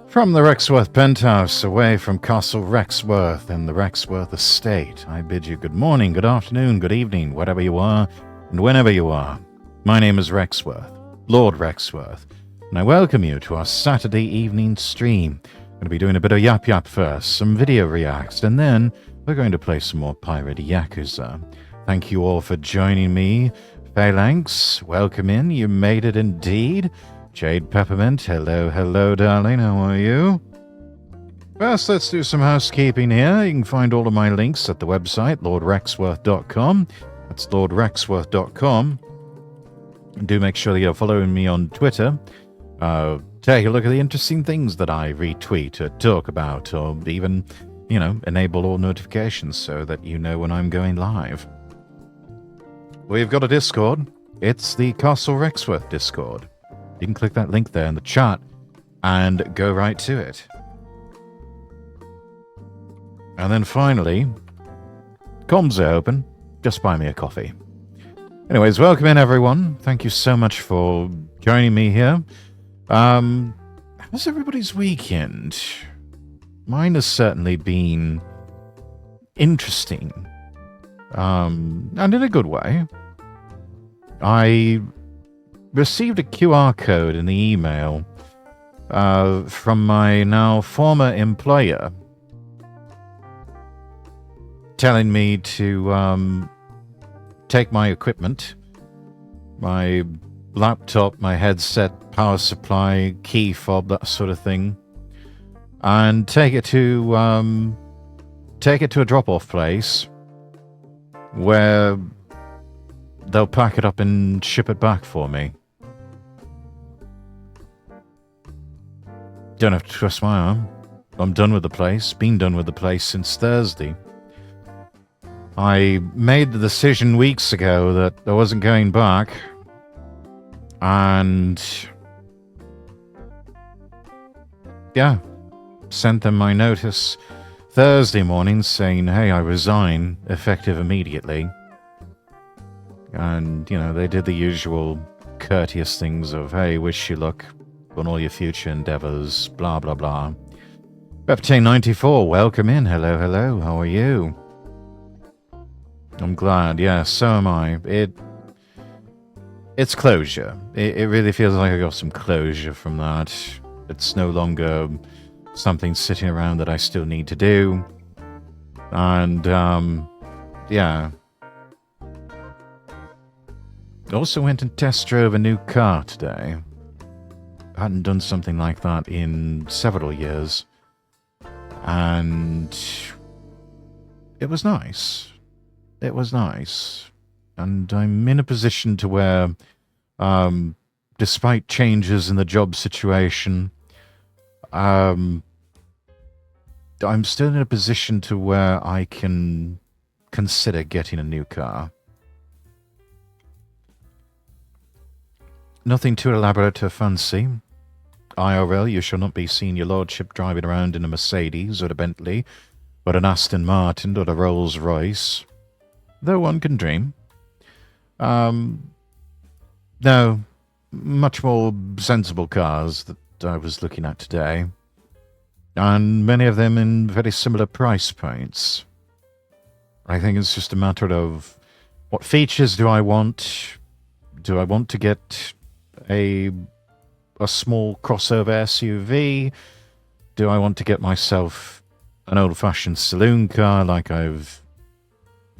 From the Rexworth penthouse, away from Castle Rexworth and the Rexworth estate, I bid you good morning, good afternoon, good evening, whatever you are, and whenever you are. My name is Rexworth, Lord Rexworth, and I welcome you to our Saturday evening stream. I'm going to be doing a bit of Yap Yap first, some video reacts, and then we're going to play some more Pirate Yakuza. Thank you all for joining me. Phalanx, welcome in, you made it indeed. Jade Peppermint, hello, darling, how are you? First, let's do some housekeeping here. You can find all of my links at the website, lordrexworth.com. That's lordrexworth.com. And do make sure that you're following me on Twitter. Take a look at the interesting things that I retweet or talk about, or even, enable all notifications so that you know when I'm going live. We've got a Discord. It's the Castle Rexworth Discord. You can click that link there in the chat and go right to it. And then finally, comms are open. Just buy me a coffee. Anyways, welcome in everyone. Thank you so much for joining me here. How's everybody's weekend? Mine has certainly been interesting. And in a good way. I received a QR code in the email from my now former employer telling me to take my equipment, my laptop, my headset, power supply, key fob, that sort of thing, and take it to a drop-off place where they'll pack it up and ship it back for me. Don't have to twist my arm. I'm done with the place. Been done with the place since Thursday. I made the decision weeks ago that I wasn't going back. And yeah, sent them my notice Thursday morning saying, hey, I resign, effective immediately. And, they did the usual courteous things of, hey, wish you luck on all your future endeavors, blah, blah, blah. Reptane94, welcome in. Hello, how are you? I'm glad, yeah, so am I. It's closure. It really feels like I got some closure from that. It's no longer something sitting around that I still need to do. And, yeah. Also went and test drove a new car today. I hadn't done something like that in several years. And it was nice. It was nice. And I'm in a position to where, despite changes in the job situation, I'm still in a position to where I can consider getting a new car. Nothing too elaborate or fancy. IRL, you shall not be seen your lordship driving around in a Mercedes or a Bentley or an Aston Martin or a Rolls Royce. Though one can dream. No, much more sensible cars that I was looking at today. And many of them in very similar price points. I think it's just a matter of what features do I want? Do I want to get a small crossover SUV? Do I want to get myself an old-fashioned saloon car like I've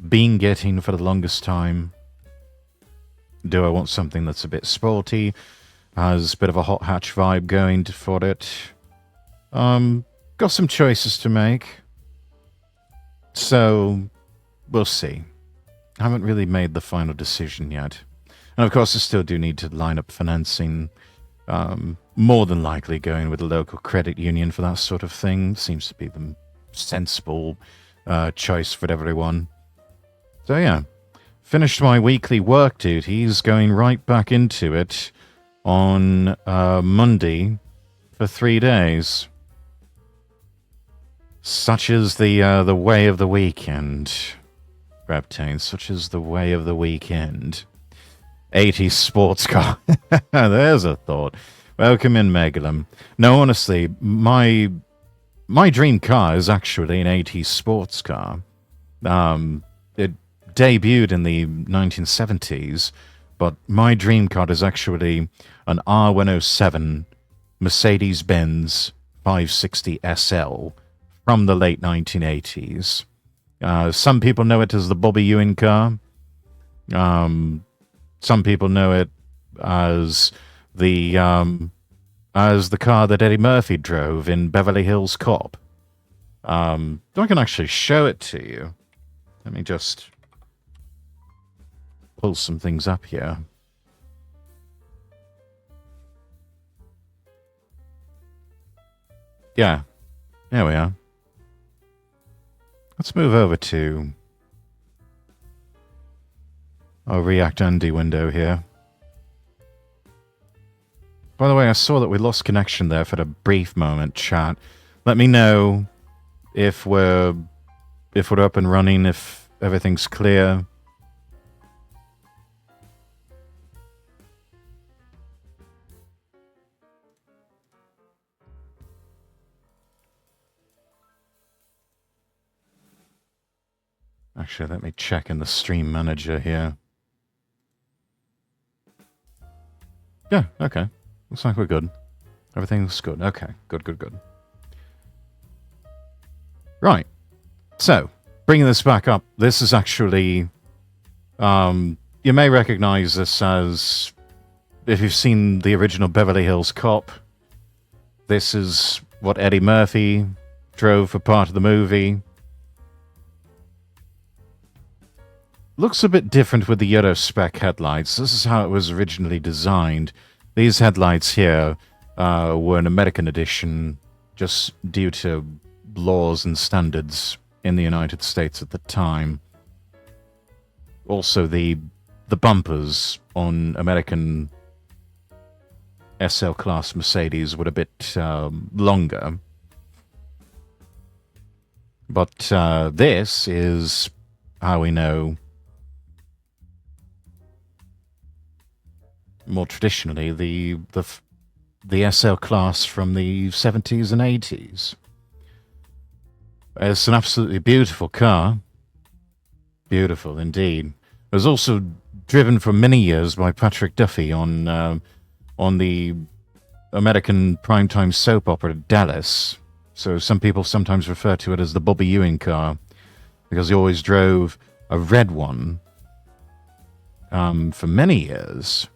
been getting for the longest time? Do I want something that's a bit sporty, has a bit of a hot hatch vibe going for it? Got some choices to make. So, we'll see. I haven't really made the final decision yet. And of course, I still do need to line up financing. More than likely going with a local credit union for that sort of thing. Seems to be the sensible choice for everyone. So yeah, finished my weekly work duties, going right back into it on Monday for 3 days. Such is the way of the weekend, Reptane. Such is the way of the weekend. 80s sports car. There's a thought. Welcome in, Megalum. No, honestly, my dream car is actually an 80s sports car. It debuted in the 1970s, but my dream car is actually an R107 Mercedes-Benz 560 SL from the late 1980s. Some people know it as the Bobby Ewing car. Some people know it as the car that Eddie Murphy drove in Beverly Hills Cop. I can actually show it to you. Let me just pull some things up here. Yeah, there we are. Let's move over to our React Andy window here. By the way, I saw that we lost connection there for a brief moment, chat. Let me know if we're up and running, if everything's clear. Actually, let me check in the stream manager here. Yeah, okay. Looks like we're good. Everything's good. Okay, good. Right. So, bringing this back up, this is actually... you may recognize this as... If you've seen the original Beverly Hills Cop, this is what Eddie Murphy drove for part of the movie. Looks a bit different with the Euro spec headlights. This is how it was originally designed. These headlights here were an American edition just due to laws and standards in the United States at the time. Also, the bumpers on American SL class Mercedes were a bit longer. But this is how we know, more traditionally, the SL class from the 70s and 80s. It's an absolutely beautiful car. Beautiful indeed. It was also driven for many years by Patrick Duffy on the American primetime soap opera Dallas. So some people sometimes refer to it as the Bobby Ewing car, because he always drove a red one for many years.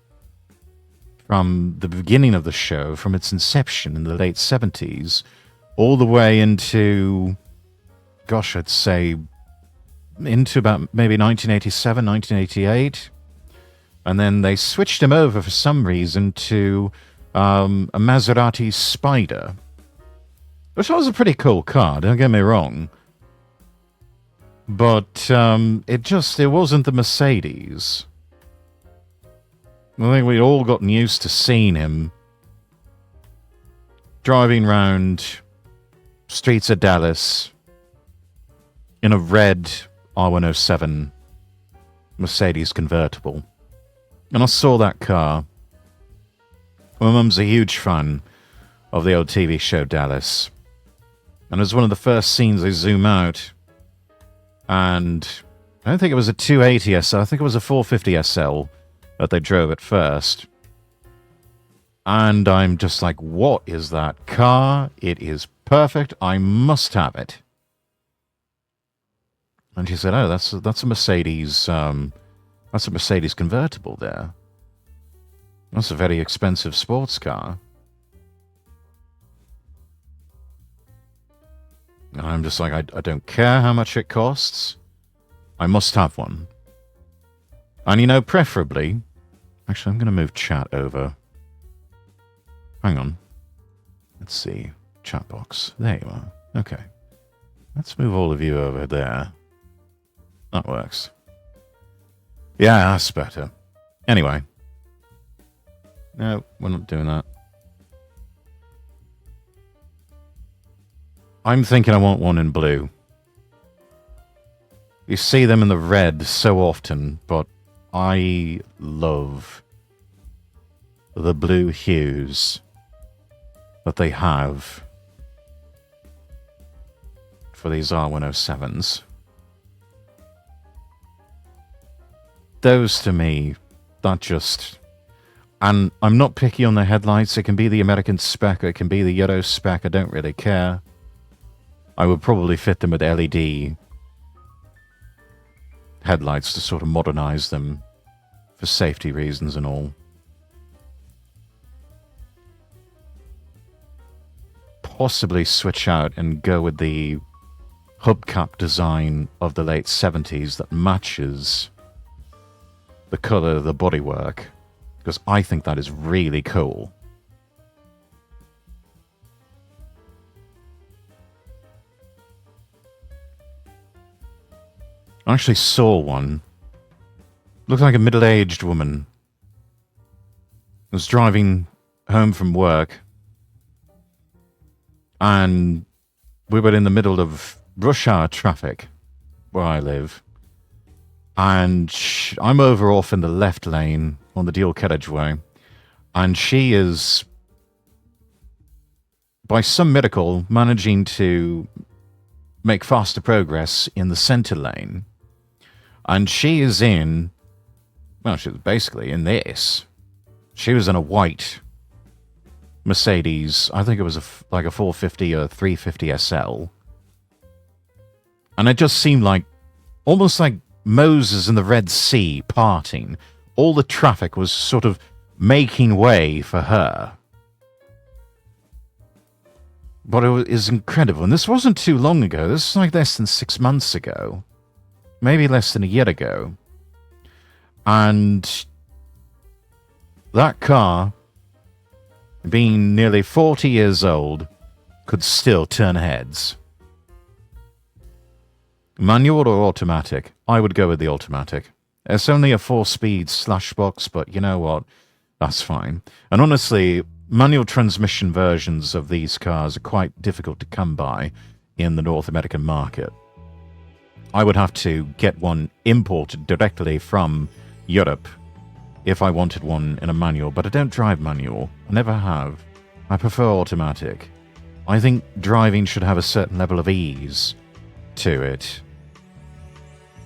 From the beginning of the show, from its inception in the late 70s, all the way into, gosh, I'd say, into about maybe 1987, 1988. And then they switched him over for some reason to a Maserati Spider, which was a pretty cool car, don't get me wrong. But it wasn't the Mercedes. I think we'd all gotten used to seeing him driving round streets of Dallas in a red R107 Mercedes convertible. And I saw that car. My mum's a huge fan of the old TV show Dallas. And it was one of the first scenes they zoom out. And I don't think it was a 280 SL, I think it was a 450 SL that they drove at first. And I'm just like, what is that car? It is perfect. I must have it. And she said, oh, that's a Mercedes, that's a Mercedes convertible there. That's a very expensive sports car. And I'm just like, I don't care how much it costs. I must have one. And, preferably... Actually, I'm going to move chat over. Hang on. Let's see. Chat box. There you are. Okay. Let's move all of you over there. That works. Yeah, that's better. Anyway. No, we're not doing that. I'm thinking I want one in blue. You see them in the red so often, but I love the blue hues that they have for these R107s. Those to me, that just... And I'm not picky on the headlights. It can be the American spec, or it can be the Euro spec. I don't really care. I would probably fit them with LED headlights to sort of modernize them for safety reasons and all. Possibly switch out and go with the hubcap design of the late 70s that matches the color of the bodywork, because I think that is really cool. I actually saw one. Looked like a middle-aged woman. Was driving home from work, and we were in the middle of rush hour traffic where I live, and I'm over off in the left lane on the dual carriageway, and she is, by some miracle, managing to make faster progress in the center lane. And she is in, well, she was basically in this. She was in a white Mercedes, I think it was like a 450 or 350 SL. And it just seemed like, almost like Moses in the Red Sea parting. All the traffic was sort of making way for her. But it is incredible. And this wasn't too long ago. This is like less than 6 months ago. Maybe less than a year ago. And that car, being nearly 40 years old, could still turn heads. Manual or automatic? I would go with the automatic. It's only a 4-speed slash box, but you know what? That's fine. And honestly, manual transmission versions of these cars are quite difficult to come by in the North American market. I would have to get one imported directly from Europe if I wanted one in a manual, but I don't drive manual. I never have. I prefer automatic. I think driving should have a certain level of ease to it.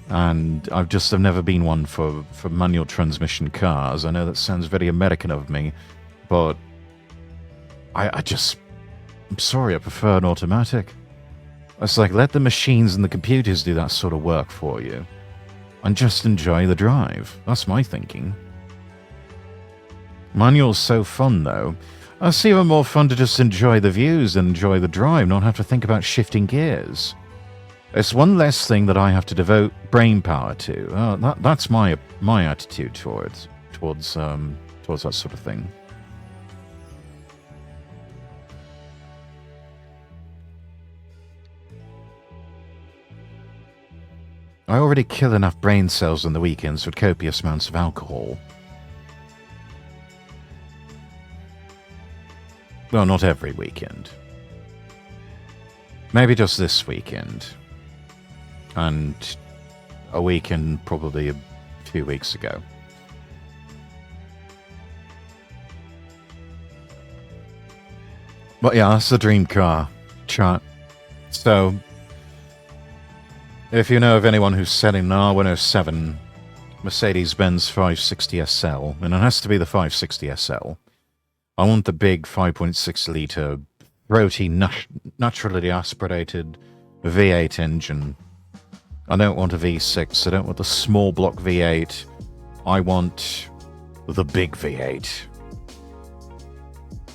And I've never been one for manual transmission cars. I know that sounds very American of me, but I'm sorry, I prefer an automatic. It's like, let the machines and the computers do that sort of work for you. And just enjoy the drive. That's my thinking. Manual's so fun, though. It's even more fun to just enjoy the views and enjoy the drive, not have to think about shifting gears. It's one less thing that I have to devote brain power to. That's my attitude towards that sort of thing. I already kill enough brain cells on the weekends with copious amounts of alcohol. Well, not every weekend. Maybe just this weekend. And a weekend probably a few weeks ago. But yeah, that's the dream car chat. So, if you know of anyone who's selling an R107 Mercedes-Benz 560 SL, and it has to be the 560 SL, I want the big 5.6 litre, throaty, naturally aspirated V8 engine. I don't want a V6, I don't want the small block V8, I want the big V8.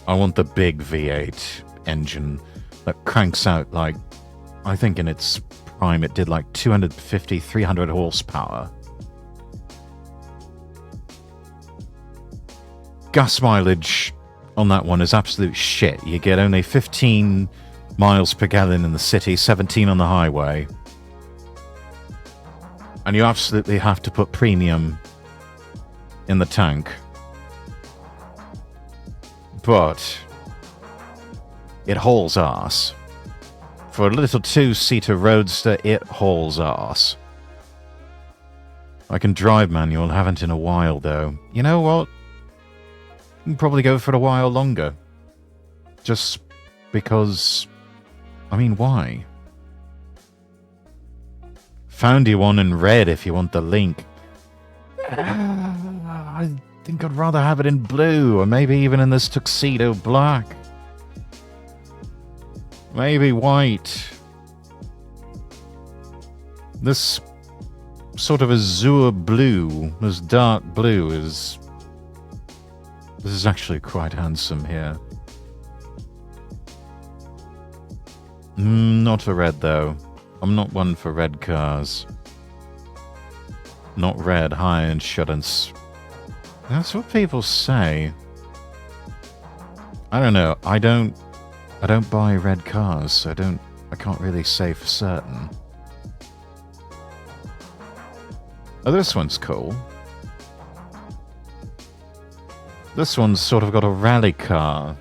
I want the big V8 engine that cranks out like, I think in its prime it did like 250, 300 horsepower. Gas mileage on that one is absolute shit. You get only 15 miles per gallon in the city, 17 on the highway. And you absolutely have to put premium in the tank. But it hauls ass. For a little 2-seater roadster, it hauls ass. I can drive manual, haven't in a while though. You know what? You can probably go for a while longer. Just because... I mean, why? Found you one in red if you want the link. I think I'd rather have it in blue, or maybe even in this tuxedo black. Maybe white. This sort of azure blue, this dark blue is... This is actually quite handsome here. Not a red though. I'm not one for red cars. Not red, high insurance. That's what people say. I don't know. I don't buy red cars, so I can't really say for certain. Oh, this one's cool. This one's sort of got a rally car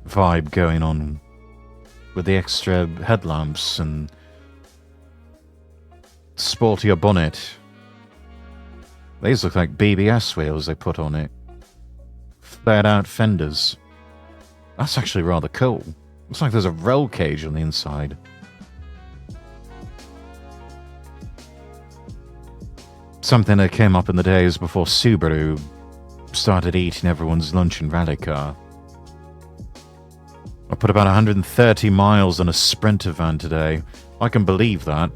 vibe going on with the extra headlamps and sportier bonnet. These look like BBS wheels they put on it. Flared out fenders. That's actually rather cool. Looks like there's a roll cage on the inside. Something that came up in the days before Subaru started eating everyone's lunch in rally car. I put about 130 miles on a Sprinter van today. I can believe that.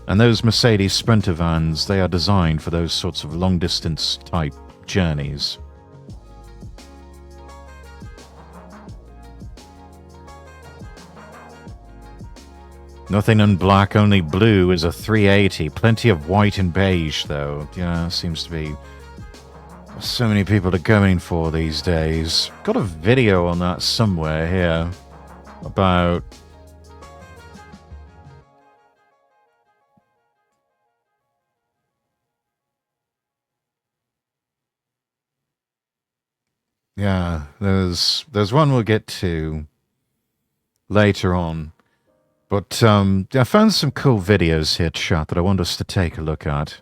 And those Mercedes Sprinter vans, they are designed for those sorts of long-distance type journeys. Nothing in black, only blue is a 380. Plenty of white and beige, though. Yeah, seems to be so many people are going for these days. Got a video on that somewhere here about... Yeah, there's one we'll get to later on. But I found some cool videos here, chat, that I want us to take a look at.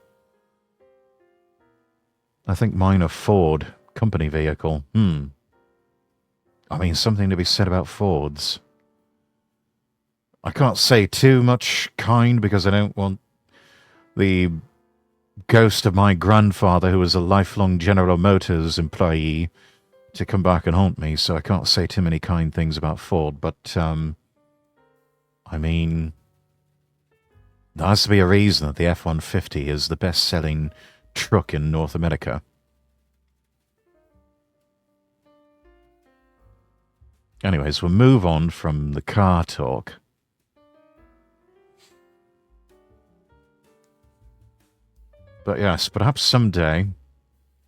I think mine are Ford, company vehicle. I mean, something to be said about Fords. I can't say too much kind because I don't want the ghost of my grandfather, who was a lifelong General Motors employee, to come back and haunt me, so I can't say too many kind things about Ford, but... I mean, there has to be a reason that the F-150 is the best-selling truck in North America. Anyways, we'll move on from the car talk. But yes, perhaps someday,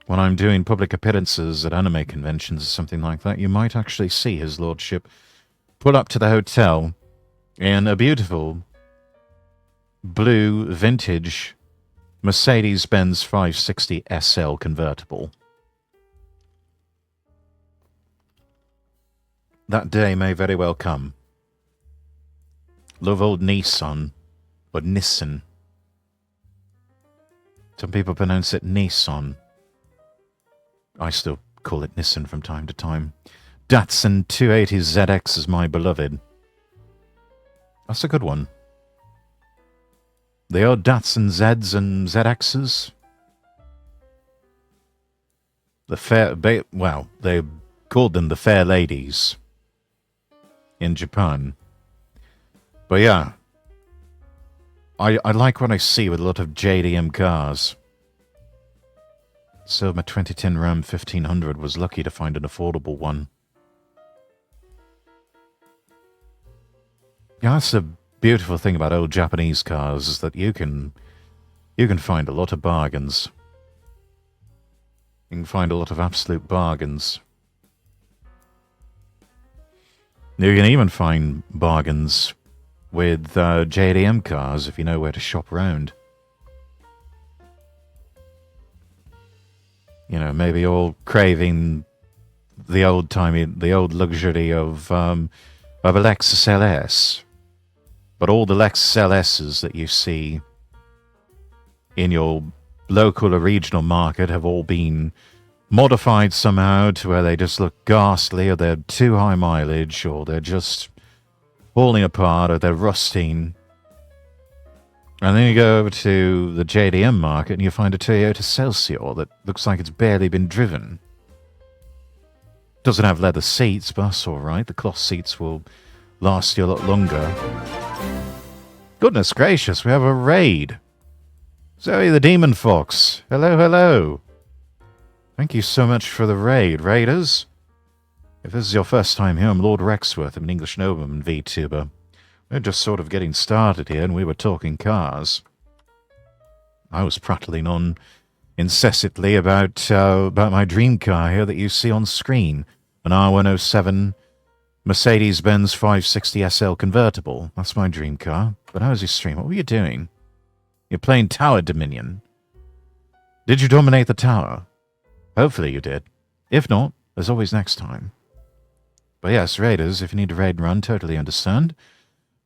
when I'm doing public appearances at anime conventions or something like that, you might actually see His Lordship pull up to the hotel in a beautiful blue vintage Mercedes-Benz 560 SL convertible. That day may very well come. Love old Nissan, or Nissan. Some people pronounce it Nissan. I still call it Nissan from time to time. Datsun 280 ZX is my beloved. That's a good one. The old Datsun Zs and ZXs. Well, they called them the fair ladies in Japan. But yeah, I like what I see with a lot of JDM cars. So my 2010 Ram 1500 was lucky to find an affordable one. Yeah, that's the beautiful thing about old Japanese cars, is that you can find a lot of bargains. You can find a lot of absolute bargains. You can even find bargains with JDM cars if you know where to shop around. You know, maybe you're all craving the old luxury of a Lexus LS. But all the Lexus LSs that you see in your local or regional market have all been modified somehow to where they just look ghastly, or they're too high mileage, or they're just falling apart, or they're rusting. And then you go over to the JDM market and you find a Toyota Celsior that looks like it's barely been driven. Doesn't have leather seats, but that's alright. The cloth seats will last you a lot longer. Goodness gracious, we have a raid. Zoe the Demon Fox. Hello, hello. Thank you so much for the raid, raiders. If this is your first time here, I'm Lord Rexworth. I'm an English nobleman VTuber. We're just sort of getting started here, and we were talking cars. I was prattling on incessantly about my dream car here that you see on screen. An R107 Mercedes-Benz 560 SL convertible. That's my dream car. But how's your stream? What were you doing? You're playing Tower Dominion. Did you dominate the tower? Hopefully you did. If not, there's always next time. But yes, raiders, if you need a raid run, totally understand.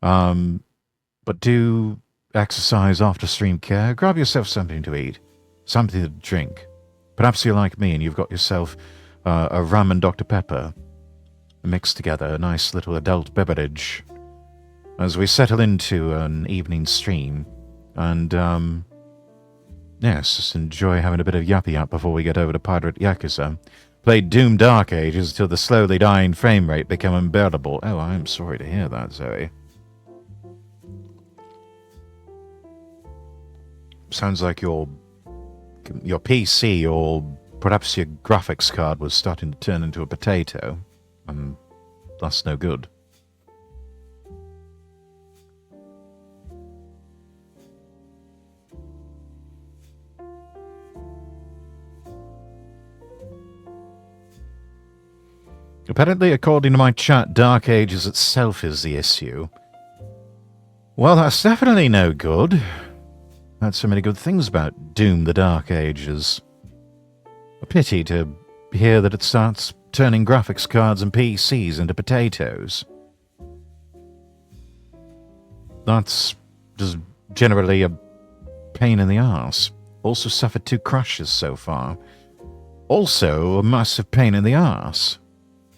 But do exercise after stream care. Grab yourself something to eat, something to drink. Perhaps you're like me and you've got yourself a rum and Dr. Pepper mixed together, a nice little adult beverage, as we settle into an evening stream. And, yes, just enjoy having a bit of yappy yap before we get over to Pirate Yakuza. Played Doom Dark Ages till the slowly dying frame rate became unbearable. Oh, I'm sorry to hear that, Zoe. Sounds like your PC or perhaps your graphics card was starting to turn into a potato, and that's no good. Apparently, according to my chat, Dark Ages itself is the issue. Well, that's definitely no good. Had so many good things about Doom the Dark Ages. A pity to hear that it starts turning graphics cards and PCs into potatoes. That's just generally a pain in the arse. Also suffered 2 crashes so far. Also a massive pain in the arse.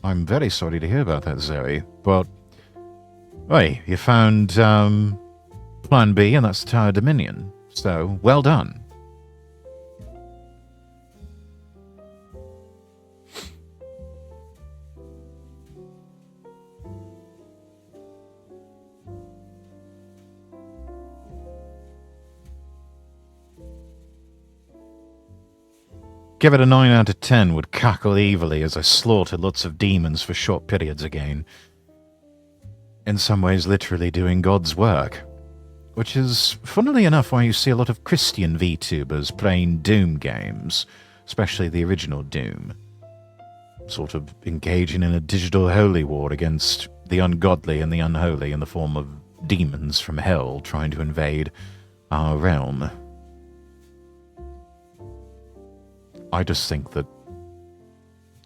I'm very sorry to hear about that, Zoe, but... Hey, you found Plan B, and that's Tower Dominion. So, well done. Give it a 9 out of 10, would cackle evilly as I slaughter lots of demons for short periods again. In some ways, literally doing God's work. Which is, funnily enough, why you see a lot of Christian VTubers playing Doom games, especially the original Doom. Sort of engaging in a digital holy war against the ungodly and the unholy in the form of demons from hell trying to invade our realm. I just think that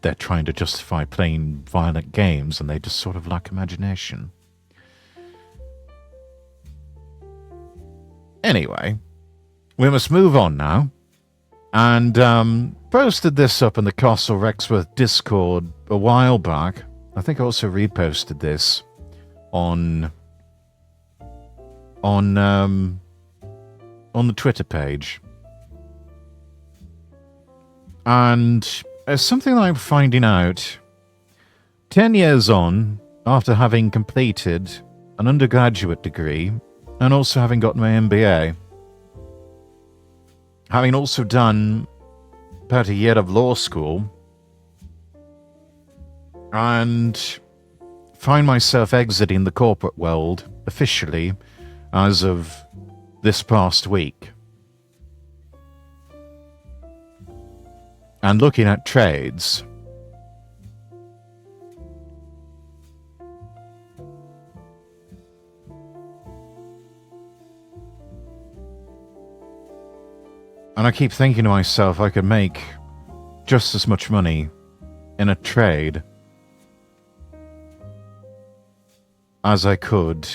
they're trying to justify playing violent games and they just sort of lack imagination. Anyway, we must move on now. And posted this up in the Castle Rexworth Discord a while back. I think I also reposted this on the Twitter page. And as something I'm finding out, 10 years on, after having completed an undergraduate degree, and also having got my MBA, having also done about a year of law school, and find myself exiting the corporate world officially as of this past week. And looking at trades, and I keep thinking to myself, I could make just as much money in a trade as I could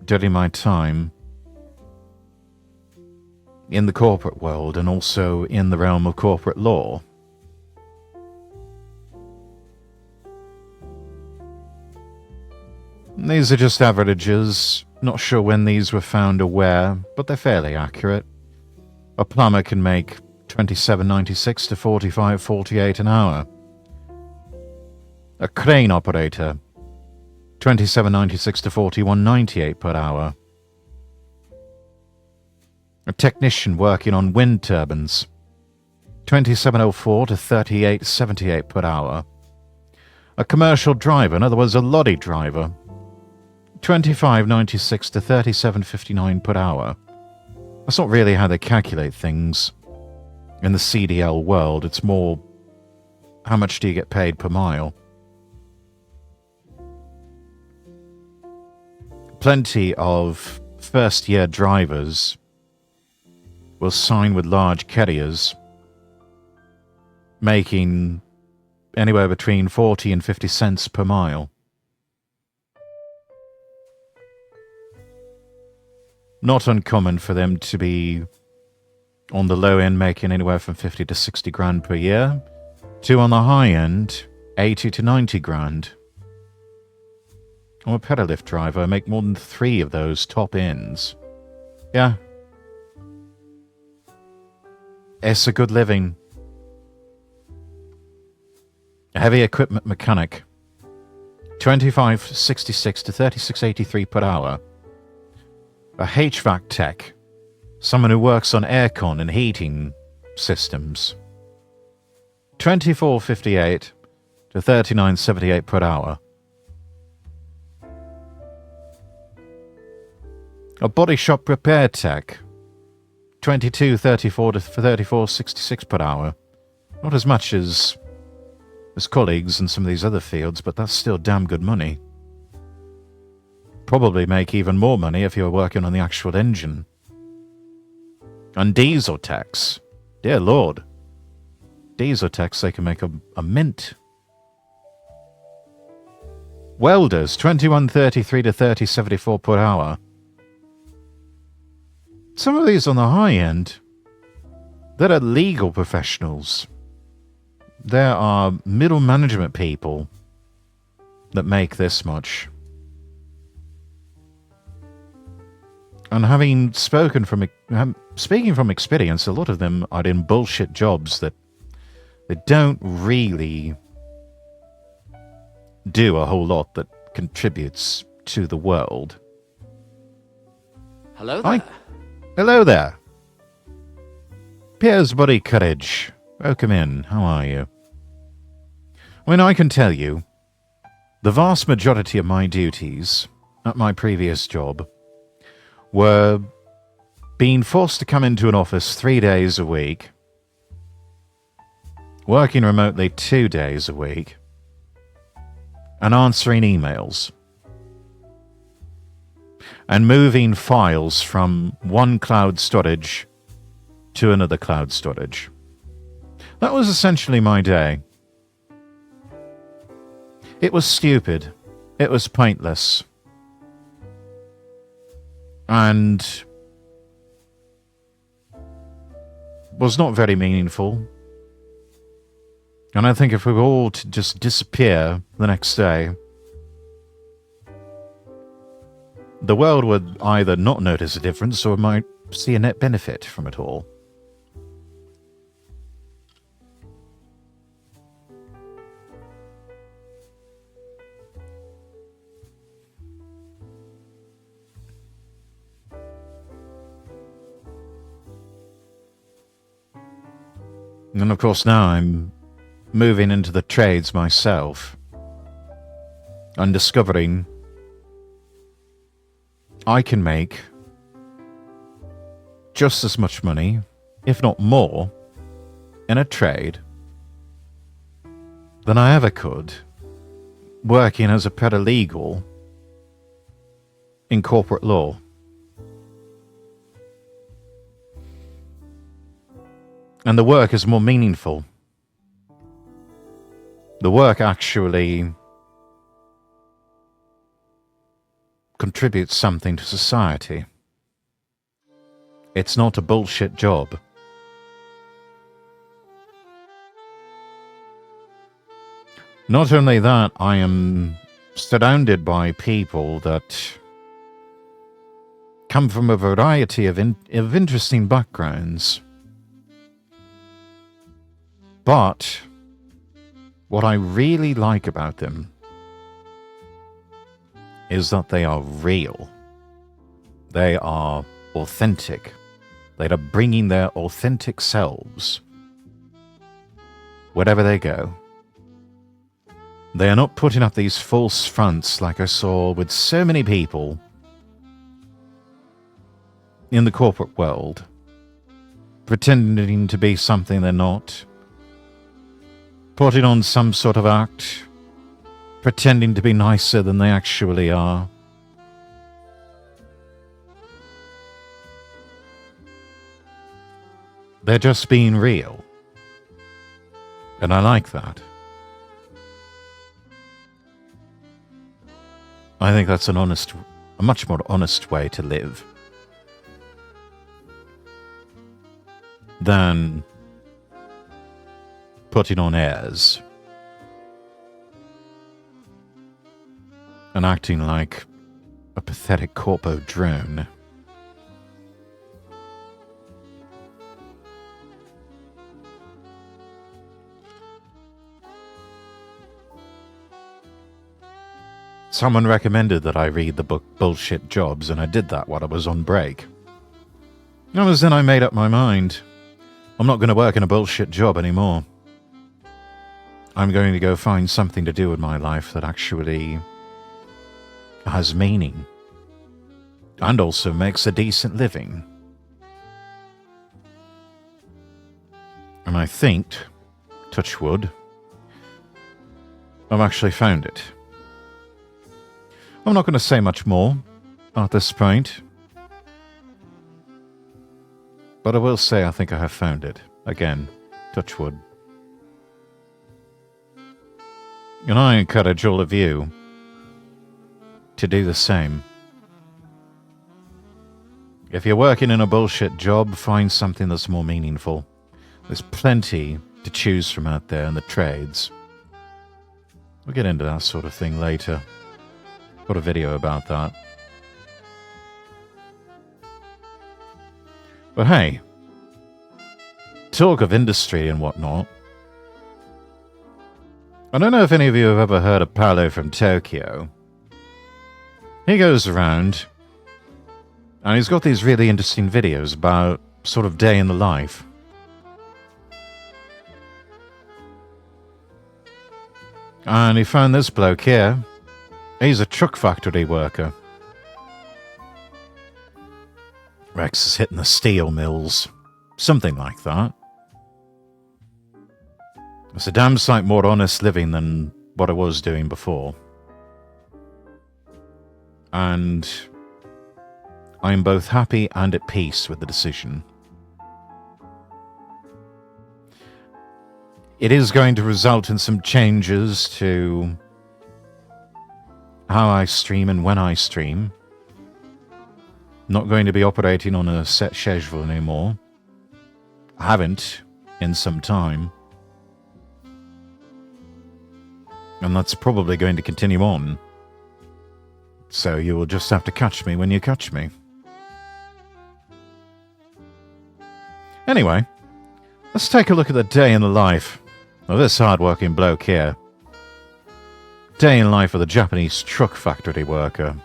during my time in the corporate world and also in the realm of corporate law. These are just averages. Not sure when these were found or where, but they're fairly accurate. A plumber can make $27.96 to $45.48 an hour. A crane operator, $27.96 to $41.98 per hour. A technician working on wind turbines, $27.04 to $38.78 per hour. A commercial driver, in other words a lorry driver, $25.96 to $37.59 per hour. That's not really how they calculate things in the CDL world. It's more, how much do you get paid per mile? Plenty of first-year drivers will sign with large carriers, making anywhere between 40 and 50 cents per mile. Not uncommon for them to be on the low end making anywhere from 50 to 60 grand per year, to on the high end 80 to 90 grand. I'm a pedal lift driver. I make more than 3 of those top ends. Yeah. It's a good living. A heavy equipment mechanic, $25.66 to $36.83 per hour. A HVAC tech, someone who works on aircon and heating systems, $24.58 to $39.78 per hour. A body shop repair tech, $22.34 to $34.66 per hour. Not as much as colleagues in some of these other fields, but that's still damn good money. Probably make even more money if you're working on the actual engine. And diesel techs, dear lord. Diesel techs, they can make a mint. Welders, $21.33 to $30.74 per hour. Some of these on the high end, that are legal professionals. There are middle management people that make this much. And speaking from experience, a lot of them are in bullshit jobs that they don't really do a whole lot that contributes to the world. Hello there. Hello there. Piers Buddy Courage. Welcome in. How are you? Well, I can tell you, the vast majority of my duties at my previous job were being forced to come into an office 3 days a week, working remotely 2 days a week, and answering emails, and moving files from one cloud storage to another cloud storage. That was essentially my day. It was stupid. It was pointless. And was not very meaningful. And I think if we were all to just disappear the next day, the world would either not notice a difference or might see a net benefit from it all. And of course now I'm moving into the trades myself and discovering I can make just as much money, if not more, in a trade than I ever could working as a paralegal in corporate law. And the work is more meaningful. The work actually contributes something to society. It's not a bullshit job. Not only that, I am surrounded by people that come from a variety of interesting backgrounds. But what I really like about them is that they are real. They are authentic. They are bringing their authentic selves wherever they go. They are not putting up these false fronts like I saw with so many people in the corporate world, pretending to be something they're not, putting on some sort of act, pretending to be nicer than they actually are. They're just being real. And I like that. I think that's a much more honest way to live than putting on airs and acting like a pathetic corpo drone. Someone recommended that I read the book Bullshit Jobs, and I did that while I was on break. That was then I made up my mind. I'm not going to work in a bullshit job anymore. I'm going to go find something to do with my life that actually has meaning and also makes a decent living. And I think, touch wood, I've actually found it. I'm not going to say much more at this point, but I will say I think I have found it. Again, touch wood. And I encourage all of you to do the same. If you're working in a bullshit job, find something that's more meaningful. There's plenty to choose from out there in the trades. We'll get into that sort of thing later. Got a video about that. But hey, talk of industry and whatnot. I don't know if any of you have ever heard of Paolo from Tokyo. He goes around and he's got these really interesting videos about sort of day in the life. And he found this bloke here. He's a truck factory worker. Rex is hitting the steel mills. Something like that. It's a damn sight more honest living than what I was doing before. And I'm both happy and at peace with the decision. It is going to result in some changes to how I stream and when I stream. Not going to be operating on a set schedule anymore. I haven't in some time. And that's probably going to continue on. So you will just have to catch me when you catch me. Anyway, let's take a look at the day in the life of this hard-working bloke here. Day in life of the Japanese truck factory worker.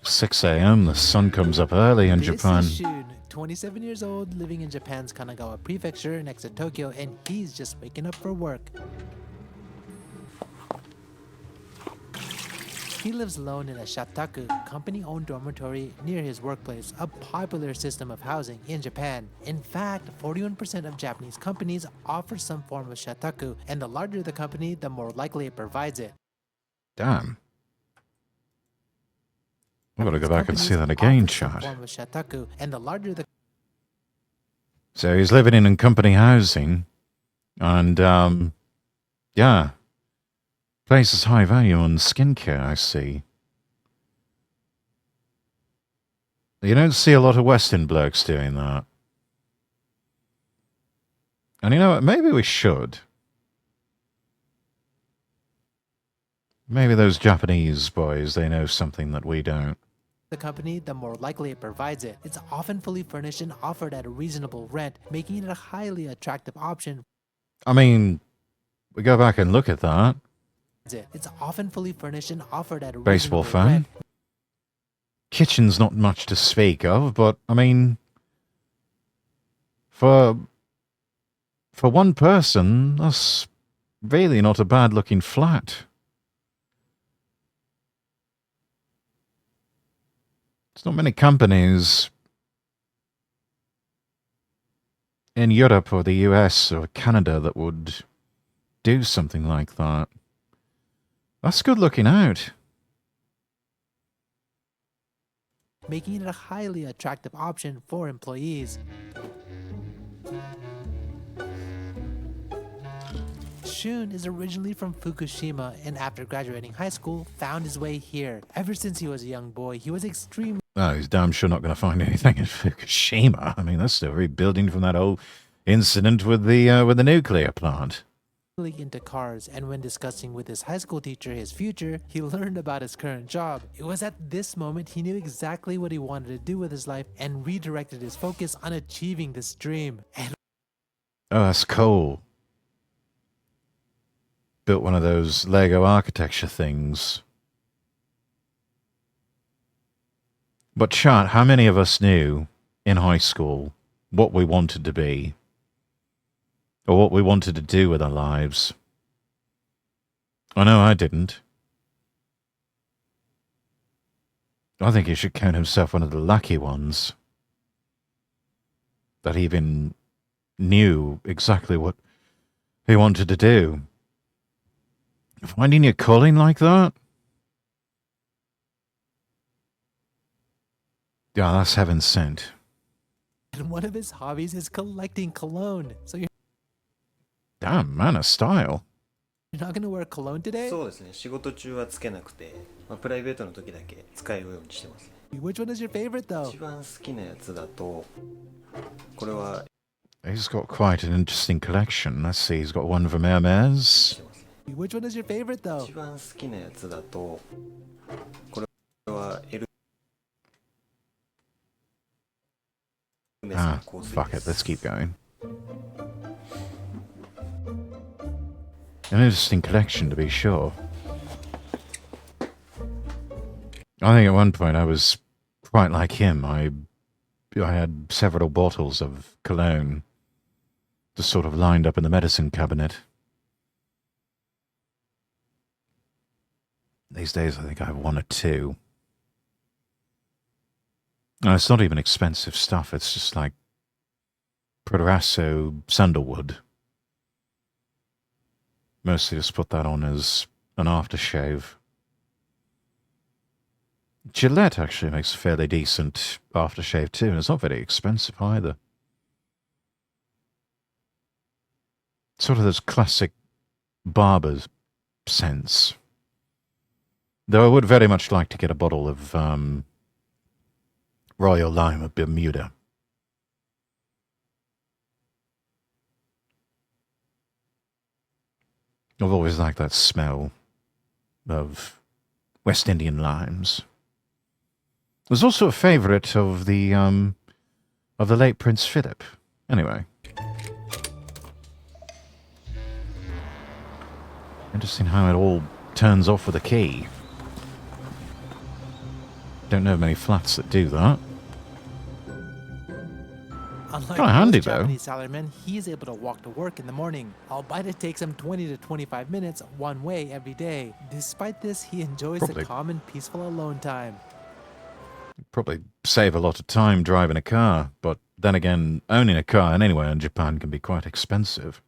"6 a.m. The sun comes up early in Japan." This is Shun, 27 years old, living in Japan's Kanagawa Prefecture next to Tokyo, and he's just waking up for work. He lives alone in a shataku, company-owned dormitory near his workplace, a popular system of housing in Japan. In fact, 41% of Japanese companies offer some form of shataku, and the larger the company, the more likely it provides it. Damn. I've got to go back and see that again, chat. Form of shataku, and the larger the So he's living in company housing, and yeah, places high value on skincare. I see. You don't see a lot of Western blokes doing that. And you know what? Maybe we should. Maybe those Japanese boys, they know something that we don't. The company, the more likely it provides it. It's often fully furnished and offered at a reasonable rent, making it a highly attractive option. I mean, we go back and look at that. It's often fully furnished and offered at a Baseball reasonable fan. rent. Kitchen's not much to speak of, but I mean, for one person, that's really not a bad looking flat. There's not many companies in Europe or the US or Canada that would do something like that. That's good looking out. Making it a highly attractive option for employees. Shun is originally from Fukushima and after graduating high school, found his way here. Ever since he was a young boy, he was extremely Oh, he's damn sure not going to find anything in Fukushima. I mean, that's still rebuilding from that old incident with the nuclear plant. into cars, and when discussing with his high school teacher his future, he learned about his current job. It was at this moment he knew exactly what he wanted to do with his life and redirected his focus on achieving this dream. And Oh, that's cool. Built one of those Lego architecture things. But chat, how many of us knew in high school what we wanted to be? Or what we wanted to do with our lives? I know I didn't. I think he should count himself one of the lucky ones that even knew exactly what he wanted to do. Finding your calling like that? Yeah, that's heaven sent. one of his hobbies is collecting cologne. So you're Damn, man, a style. not gonna wear cologne today? そうですね。仕事中はつけなくて、プライベートの時だけ使えるようにしてますね。Which one is your favorite though? 一番好きなやつだと、これは He's got quite an interesting collection. Let's see, he's got one from Hermes. Which one is your favorite though? 一番好きなやつだと、これはエルメスの Ah, 香水 fuck で it, let's す。 keep going. An interesting collection, to be sure. I think at one point I was quite like him. I had several bottles of cologne just sort of lined up in the medicine cabinet. These days I think I have one or two. No, it's not even expensive stuff. It's just like Proraso sandalwood. Mostly just put that on as an aftershave. Gillette actually makes a fairly decent aftershave too, and it's not very expensive either. Sort of those classic barber's scents. Though I would very much like to get a bottle of Royal Lime of Bermuda. I've always liked that smell of West Indian limes. It was also a favourite of the late Prince Philip. Anyway. Interesting how it all turns off with a key. Don't know many flats that do that. Unlike Kinda handy, most though. Japanese salarymen, he is able to walk to work in the morning, albeit it takes him 20 to 25 minutes one way every day. Despite this, he enjoys Probably. the calm and peaceful alone time. Probably save a lot of time driving a car, but then again, owning a car anywhere in Japan can be quite expensive.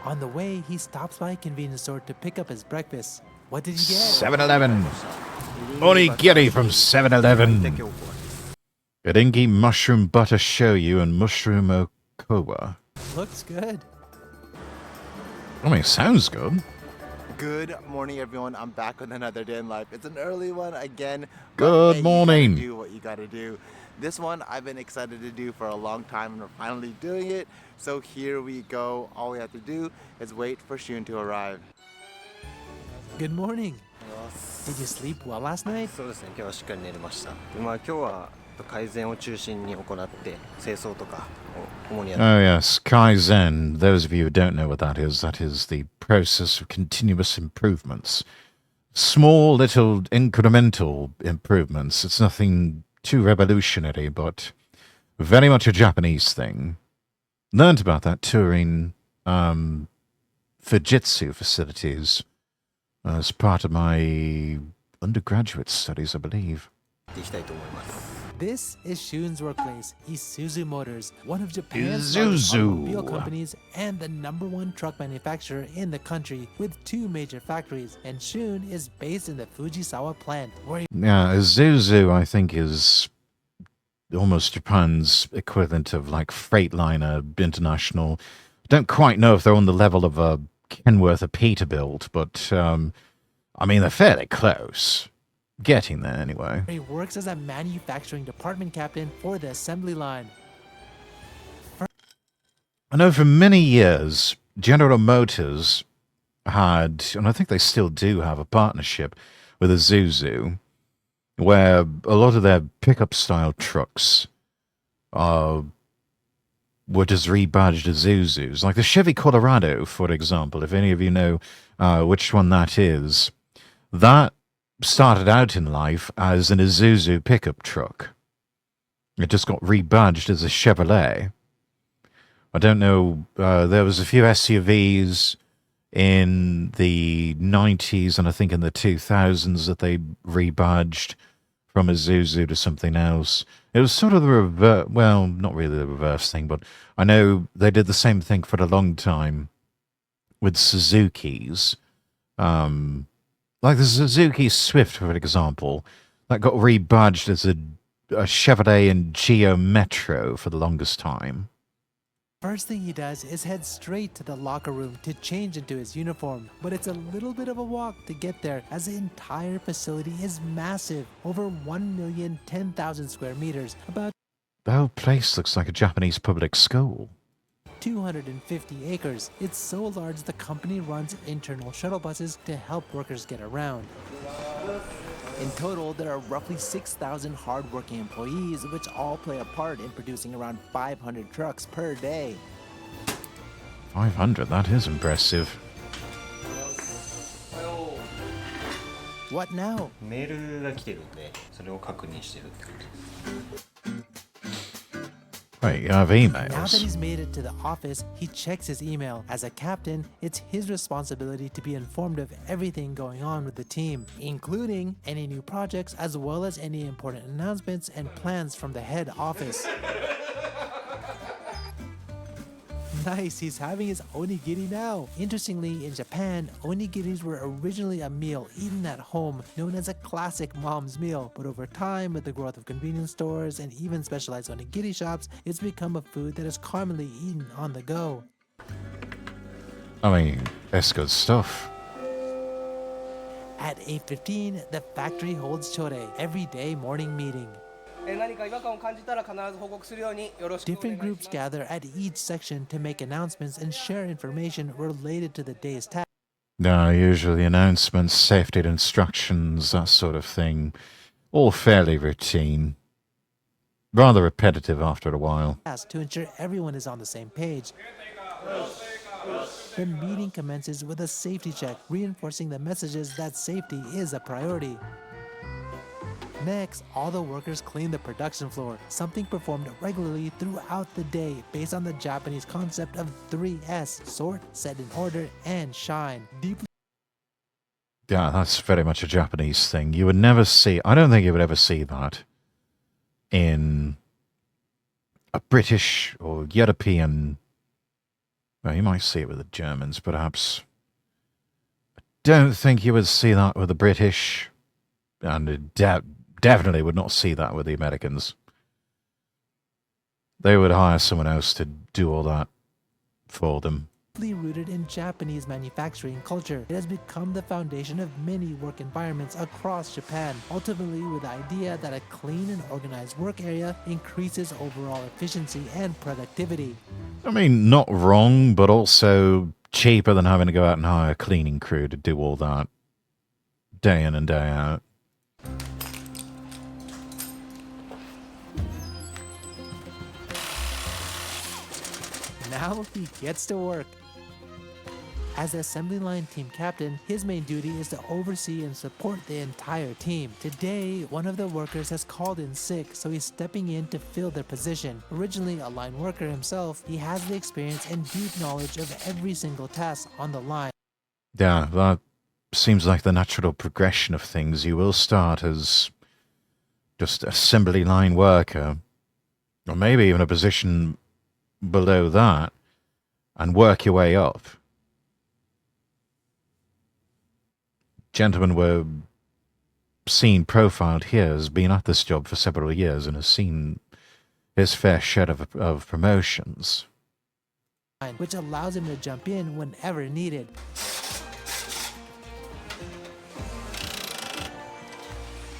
On the way, he stops by a convenience store to pick up his breakfast. What did you get? 7-Eleven! Onigiri from 7-Eleven! Erengi mushroom butter shoyu and mushroom Kowa. Looks good. I mean, it sounds good. Good morning, everyone. I'm back with another day in life. It's an early one again. Good hey, morning. You gotta do what you gotta do. This one I've been excited to do for a long time, and we're finally doing it. So here we go. All we have to do is wait for Shun to arrive. Good morning. Did you sleep well last night? そうですね、今日はしっかり寝れました。で、まあ今日は改善を中心に行って清掃とかを主にやって Oh, yes. Kaizen. Those of you who don't know what that is the process of continuous improvements. Small, little, incremental improvements. It's nothing too revolutionary, but very much a Japanese thing. Learned about that touring Fujitsu facilities as part of my undergraduate studies, I believe. いきたいと思います。 This is Shun's workplace, Isuzu Motors, one of Japan's Isuzu. largest automobile companies and the #1 truck manufacturer in the country with 2 major factories. And Shun is based in the Fujisawa plant, where he Yeah, Isuzu, I think, is almost Japan's equivalent of like Freightliner International. Don't quite know if they're on the level of a Kenworth or Peterbilt, but I mean, they're fairly close. Getting there anyway. works as a manufacturing department captain for the assembly line. I know for many years, General Motors had, and I think they still do have, a partnership with Isuzu, where a lot of their pickup style trucks were just rebadged Isuzus. Like the Chevy Colorado, for example, if any of you know which one that is, that started out in life as an Isuzu pickup truck. It just got rebadged as a Chevrolet. I don't know, there was a few SUVs in the 90s and I think in the 2000s that they rebadged from Isuzu to something else. It was sort of the reverse, well, not really the reverse thing, but I know they did the same thing for a long time with Suzukis. Like the Suzuki Swift, for example, that got rebadged as a Chevrolet and Geo Metro for the longest time. First thing he does is head straight to the locker room to change into his uniform, but it's a little bit of a walk to get there as the entire facility is massive, over 1,010,000 square meters, about The whole place looks like a Japanese public school. 250 acres. It's so large the company runs internal shuttle buses to help workers get around. In total, there are roughly 6,000 hardworking employees, which all play a part in producing around 500 trucks per day. 500, that is impressive. What now? メールが来てるんで、それを確認してるって感じです。 Wait, you have Now that emails. he's made it to the office, he checks his email. As a captain, it's his responsibility to be informed of everything going on with the team, including any new projects as well as any important announcements and plans from the head office. Nice, he's having his onigiri now. Interestingly, in Japan, onigiris were originally a meal eaten at home, known as a classic mom's meal. But over time, with the growth of convenience stores and even specialized onigiri shops, it's become a food that is commonly eaten on the go. I mean, that's good stuff. At 8:15, the factory holds chore, everyday morning meeting. 何か違和感を感じたら必ず報告するようによろしくお願い Different しま groups す。 gather at each section to make announcements and share information related to the day's task. Usually announcements, safety instructions, that sort of thing. All fairly routine. Rather repetitive after a while. To ensure everyone is on the same page. The meeting commences with a safety check, reinforcing the messages that safety is a priority. Next, all the workers clean the production floor, something performed regularly throughout the day based on the Japanese concept of 3S, sort, set in order, and shine. Deeply Yeah, that's very much a Japanese thing. You would never see, I don't think you would ever see that in a British or European. Well, you might see it with the Germans, perhaps. I don't think you would see that with the British, and definitely would not see that with the Americans. they would hire someone else to do all that for them. Deeply rooted in Japanese manufacturing culture, it has become the foundation of many work environments across Japan, ultimately with the idea that a clean and organized work area increases overall efficiency and productivity. I mean, not wrong, but also cheaper than having to go out and hire a cleaning crew to do all that day in and day out. Now he gets to work. As the assembly line team captain, his main duty is to oversee and support the entire team. Today, one of the workers has called in sick, so he's stepping in to fill their position. Originally a line worker himself, he has the experience and deep knowledge of every single task on the line. Yeah, that seems like the natural progression of things. You will start as just assembly line worker, or maybe even a position below that, and work your way up. Gentlemen were seen profiled here as being at this job for several years and has seen his fair share of promotions. Which allows him to jump in whenever needed.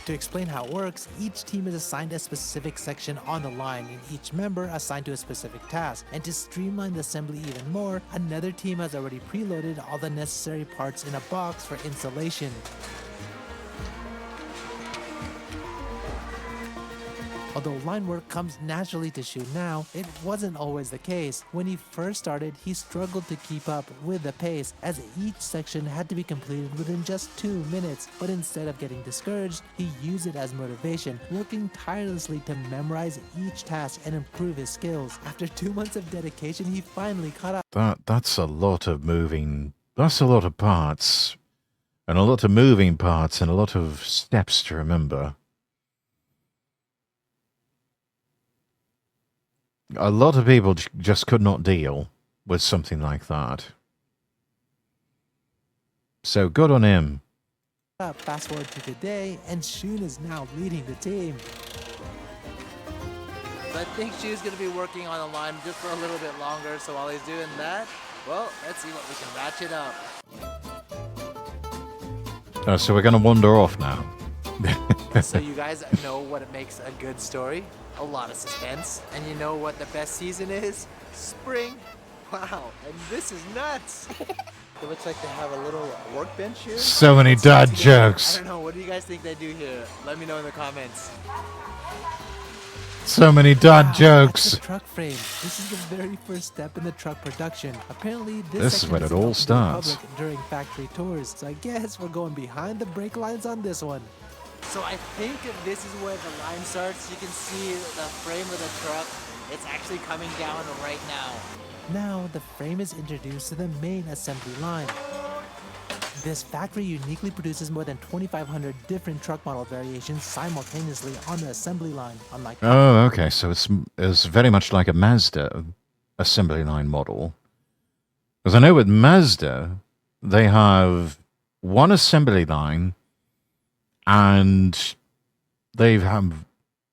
To explain how it works, each team is assigned a specific section on the line and each member assigned to a specific task. And to streamline the assembly even more, another team has already preloaded all the necessary parts in a box for installation. Although line work comes naturally to Shun now, it wasn't always the case. When he first started, he struggled to keep up with the pace, as each section had to be completed within just 2 minutes. But instead of getting discouraged, he used it as motivation, working tirelessly to memorize each task and improve his skills. After 2 months of dedication, he finally caught up. That's a lot of moving. That's a lot of parts, and a lot of moving parts, and a lot of steps to remember. A lot of people just could not deal with something like that. So good on him. Fast forward to today, and Shun is now leading the team. So I think Shu's going to be working on the line just for a little bit longer. So while he's doing that, well, let's see what we can ratchet up. So we're going to wander off now. So you guys know what it makes a good story? A lot of suspense. And you know what the best season is? Spring. Wow, and this is nuts. It looks like they have a little workbench here. So many dad jokes. I don't know, what do you guys think they do here? Let me know in the comments. So many dad jokes. That's the truck frame. This is the very first step in the truck production. Apparently, This is when it all starts. During factory tours. So I guess we're going behind the brake lines on this one. So I think this is where the line starts. You can see the frame of the truck. It's actually coming down right now. Now, the frame is introduced to the main assembly line. This factory uniquely produces more than 2,500 different truck model variations simultaneously on the assembly line. Unlike Oh, okay. So it's very much like a Mazda assembly line model. Because I know with Mazda, they have one assembly line and they have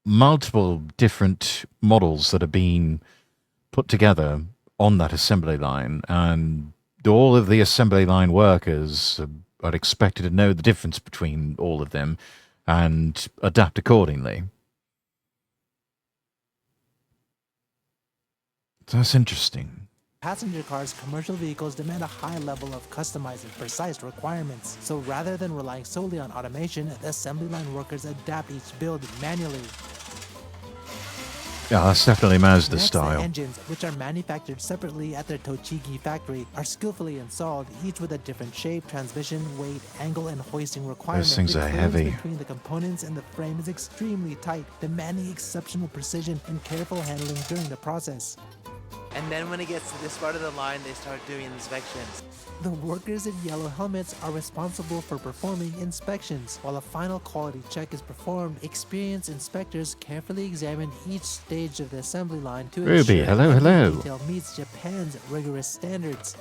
multiple different models that are being put together on that assembly line, and all of the assembly line workers are expected to know the difference between all of them and adapt accordingly. That's interesting. passenger cars, commercial vehicles demand a high level of customized and precise requirements. So rather than relying solely on automation, the assembly line workers adapt each build manually. Yeah, that's definitely Mazda Next, style. the engines, which are manufactured separately at their Tochigi factory, are skillfully installed, each with a different shape, transmission, weight, angle, and hoisting requirements. Those things The are clearance heavy. between the components and the frame is extremely tight, demanding exceptional precision and careful handling during the process. And then when it gets to this part of the line, they start doing inspections. The workers in yellow helmets are responsible for performing inspections. While a final quality check is performed, experienced inspectors carefully examine each stage of the assembly line to Ruby, ensure hello, every hello. detail meets Japan's rigorous standards.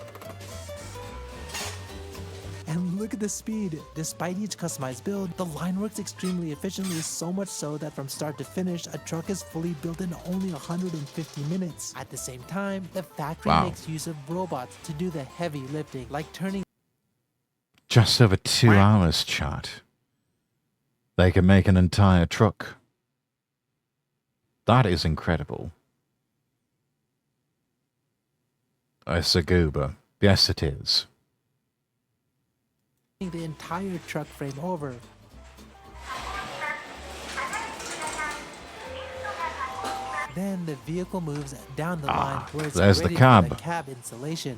And look at the speed. Despite each customized build, the line works extremely efficiently, so much so that from start to finish, a truck is fully built in only 150 minutes. At the same time, the factory Wow. makes use of robots to do the heavy lifting, like turning Just over 2 hours, chat. They can make an entire truck. That is incredible. It's a goober. Yes, it is. the entire truck frame over. Then the vehicle moves down the line where it's there's the ready cab. for the cab installation.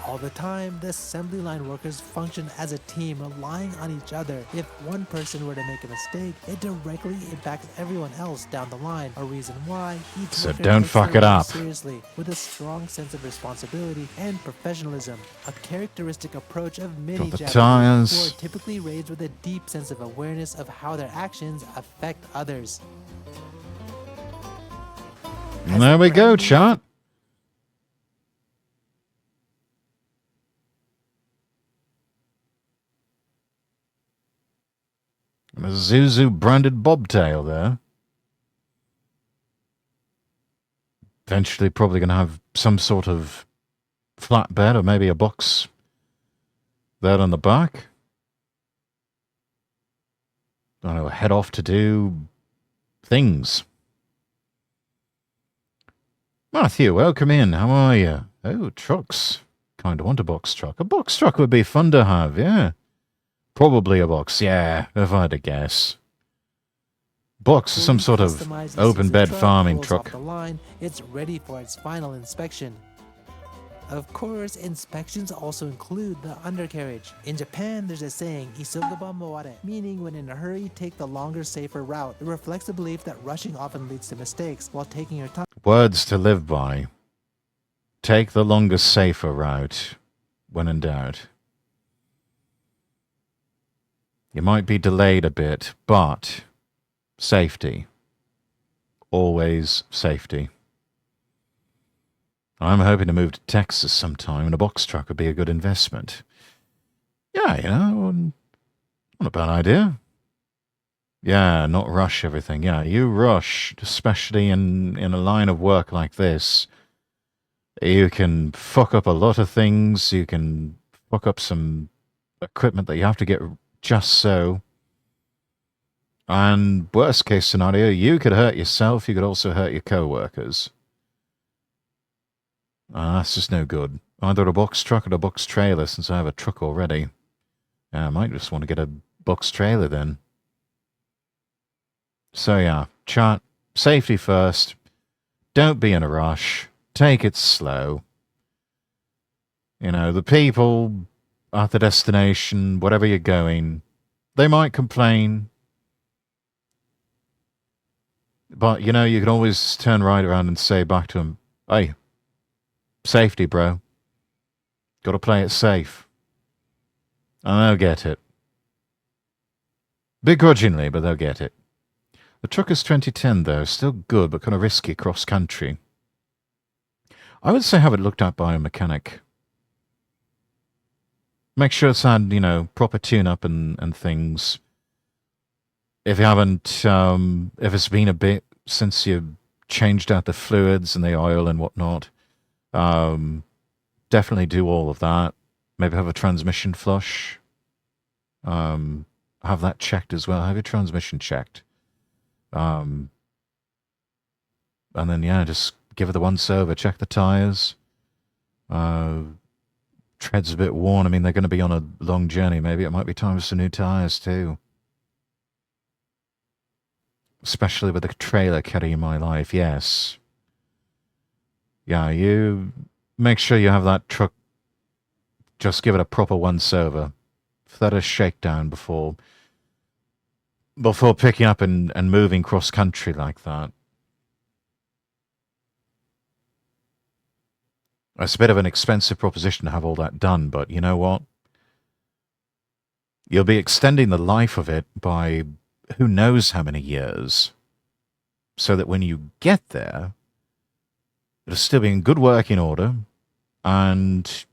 All the time, the assembly line workers function as a team, relying on each other. If one person were to make a mistake, it directly impacts everyone else down the line. A reason why each So worker don't takes fuck their it work up. seriously, with a strong sense of responsibility and professionalism. A characteristic approach of many Got the Japanese tires. who are typically raised with a deep sense of awareness of how their actions affect others. And there we go, chat. And a Zuzu branded bobtail there. Eventually probably going to have some sort of flatbed or maybe a box there on the back. I don't know, head off to do things. Matthew, welcome in. How are you? Oh, trucks. Kind of want a box truck. A box truck would be fun to have, yeah. Probably a box, yeah, if I had to guess. Box is some sort of Customized open Isuzu bed truck farming rolls off truck. the line, it's ready for its final inspection. Of course, inspections also include the undercarriage. In Japan, there's a saying, "Isogaba moare," meaning when in a hurry, take the longer, safer route. It reflects the belief that rushing often leads to mistakes, while taking your time. Words to live by. Take the longer, safer route when in doubt. You might be delayed a bit, but safety. Always safety. I'm hoping to move to Texas sometime, and a box truck would be a good investment. Yeah, you know, not a bad idea. Yeah, not rush everything. Yeah, you rush, especially in a line of work like this. You can fuck up a lot of things. You can fuck up some equipment that you have to get just so. And worst case scenario, you could hurt yourself. You could also hurt your co-workers. That's just no good. Either a box truck or a box trailer, since I have a truck already. I might just want to get a box trailer then. So yeah, chat, safety first. Don't be in a rush. Take it slow. You know, the people at the destination, wherever you're going, they might complain. But, you know, you can always turn right around and say back to them, hey, safety, bro. Got to play it safe. And they'll get it. Begrudgingly, but they'll get it. The truck is 2010, though. Still good, but kind of risky cross-country. I would say have it looked at by a mechanic. Make sure it's had, you know, proper tune-up and things. If you haven't, if it's been a bit since you changed out the fluids and the oil and whatnot, definitely do all of that. Maybe have a transmission flush. Have that checked as well. Have your transmission checked. And then, yeah, just give it the once over. Check the tires. Tread's a bit worn. I mean, they're going to be on a long journey. Maybe it might be time for some new tires too. Especially with the trailer carrying my life, yes. Yeah, you make sure you have that truck. Just give it a proper once-over. Let it shake down before picking up and moving cross-country like that. It's a bit of an expensive proposition to have all that done, but you know what? You'll be extending the life of it by who knows how many years, so that when you get there, it'll still be in good working order, and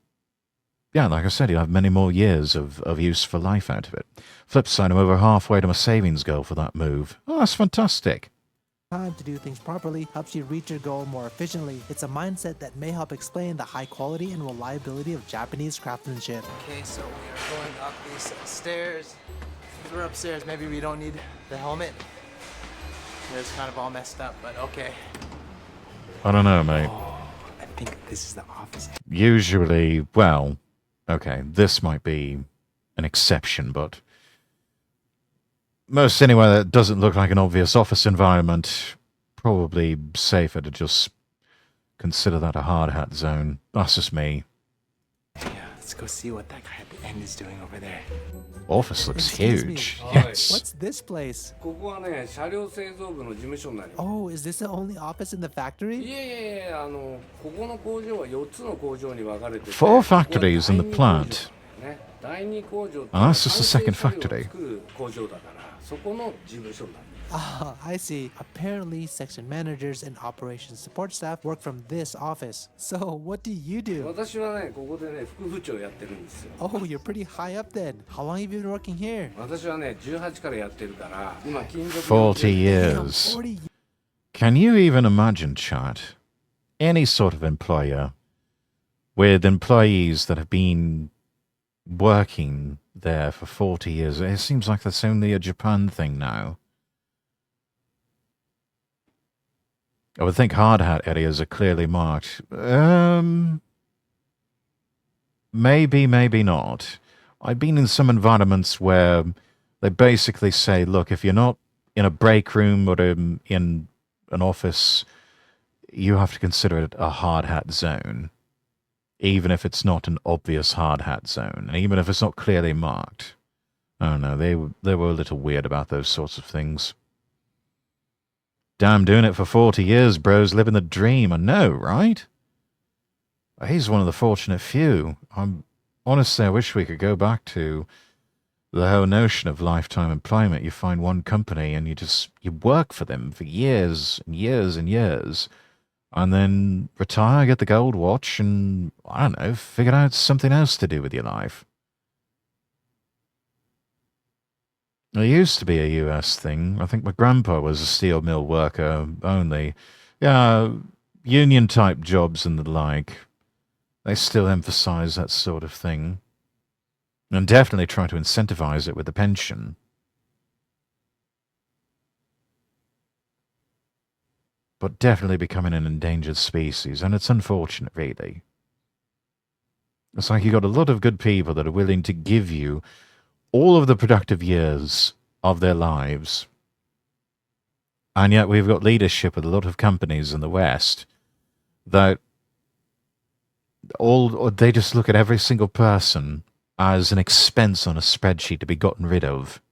yeah, like I said, you'll have many more years of useful life out of it. Flip side, I'm over halfway to my savings goal for that move. Oh, that's fantastic. Time to do things properly helps you reach your goal more efficiently. It's a mindset that may help explain the high quality and reliability of Japanese craftsmanship. Okay, so we are going up these stairs. If we're upstairs, maybe we don't need the helmet. It's kind of all messed up, but okay. I don't know, mate. I think this is the office. Usually, well, okay, this might be an exception, but most anywhere that doesn't look like an obvious office environment, probably safer to just consider that a hard hat zone. That's just me. Yeah, let's go see what that guy at the end is doing over there. Office looks Excuse me. huge. Alright. Yes. What's this place? ここはね、車両製造部の事務所になります。 Oh, is this the only office in the い factory? えいえ、ここの工場は4つの工場に分かれてて、 Four factories in the ここは plant. 第二工場って Ah, that's just the second 完成車両を factory. 作る工場だから、そこの事務所になる。 Ah, I see. Apparently, section managers and operations support staff work from this office. So, what do you do? 私はね、ここでね、副部長やってるんですよ。 Oh, you're pretty high up then. How long have you been working here? 私はね、18からやってるから、今勤続40 Damn, years. 40 Can you even imagine, chat, any sort of employer with employees that have been working there for 40 years? It seems like that's only a Japan thing now. I would think hard hat areas are clearly marked. Maybe, maybe not. I've been in some environments where they basically say, look, if you're not in a break room or in an office, you have to consider it a hard hat zone, even if it's not an obvious hard hat zone, and even if it's not clearly marked. I don't know, they were a little weird about those sorts of things. Damn, doing it for 40 years, bro's living the dream. I know, right? He's one of the fortunate few. Honestly, I wish we could go back to the whole notion of lifetime employment. You find one company and you work for them for years and years and years, and then retire, get the gold watch, and, I don't know, figure out something else to do with your life. It used to be a US thing. I think my grandpa was a steel mill worker only. Yeah, union type jobs and the like. They still emphasize that sort of thing. And definitely try to incentivize it with the pension. But definitely becoming an endangered species, and it's unfortunate, really. It's like you got a lot of good people that are willing to give you all of the productive years of their lives. And yet we've got leadership with a lot of companies in the West that they just look at every single person as an expense on a spreadsheet to be gotten rid of.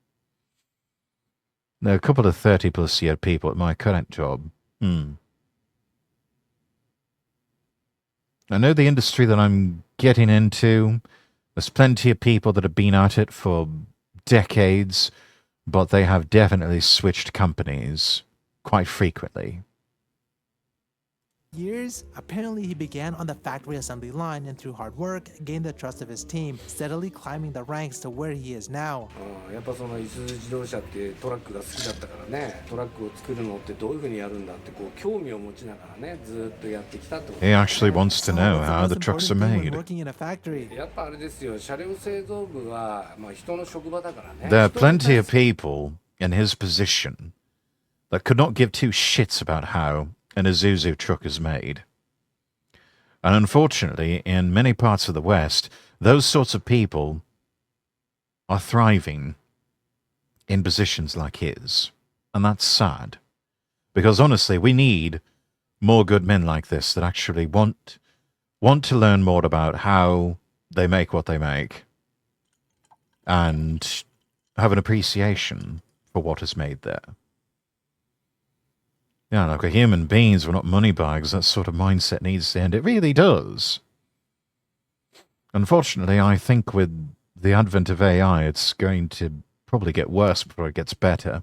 There are a couple of 30-plus year people at my current job. I know the industry that I'm getting into, there's plenty of people that have been at it for decades, but they have definitely switched companies quite frequently. years. Apparently, he began on the factory assembly line and through hard work, gained the trust of his team, steadily climbing the ranks to where he is now. やっぱそのいすゞ自動車ってトラックが好きだったからね、トラックを作るのってどういうふうにやるんだってこう興味を持ちながらね、ずーっとやってきたってこと。 He actually wants to So, know what's the how most the trucks are important thing when made. working in a factory? やっぱあれですよ、車両製造部はまあ人の職場だからね。 There are 人に対 plenty of する people in his position that could not give two shits about how an Isuzu truck is made. And unfortunately, in many parts of the West, those sorts of people are thriving in positions like his. And that's sad. Because honestly, we need more good men like this that actually want to learn more about how they make what they make and have an appreciation for what is made there. Yeah, like, we're human beings, we're not money bags. That sort of mindset needs to end. It really does. Unfortunately, I think with the advent of AI, it's going to probably get worse before it gets better.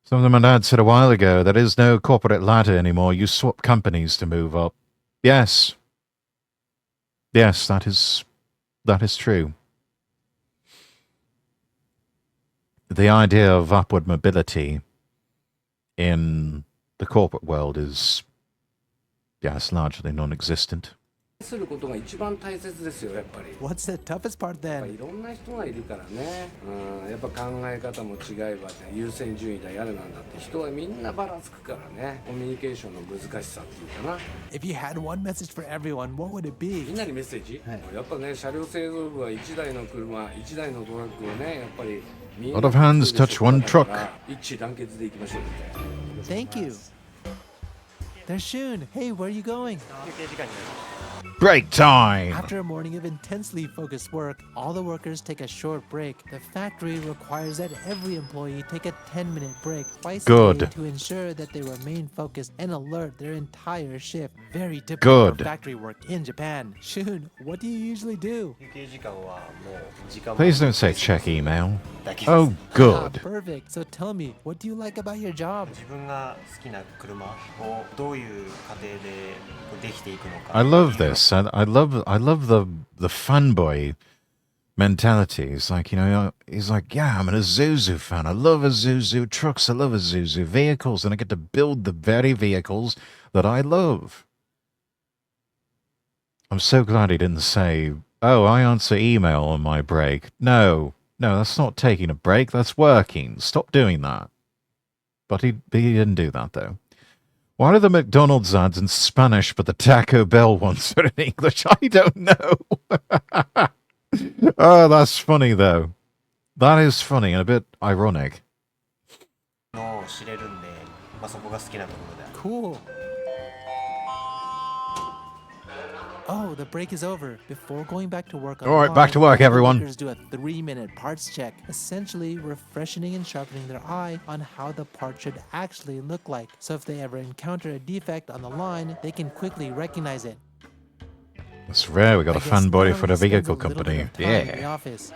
Something my dad said a while ago, there is no corporate ladder anymore. You swap companies to move up. Yes. Yes, that is That is true. The idea of upward mobility in the corporate world is, yes, largely non-existent. することが一番大切ですよやっぱり。 What's the toughest part やっぱ then? いろんな人がいるからね、やっぱ考え方も違えば、ね、優先順位だやれなんだって人はみんなばらつくからね、コミュニケーションの難しさっていうかな。 If you had one message for everyone, what would it み be? んなにメッセージ、やっぱね車両製造部は1台の車1台のトラックをねやっぱりみん A な lot of hands touch one だから truck. 一致団結でいきましょうみたいな。 Thank you. There's Shun. Hey, where are you going? Break time! After a morning of intensely focused work, all the workers take a short break. The factory requires that every employee take a 10-minute break twice a Good. day to ensure that they remain focused and alert their entire shift. Very typical Good. for factory work in Japan. Shun, what do you usually do? 休憩時間はもう時間 Please don't say check email. だけです Oh, Ah, good. perfect. So tell me, what do you like about your job? 自分が好きな車をどういう過程でできていくのか I love this. I love the fanboy mentality. It's like, you know, he's like, yeah, I'm an Isuzu fan. I love Isuzu trucks. I love Isuzu vehicles, and I get to build the very vehicles that I love. I'm so glad he didn't say, oh, I answer email on my break. No, that's not taking a break. That's working. Stop doing that. But he didn't do that, though. Why are the McDonald's ads in Spanish but the Taco Bell ones are in English? I don't know. Oh, that's funny, though. That is funny and a bit ironic. のを知れるんで、まあ、そこが好きなところである Cool. Oh, the break is over. Before going back to work on All right, back to work, everyone. Workers do a 3-minute parts check, essentially refreshing and sharpening their eye on how the part should actually look like. So if they ever encounter a defect on the line, they can quickly recognize it. That's rare. We got I a guess fanboy now for he the spends a vehicle little bit company. of time in the Yeah. office.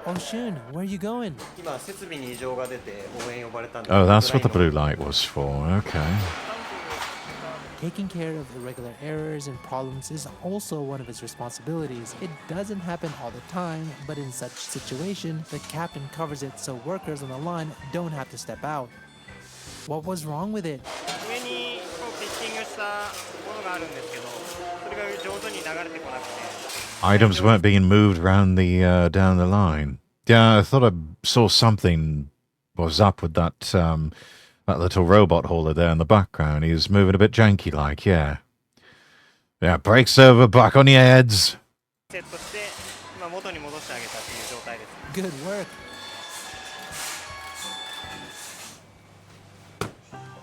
Oh, Shun, where are you going? 今設備に異常が出て応援呼ばれたんで Oh, that's what the ブライ blue light was for. Okay. Taking care of irregular errors and problems is also one of his responsibilities. It doesn't happen all the time, but in such situation, the captain covers it so workers on the line don't have to step out. What was wrong with it? 上にこうピッキングしたものがあるんですけど、それが上手に流れてこなくて。 Items weren't being moved around the down the line. Yeah, I thought I saw something was up with that that little robot hauler there in the background. He was moving a bit janky like, yeah. Yeah, brakes over, back on your heads. セットして、今元に戻してあげたっていう状態です。 Good work.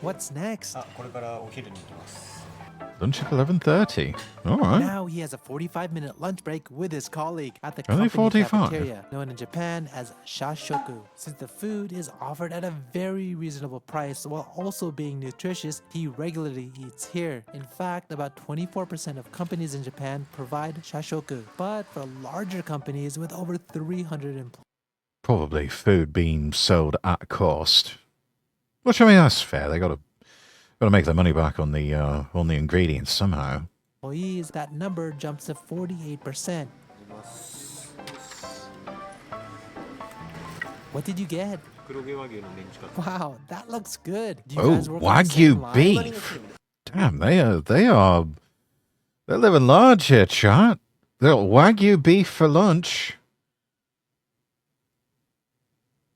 What's next? あ、これからお昼に行きます Lunch at 11:30. All right. Now he has a 45-minute lunch break with his colleague at the Only company 45? cafeteria, known in Japan as shashoku. Since the food is offered at a very reasonable price while also being nutritious, he regularly eats here. In fact, about 24% of companies in Japan provide shashoku, but for larger companies with over 300 employees, Probably food being sold at cost. Which, I mean, that's fair. They got to make their money back on the ingredients somehow. that number jumps to 48%. What did you get? 黒毛和牛のメンチカツ Wow, that looks good. Do you Oh, guys work on the Wagyu same line? beef. Damn, they're living large here, chat. They got Wagyu beef for lunch.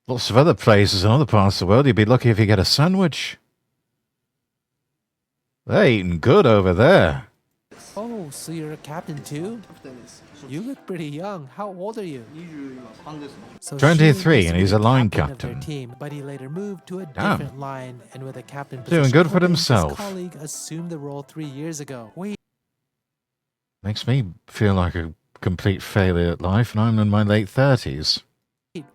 Lots of other places in other parts of the world, you'd be lucky if you get a sandwich. They're eating good over there. Oh, so you're a captain too? You look pretty young. How old are you? So 23, Shun and he's used to a be line of their captain. team, but he later moved to a Damn. different line, and with a captain Doing position good for open, himself. His colleague assumed the role 3 years ago. Wait, Makes me feel like a complete failure at life, and I'm in my late 30s.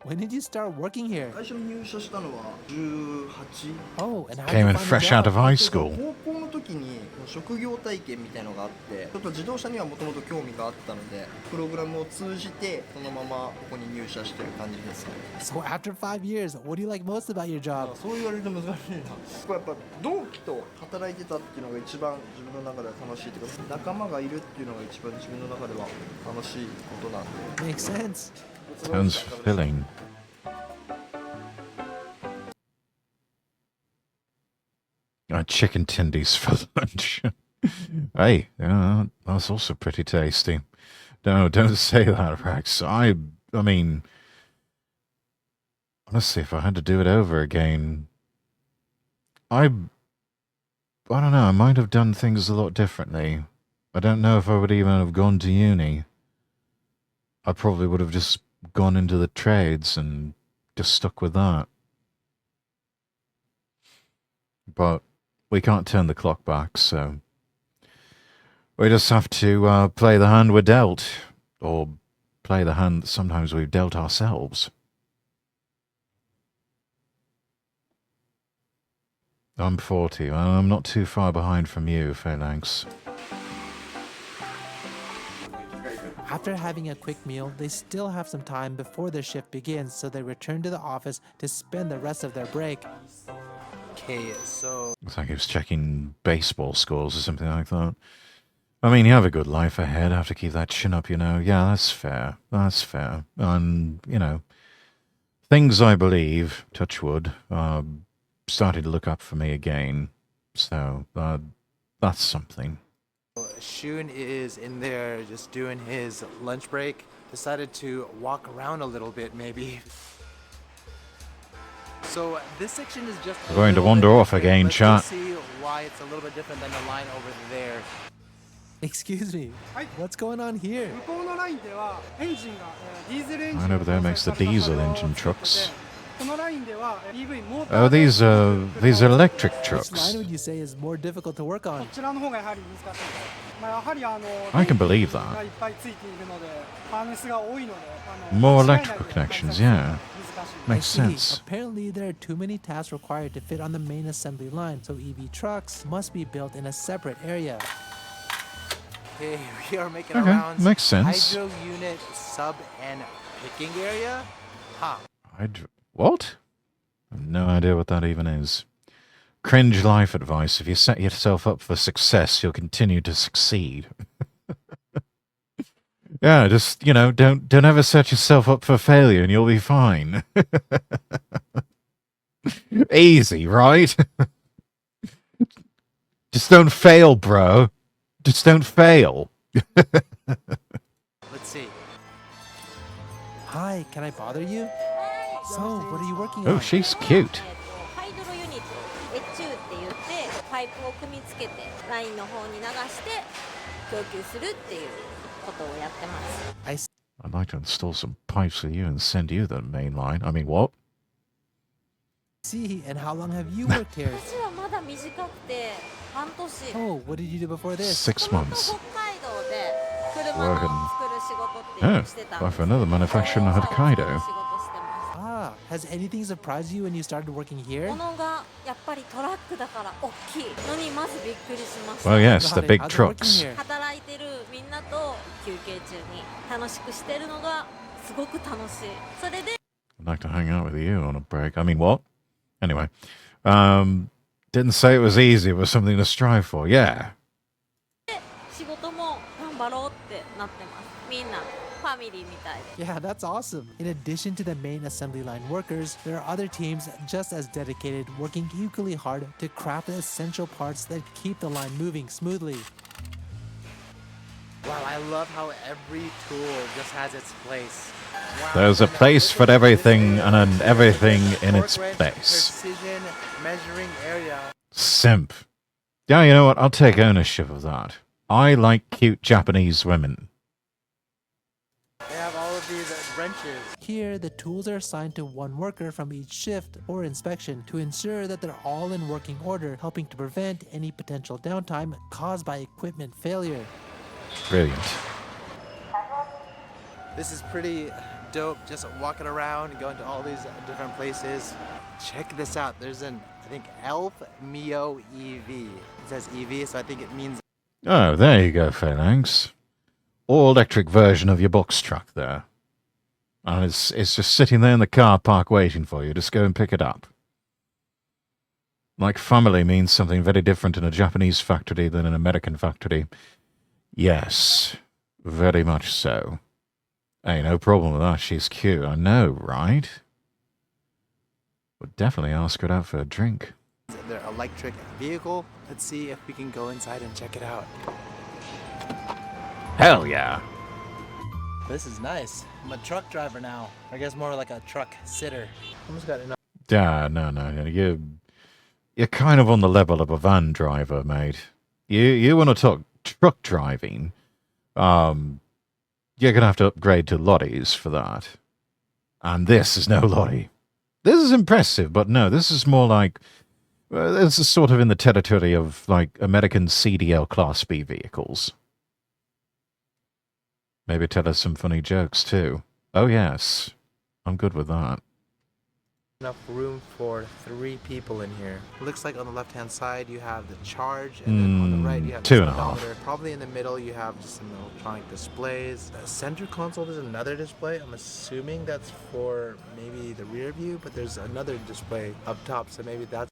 When did you start working here? 最初に入社したのは18 Oh, and how did Came you in find a fresh out of job? high そうそう school. 高校の時に職業体験みたいのがあってちょっと自動車にはもともと興味があったのでプログラムを通じてそのままここに入社してる感じですね So after 5 years, what do you like most about your job? そう言われると難しいなやっぱ同期と働いてたっていうのが一番自分の中では楽しいというか仲間がいるっていうのが一番自分の中では楽しいことなんで Makes sense. Sounds fulfilling. Chicken tendies for lunch. Hey, that's also pretty tasty. No, don't say that, Rex. I mean, honestly, if I had to do it over again, I don't know, I might have done things a lot differently. I don't know if I would even have gone to uni. I probably would have just gone into the trades and just stuck with that. But we can't turn the clock back, so we just have to play the hand we're dealt, or play the hand that sometimes we've dealt ourselves. I'm 40, and I'm not too far behind from you, Phalanx. After having a quick meal, they still have some time before their shift begins, so they return to the office to spend the rest of their break. Okay, so It's like he was checking baseball scores or something like that. I mean, you have a good life ahead, have to keep that chin up, you know. Yeah, that's fair. That's fair. And, you know, things I believe, touch wood, started to look up for me again. So, that's something. Shun is in there just doing his lunch break. Decided to walk around a little bit, maybe. So this section is just We're going to wander off again, chat. See why it's a little bit different than the line over there. Excuse me, what's going on here? Right over there makes the diesel engine trucks. Oh, these are electric Which trucks. line would you say is more difficult to work on? I can believe that. More electrical connections, yeah. Makes I see. sense. Apparently, there are too many tasks required to fit on the main assembly line, so EV trucks must be built in a separate area. Okay, we are making Okay, around makes sense. hydro unit sub and picking area. Huh. What? I have no idea what that even is. Cringe life advice. If you set yourself up for success, you'll continue to succeed. Yeah, just, you know, don't ever set yourself up for failure and you'll be fine. Easy, right? Just don't fail, bro. Just don't fail. Let's see. Hi, can I bother you? So, what are you working Oh, on? she's cute. ハイドロユニット、エチューって言ってパイプを組み付けてラインの方に流して供給するっていうことをやってます。 I'd like to install some pipes for you and send you the main line. I mean, what? See, and how long have you worked here? 私はまだ短くて半年。 Oh, what did you do before this? 6 もともと months. 北海道で車の作る仕事っていうのをしてたん Oh, です by for another manufacturer in 仕事 Hokkaido. してます。 Ah, has anything surprised you when you started working here? 物がやっぱりトラックだから大きいのにまずびっくりしました。 Well, yes, the Got it. big How's it working trucks. here? 働いてるみんなと休憩中に楽しくしてるのがすごく楽しい。それで I'd like to hang out with you on a break. I mean, what? Anyway, didn't say it was easy. It was something to strive for. Yeah. 仕事も頑張ろうってなってます。みんなファミリーみたいで。 Yeah, that's awesome. In addition to the main assembly line workers, there are other teams just as dedicated, working equally hard to craft the essential parts that keep the line moving smoothly. Wow, I love how every tool just has its place. Wow, There's a and place look for at everything this and an everything in torque its wrench place. Precision measuring area. Simp. Yeah, you know what? I'll take ownership of that. I like cute Japanese women. They have all of these wrenches. Here, the tools are assigned to one worker from each shift or inspection to ensure that they're all in working order, helping to prevent any potential downtime caused by equipment failure. Brilliant. This is pretty dope just walking around and going to all these different places. Check this out. There's I think Elf Mio EV. It says EV, so I think it means. Oh, there you go, Phalanx. All-electric version of your box truck there. And it's just sitting there in the car park waiting for you. Just go and pick it up. Like family means something very different in a Japanese factory than an American factory. Yes, very much so. Hey, no problem with that. She's cute. I know, right? Would definitely ask her out for a drink. Their electric vehicle. Let's see if we can go inside and check it out. Hell yeah. This is nice. I'm a truck driver now. I guess more like a truck sitter. Almost got enough. Yeah, no. You're kind of on the level of a van driver, mate. You want to talk truck driving? You're gonna have to upgrade to lorries for that. And this is no lorry. This is impressive, but no, this is more like this is sort of in the territory of like American CDL Class B vehicles. Maybe tell us some funny jokes too. Oh yes, I'm good with that. Enough room for 3 people in here. Looks like on the left-hand side you have the charge, and then on the right you have the 2.5. speedometer. Probably in the middle you have just some electronic displays. The center console, there's another display. I'm assuming that's for maybe the rear view, but there's another display up top, so maybe that's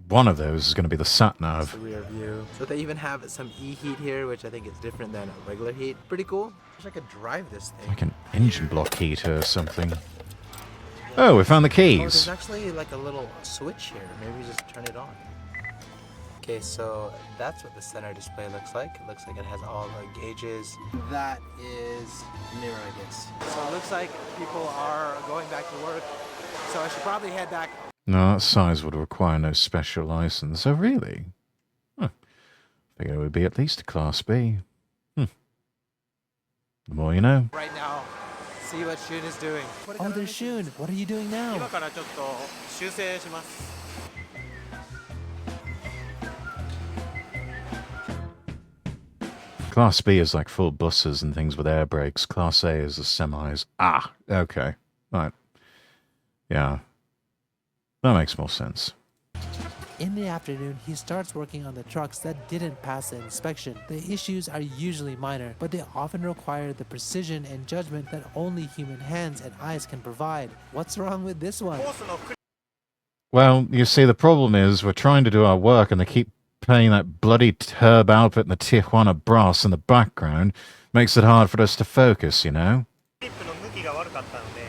One of those is going to be the sat the nav. rear view. So they even have some e-heat here, which I think is different than a regular heat. Pretty cool. Wish I could drive this thing. Like an engine block heater or something. Oh, we found the Oh, keys. there's actually like a little switch here. Maybe we just turn it on. Okay, so that's what the center display looks like. It looks like it has all the gauges. That is mirror, I guess. So it looks like people are going back to work. So I should probably head back. No, that size would require no special license. Oh, really? Huh. Figured it would be at least a Class B. The more you know. Right now, see what Shun is doing. Oh, there's Shun. What are you doing now? 今からちょっと修正します。 Class B is like full buses and things with air brakes. Class A is the semis. Ah, okay. Right. Yeah. That makes more sense. In the afternoon, he starts working on the trucks that didn't pass the inspection. The issues are usually minor, but they often require the precision and judgment that only human hands and eyes can provide. What's wrong with this one? コースのクリ Well, you see, the problem is we're trying to do our work and they keep playing that bloody turb outfit and the Tijuana brass in the background. Makes it hard for us to focus, you know? ップの向きが悪かったので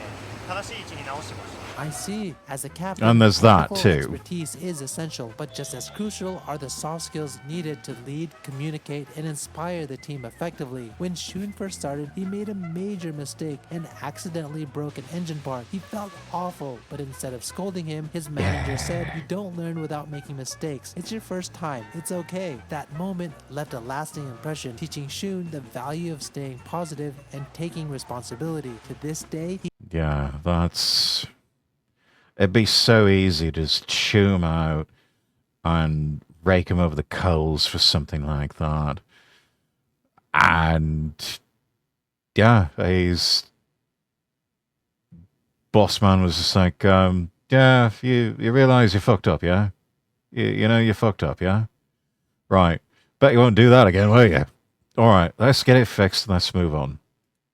正しい位置に直してました。 I see. As a captain, And there's that, technical too. expertise is essential, but just as crucial are the soft skills needed to lead, communicate, and inspire the team effectively. When Shun first started, he made a major mistake and accidentally broke an engine part. He felt awful, but instead of scolding him, his manager said, "You don't learn without making mistakes. It's your first time. It's okay." That moment left a lasting impression, teaching Shun the value of staying positive and taking responsibility. To this day, he Yeah, that's... It'd be so easy to just chew him out and rake him over the coals for something like that. And yeah, his boss man was just like, yeah, you realize you fucked up, yeah? You know you fucked up, yeah? Right. Bet you won't do that again, will you? All right, let's get it fixed and let's move on.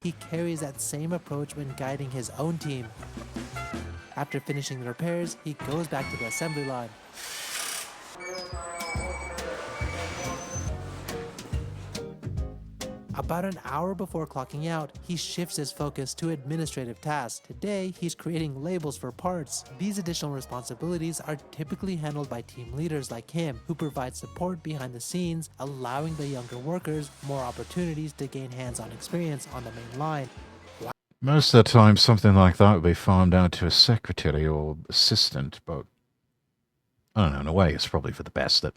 He carries that same approach when guiding his own team. After finishing the repairs, he goes back to the assembly line. About an hour before clocking out, he shifts his focus to administrative tasks. Today, he's creating labels for parts. These additional responsibilities are typically handled by team leaders like him, who provide support behind the scenes, allowing the younger workers more opportunities to gain hands-on experience on the main line. Most of the time, something like that would be farmed out to a secretary or assistant, but I don't know, in a way, it's probably for the best that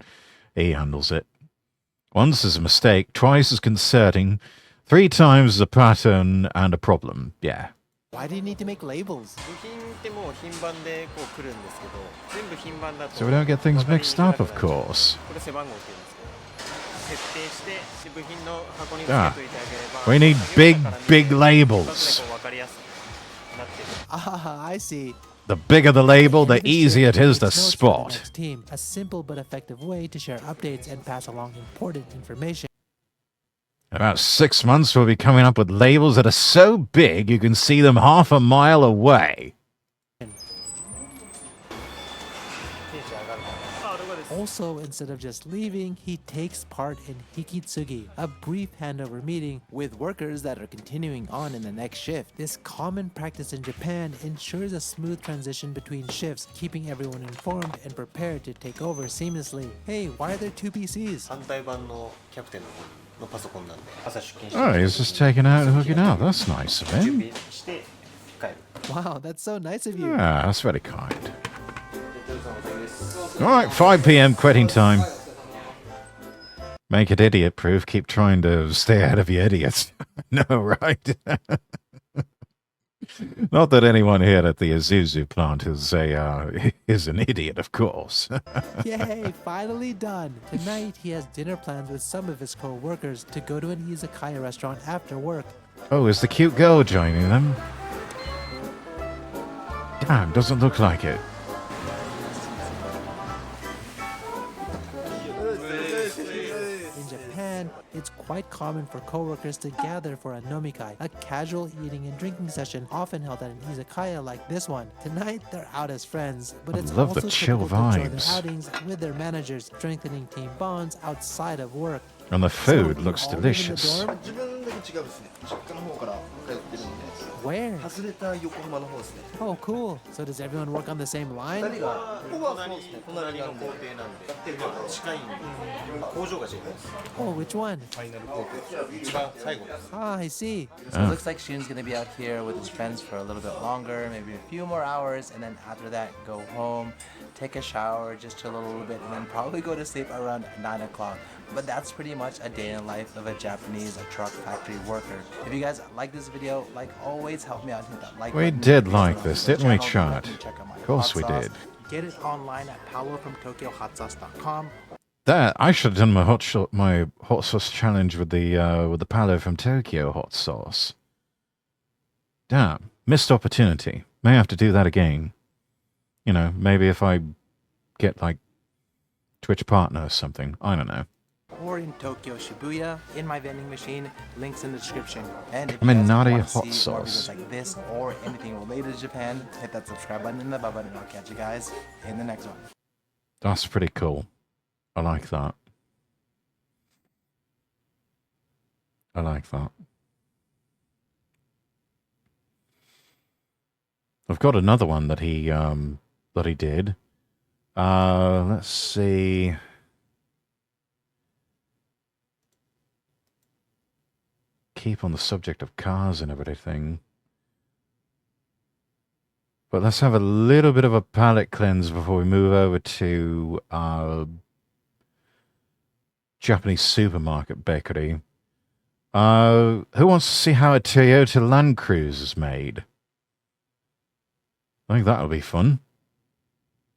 he handles it. Once is a mistake, twice is concerning, 3 times is a pattern and a problem. Yeah. Why do you need to make labels? 部品ってもう品番でこう来るんですけど、全部品番だと So we don't get things mixed up, of course. これ背番号って言うんですけど、設定してで部品の箱につけといてあげれば、 We need big, big labels. こう分かりやすく。Ah, I see. The bigger the label, the And the easier it share is to takes notes for the spot. next team, a simple but effective way to share updates and pass along important information. About 6 months, we'll be coming up with labels that are so big you can see them half a mile away. Also, instead of just leaving, he takes part in hikitsugi, a brief handover meeting with workers that are continuing on in the next shift. This common practice in Japan ensures a smooth transition between shifts, keeping everyone informed and prepared to take over seamlessly. Hey, why are there two PCs? 反対版のキャプテンの方のパソコンなんで朝出勤して Oh, he's just taking out and hooking up. That's nice of 準 him. 備して帰る Wow, that's so nice of you. Yeah, that's very kind. Alright, 5 p.m. quitting time. Make it idiot proof. Keep trying to stay ahead of the idiots. No, right? Not that anyone here at the Isuzu plant is an idiot, of course. Yay, finally done. Tonight, he has dinner plans with some of his co-workers to go to an izakaya restaurant after work. Oh, is the cute girl joining them? Damn, doesn't look like it. In Japan, it's quite common for co-workers to gather for a nomikai, a casual eating and drinking session often held at an izakaya like this one. Tonight, they're out as friends, but I it's love the also chill typical to join vibes. their outings with their managers, strengthening team bonds outside of work. And the So, food you looks all live in the delicious. dorm? 自分だけ違うですね。実家の方から通ってるんで、 Where? 外れた横浜の方ですね。 Oh, cool. So does everyone work on the same line? ここはそうですね。隣の工程なんでまあ近いんで工場が違います Oh, which one? ファイナル工程一番最後です Ah, I see. So it looks like Shun's gonna be out here with his friends for a little bit longer, maybe a few more hours, and then after that, go home, take a shower, just chill a little bit, and then probably go to sleep around 9 o'clock. But that's pretty much a day in the life of a Japanese truck factory worker. If you guys like this video, like always, help me out, hit that like We button. did If like you're this, new to the didn't we, channel, Chad? definitely check out my Of course we hot sauce. did. Get it online at paolo.tokyohotsauce.com. That I should have done my hot sauce challenge with the Palo from Tokyo hot sauce. Damn, missed opportunity. May have to do that again. You know, maybe if I get like Twitch partner or something. I don't know. Or in Tokyo Shibuya, in my vending machine, links in the description. And if I'm you in guys naughty want to hot see more sauce. videos like this or anything related to Japan, hit that subscribe button and the bell button, and I'll catch you guys in the next one. That's pretty cool. I like that. I like that. I've got another one that he did. Let's see. Keep on the subject of cars and everything. But let's have a little bit of a palate cleanse before we move over to Japanese supermarket bakery. Who wants to see how a Toyota Land Cruiser is made? I think that'll be fun.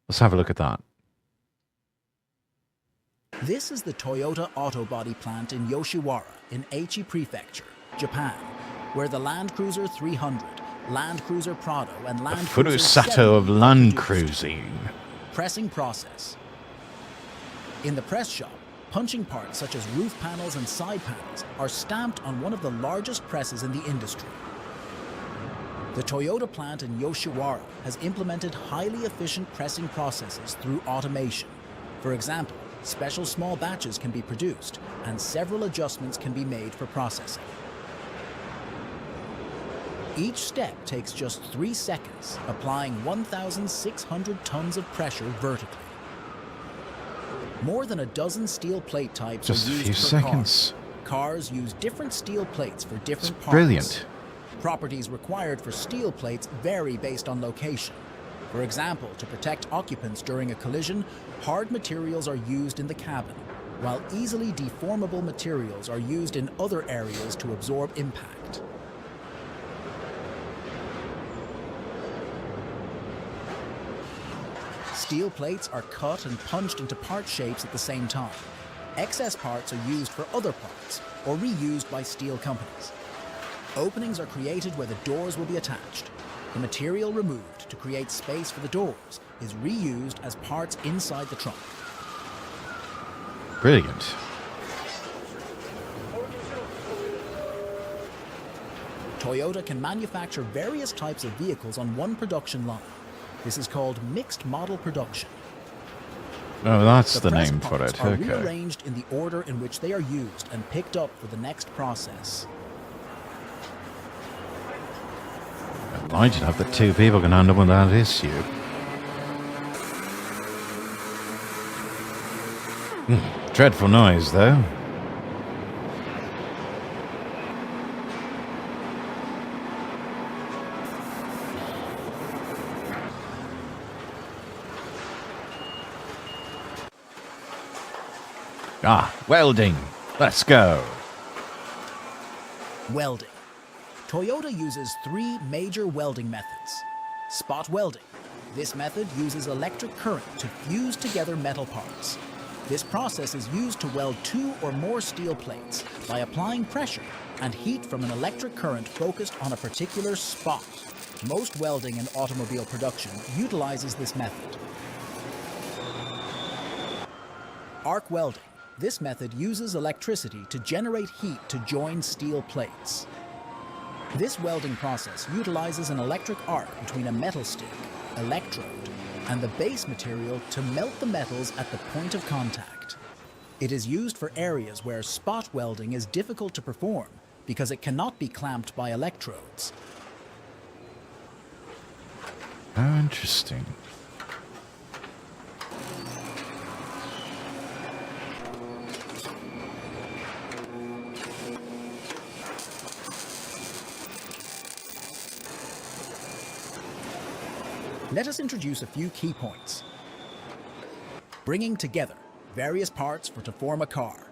Let's have a look at that. This is the Toyota auto body plant in Yoshiwara in Aichi Prefecture, Japan, where the Land Cruiser 300, Land Cruiser Prado, and Land Cruiser Furusato 70 of are Land produced. Cruising. Pressing process. In the press shop, punching parts such as roof panels and side panels are stamped on one of the largest presses in the industry. The Toyota plant in Yoshiwara has implemented highly efficient pressing processes through automation. For example, special small batches can be produced, and several adjustments can be made for processing. Each step takes just 3 seconds, applying 1,600 tons of pressure vertically. More than a dozen steel plate types Just are a used few per seconds. car. Cars use different steel plates for different parts. Brilliant. Properties required for steel plates vary based on location. For example, to protect occupants during a collision, hard materials are used in the cabin, while easily deformable materials are used in other areas to absorb impact. Steel plates are cut and punched into part shapes at the same time. Excess parts are used for other parts or reused by steel companies. Openings are created where the doors will be attached. The material removed to create space for the doors is reused as parts inside the trunk. Brilliant. Toyota can manufacture various types of vehicles on one production line. This is called mixed model production. Oh, that's the pressed name for parts it. are Okay. rearranged in the order in which they are used and picked up for the next process. Imagine if the two people can handle with that issue. Dreadful noise, though. Ah, welding. Let's go. Welding. Toyota uses 3 major welding methods. Spot welding. This method uses electric current to fuse together metal parts. This process is used to weld 2 or more steel plates by applying pressure and heat from an electric current focused on a particular spot. Most welding in automobile production utilizes this method. Arc welding. This method uses electricity to generate heat to join steel plates. This welding process utilizes an electric arc between a metal stick, electrode, and the base material to melt the metals at the point of contact. It is used for areas where spot welding is difficult to perform because it cannot be clamped by electrodes. How interesting. Let us introduce a few key points. Bringing together various parts to form a car.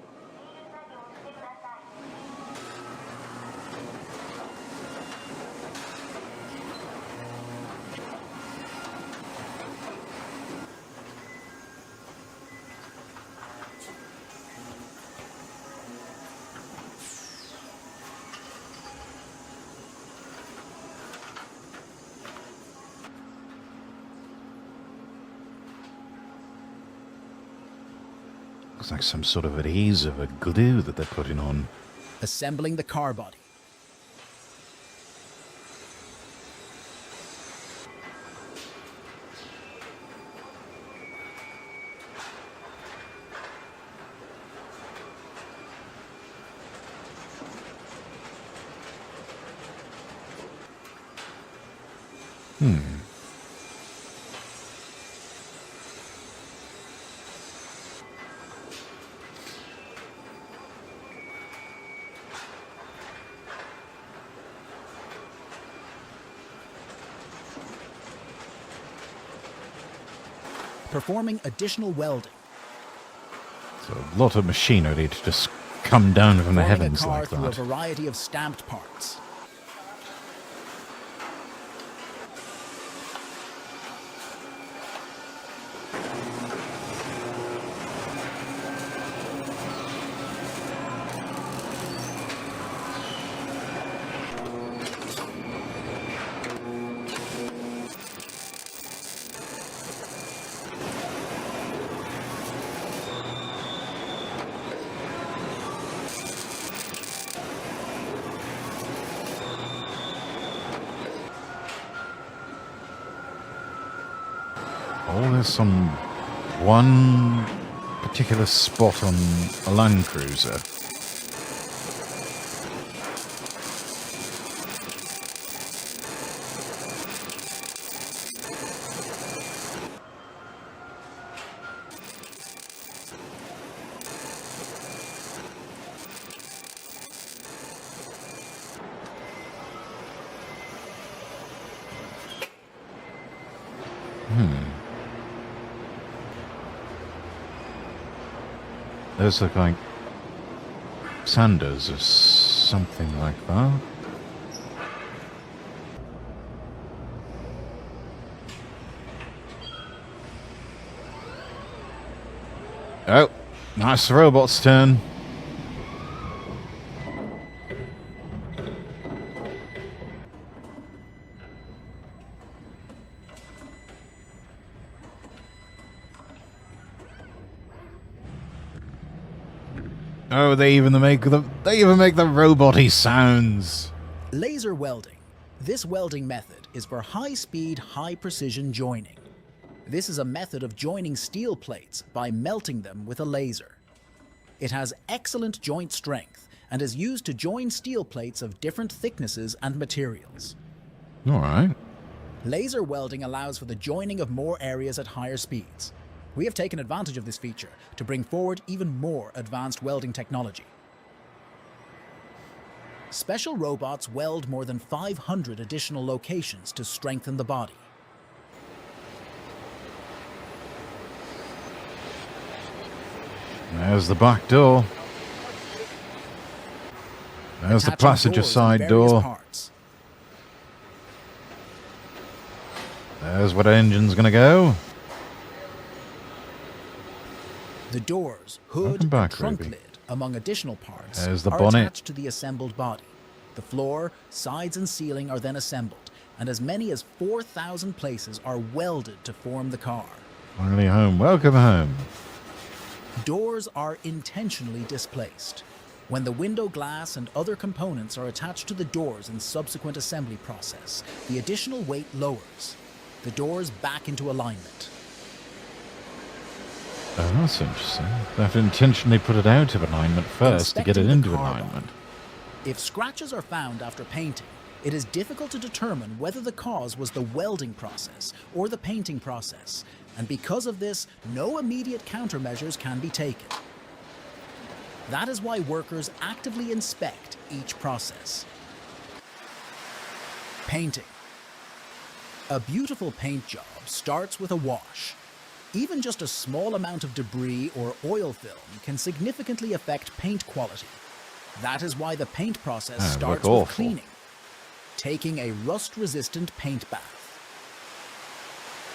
Looks like some sort of adhesive, a glue that they're putting on. Assembling the car body. Performing additional welding. So a lot of machinery to just come down from the Forming heavens a car like through that. a variety of stamped parts. All this on one particular spot on a Land Cruiser. Those look like sanders or something like that. Oh, nice the robot's turn. Oh, they even make the robot-y sounds. Laser welding. This welding method is for high-speed, high-precision joining. This is a method of joining steel plates by melting them with a laser. It has excellent joint strength and is used to join steel plates of different thicknesses and materials. All right. Laser welding allows for the joining of more areas at higher speeds. We have taken advantage of this feature to bring forward even more advanced welding technology. Special robots weld more than 500 additional locations to strengthen the body. There's the back door. There's the Attaching passenger doors and side various door. parts. There's where the engine's gonna go. The doors, hood, Welcome back, and trunk Ruby. lid, among additional parts, There's the are bonnet. attached to the assembled body. The floor, sides, and ceiling are then assembled, and as many as 4,000 places are welded to form the car. Finally home. Welcome home. Doors are intentionally displaced. When the window glass and other components are attached to the doors in subsequent assembly process, the additional weight lowers. The doors back into alignment. Oh, that's interesting. They have to intentionally put it out of alignment first to get it Inspecting the into car alignment. body. If scratches are found after painting, it is difficult to determine whether the cause was the welding process or the painting process, and because of this, no immediate countermeasures can be taken. That is why workers actively inspect each process. Painting. A beautiful paint job starts with a wash. Even just a small amount of debris or oil film can significantly affect paint quality. That is why the paint process starts with awful. cleaning. Taking a rust-resistant paint bath.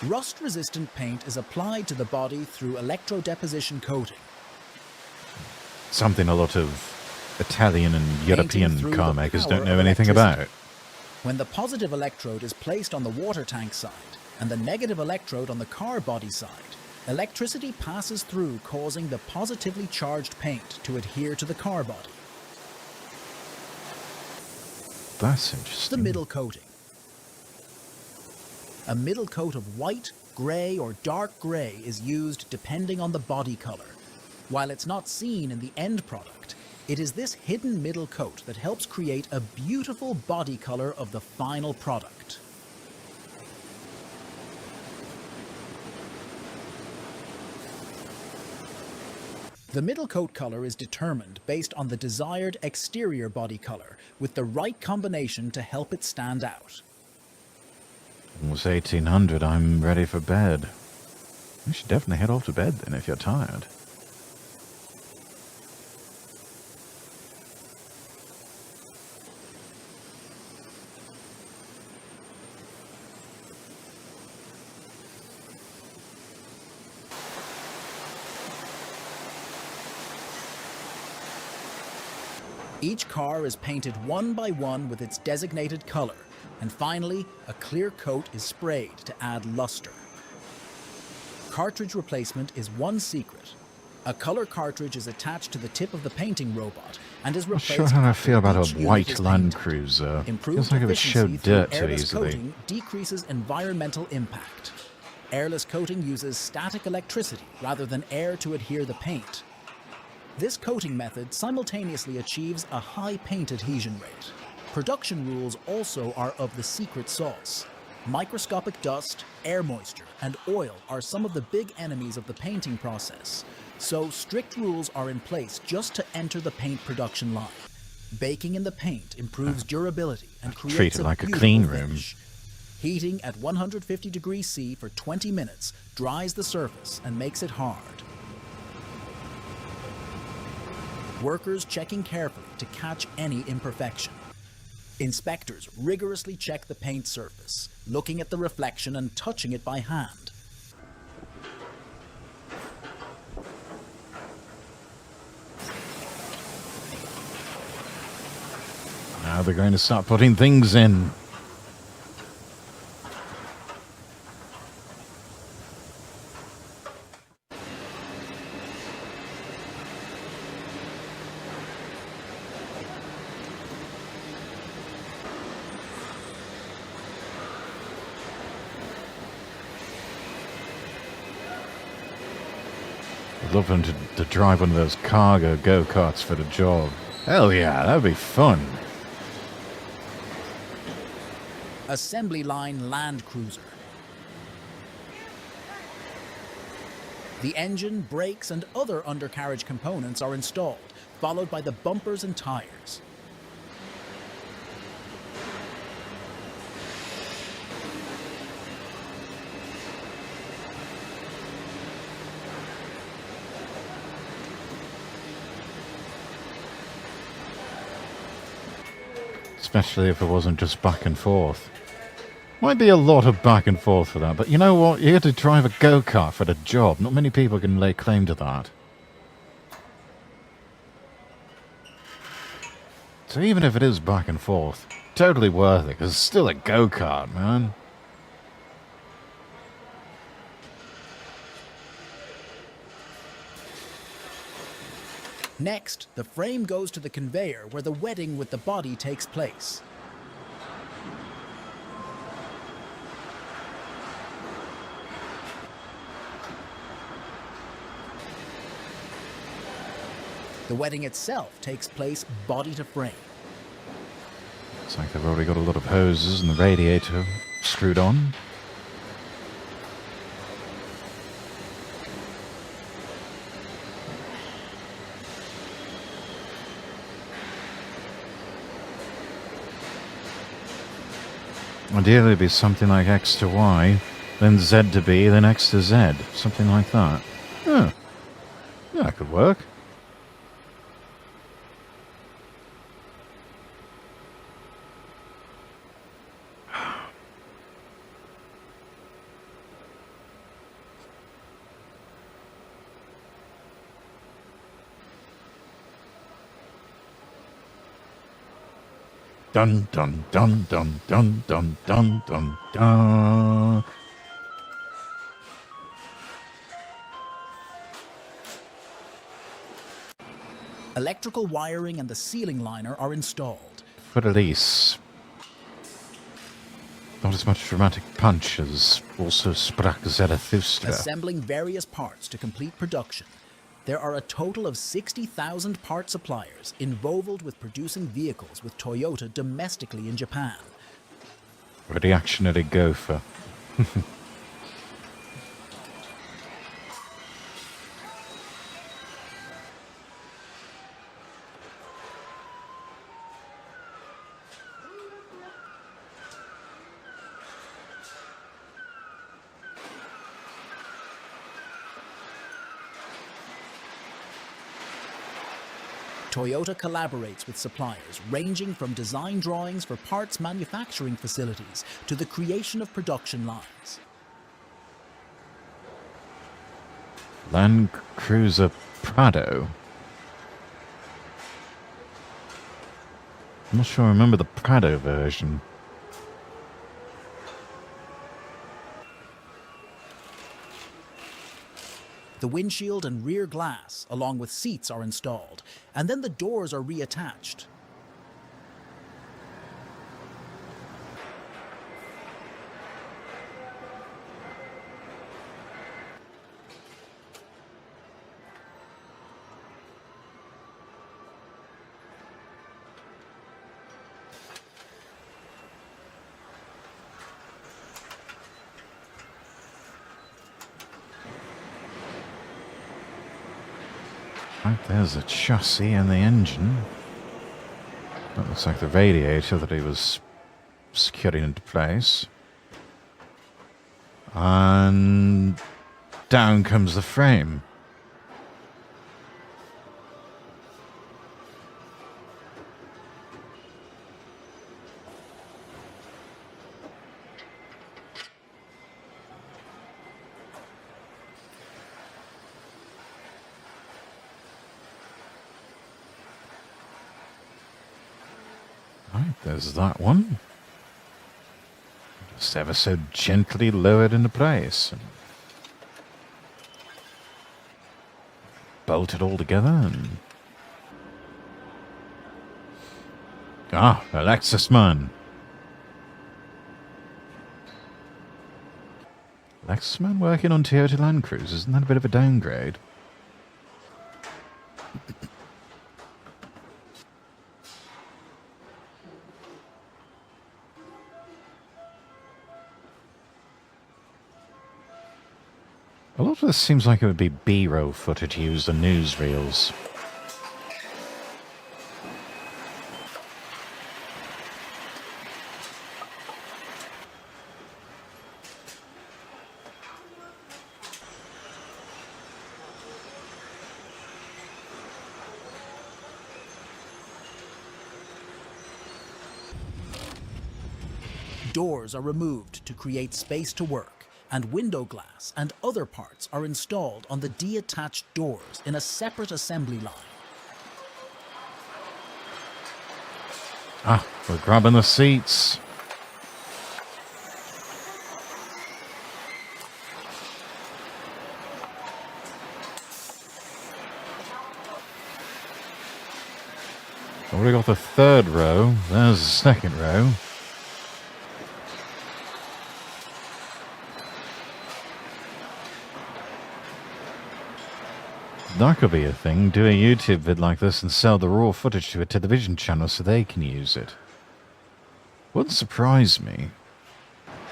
Rust-resistant paint is applied to the body through electrodeposition coating. Something a lot of Italian and European through car the makers power don't know of anything electricity. about. When the positive electrode is placed on the water tank side and the negative electrode on the car body side, electricity passes through, causing the positively charged paint to adhere to the car body. That's The interesting. middle coating. A middle coat of white, grey, or dark grey is used depending on the body color. While it's not seen in the end product, it is this hidden middle coat that helps create a beautiful body color of the final product. The middle coat color is determined based on the desired exterior body color, with the right combination to help it stand out. Almost 1800. I'm ready for bed. You should definitely head off to bed then if you're tired. Each car is painted one by one with its designated color, and finally, a clear coat is sprayed to add luster. Cartridge replacement is one secret. A color cartridge is attached to the tip of the painting robot and is Not replaced. sure how I after feel about each a unit white is Land painted. Cruiser. Improved Feels like it would show efficiency through dirt too airless easily. coating decreases environmental impact. Airless coating uses static electricity rather than air to adhere the paint. This coating method simultaneously achieves a high paint adhesion rate. Production rules also are of the secret sauce. Microscopic dust, air moisture, and oil are some of the big enemies of the painting process. So strict rules are in place just to enter the paint production line. Baking in the paint improves durability and creates Treat it like a beautiful clean room. finish. Heating at 150 degrees C for 20 minutes dries the surface and makes it hard. Workers checking carefully to catch any imperfection. Inspectors rigorously check the paint surface, looking at the reflection and touching it by hand. Now they're going to start putting things in. loving to drive one of those cargo go-karts for the job. Hell yeah, that'd be fun. Assembly line Land Cruiser. The engine, brakes, and other undercarriage components are installed, followed by the bumpers and tires. Especially if it wasn't just back and forth. Might be a lot of back and forth for that, but you know what? You get to drive a go-kart for the job. Not many people can lay claim to that. So even if it is back and forth, totally worth it, because it's still a go-kart, man. Next, the frame goes to the conveyor where the wedding with the body takes place. The wedding itself takes place body to frame. Looks like they've already got a lot of hoses and the radiator screwed on. Ideally it'd be something like X to Y, then Z to B, then X to Z. Something like that. Yeah, that could work. Dun dun dun dun dun dun dun dun dun. Electrical wiring and the ceiling liner are installed. For release. Not as much dramatic punch as also sprach Zarathustra. Assembling various parts to complete production. There are a total of 60,000 part suppliers involved with producing vehicles with Toyota domestically in Japan. Reactionary gopher. Toyota collaborates with suppliers ranging from design drawings for parts manufacturing facilities to the creation of production lines. Land Cruiser Prado. I'm not sure I remember the Prado version. The windshield and rear glass, along with seats, are installed, and then the doors are reattached. Right, there's a chassis and the engine. That looks like the radiator that he was securing into place. And down comes the frame. Right, there's that one. Just ever so gently lowered into place. And bolted all together and... Ah, Alexis Man. Alexis Man working on Toyota Land Cruisers, isn't that a bit of a downgrade? A lot of this seems like it would be B-roll footage used in newsreels. Doors are removed to create space to work, and window glass and other parts are installed on the detached doors in a separate assembly line. Ah, we're grabbing the seats. Already got the third row. There's the second row. That could be a thing. Do a YouTube vid like this and sell the raw footage to a television channel so they can use it. Wouldn't surprise me.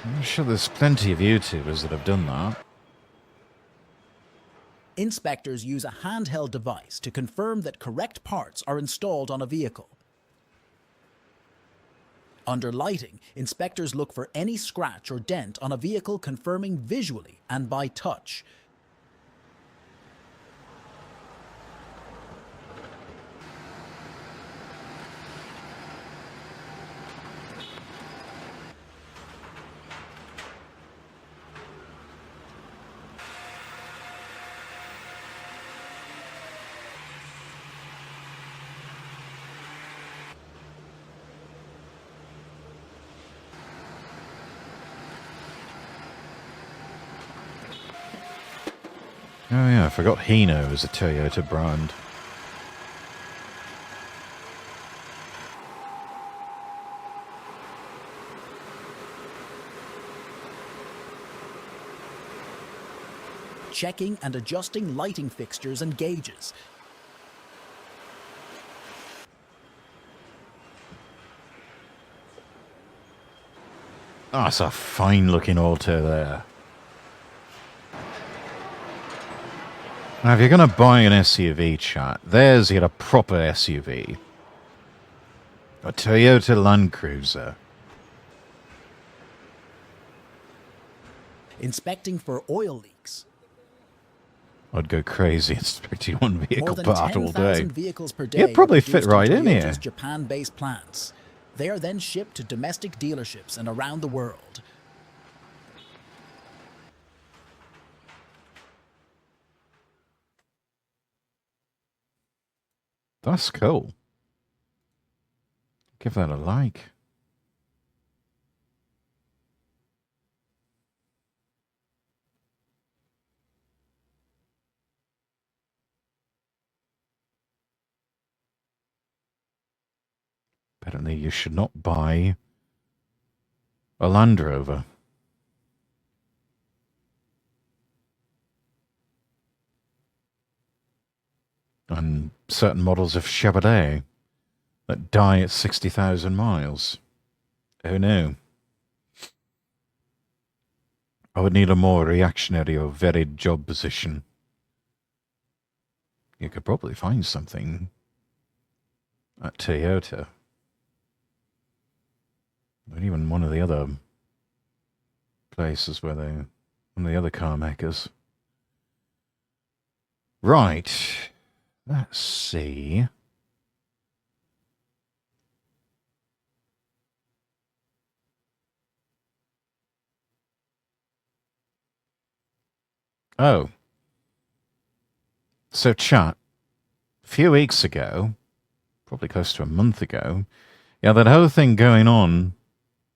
I'm sure there's plenty of YouTubers that have done that. Inspectors use a handheld device to confirm that correct parts are installed on a vehicle. Under lighting, inspectors look for any scratch or dent on a vehicle, confirming visually and by touch. Oh yeah, I forgot Hino is a Toyota brand. Checking and adjusting lighting fixtures and gauges. Ah, it's a fine-looking auto there. Now, if you're going to buy an SUV, chat, there's yet a proper SUV. A Toyota Land Cruiser. Inspecting for oil leaks. I'd go crazy inspecting one vehicle More than part all day. 10,000 vehicles per day. It'd probably are fit produced right in in here. Toyota's Japan-based plants. They are then shipped to domestic dealerships and around the world. That's cool. Give that a like. Apparently you should not buy a Land Rover. And certain models of Chevrolet that die at 60,000 miles. Who knew? I would need a more reactionary or varied job position. You could probably find something at Toyota. Or even one of the other places where one of the other car makers. Right. Let's see. Oh. So, chat, a few weeks ago, probably close to a month ago, yeah, that whole thing going on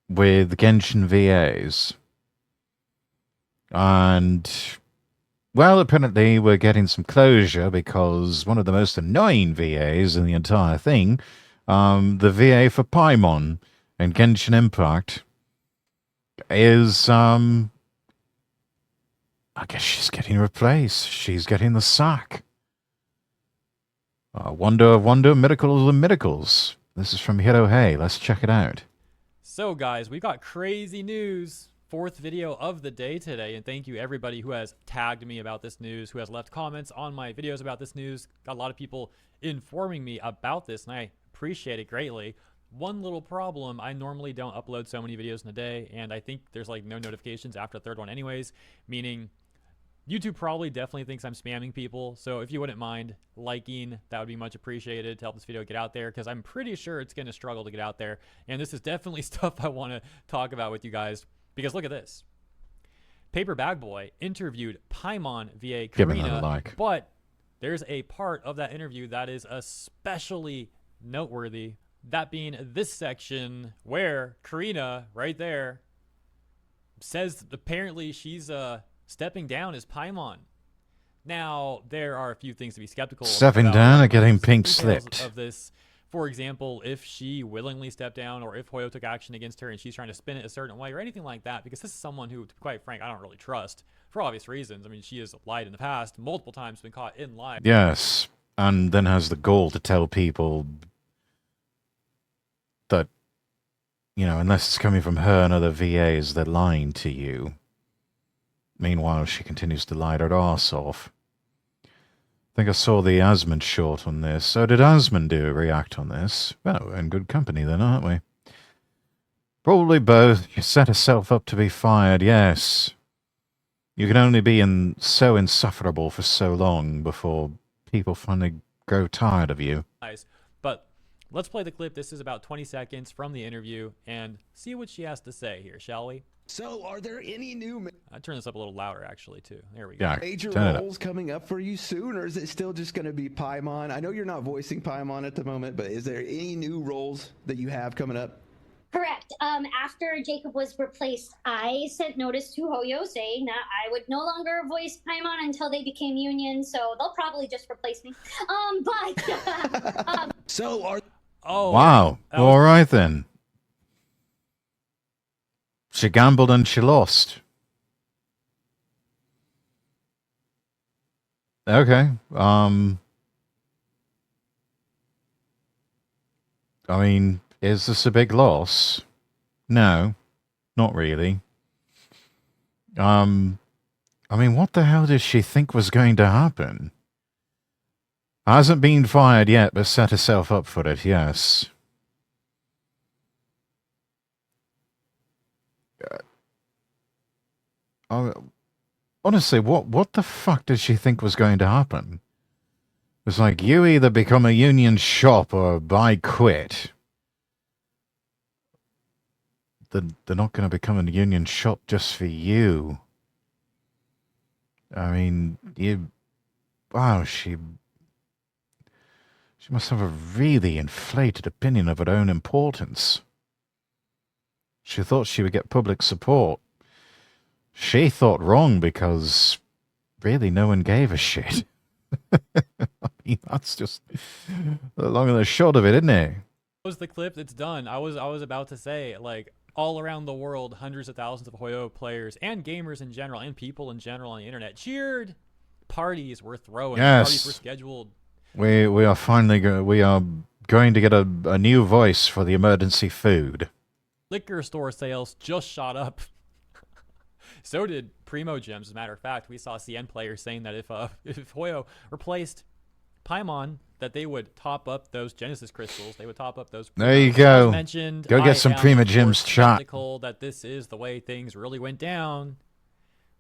with Genshin VAs. And, well, apparently we're getting some closure because one of the most annoying VAs in the entire thing, the VA for Paimon and Genshin Impact, is, I guess she's getting replaced. She's getting the sack. Wonder of wonder, miracles of miracles. This is from Hirohei. Let's check it out. So guys, we've got crazy news fourth video of the day today, and thank you everybody who has tagged me about this news, who has left comments on my videos about this news. Got a lot of people informing me about this, and I appreciate it greatly. One little problem, I normally don't upload so many videos in a day, and I think there's like no notifications after the third one anyways, meaning YouTube probably definitely thinks I'm spamming people. So if you wouldn't mind liking, that would be much appreciated to help this video get out there, because I'm pretty sure it's going to struggle to get out there. And this is definitely stuff I want to talk about with you guys, because look at this. Paper Bag Boy interviewed Paimon via Karina, but there's a part of that interview that is especially noteworthy. That being this section where Karina, right there, says apparently she's stepping down as Paimon. Now, there are a few things to be skeptical about. Stepping down or getting pink slipped? Of this. For example, if she willingly stepped down, or if Hoyo took action against her and she's trying to spin it a certain way, or anything like that, because this is someone who, to be quite frank, I don't really trust for obvious reasons. I mean, she has lied in the past, multiple times been caught in lying. Yes, and then has the gall to tell people that, you know, unless it's coming from her and other VAs, they're lying to you. Meanwhile, she continues to lie her arse off. I think I saw the Asmund short on this. So did Asmund do a react on this? Well, we're in good company then, aren't we? Probably both. You set herself up to be fired, yes. You can only be so insufferable for so long before people finally grow tired of you. But let's play the clip. This is about 20 seconds from the interview and see what she has to say here, shall we? So, are there any new I turn this up a little louder, actually, too. There we go. Yeah, major roles coming up for you soon, or is it still just going to be Paimon? I know you're not voicing Paimon at the moment, but is there any new roles that you have coming up? Correct. After Jacob was replaced, I sent notice to Hoyo saying that I would no longer voice Paimon until they became union, so they'll probably just replace me. So, are... Oh, wow. All right, then. She gambled and she lost. Okay. I mean, is this a big loss? No, not really. I mean, what the hell did she think was going to happen? Hasn't been fired yet, but set herself up for it, yes. Honestly, what the fuck did she think was going to happen? It's like, you either become a union shop or I quit. They're not going to become a union shop just for you. I mean, wow, she must have a really inflated opinion of her own importance. She thought she would get public support. She thought wrong because really no one gave a shit. I mean, that's just the long and the short of it, isn't it? That was the clip. It's done. I was about to say, like, all around the world, hundreds of thousands of Hoyo players and gamers in general and people in general on the internet cheered. Parties were throwing. Yes. Parties were scheduled. We are finally going to get a new voice for the emergency food. Liquor store sales just shot up. So did Primo Gems. As a matter of fact, we saw CN players saying that if Hoyo replaced Paimon, that they would top up those Genesis crystals. They would top up those. There you go. Mentioned, go get some Primo Gems chat. That this is the way things really went down.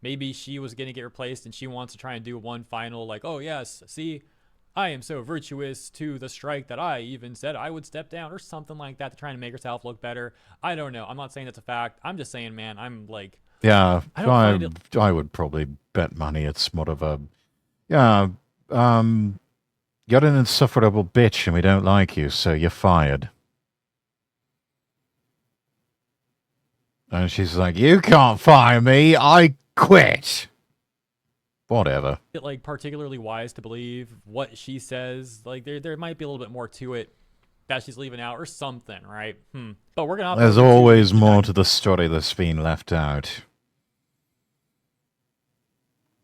Maybe she was going to get replaced and she wants to try and do one final, like, oh yes, see, I am so virtuous to the strike that I even said I would step down, or something like that, to try and make herself look better. I don't know. I'm not saying that's a fact. I'm just saying, man, I'm like, yeah, I would probably bet money it's more of a, yeah, you're an insufferable bitch and we don't like you, so you're fired. And she's like, you can't fire me, I quit. Whatever. Like, particularly wise to believe what she says. Like, there might be a little bit more to it that she's leaving out or something, right? But we're gonna. There's always more to the story that's been left out.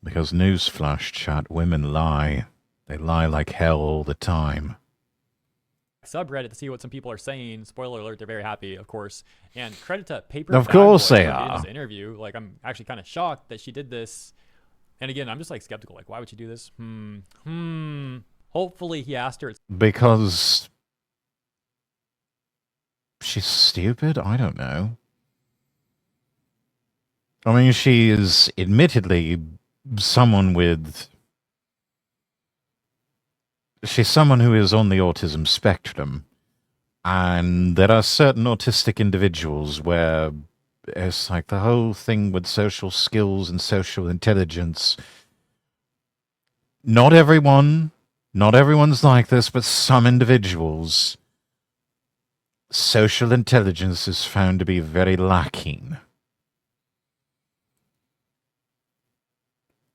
Because newsflash, chat, women lie. They lie like hell all the time. subreddit to see what some people are saying. Spoiler alert, they're very happy, of course. And credit to Paper Of Bad course Boy they for are. doing this interview. Like, I'm actually kind of shocked that she did this. And again, I'm just like skeptical. Like, why would she do this? Hopefully he asked her. Because she's stupid? I don't know. I mean, she is admittedly someone with... She's someone who is on the autism spectrum. And there are certain autistic individuals where it's like the whole thing with social skills and social intelligence. Not everyone's like this, but some individuals, social intelligence is found to be very lacking.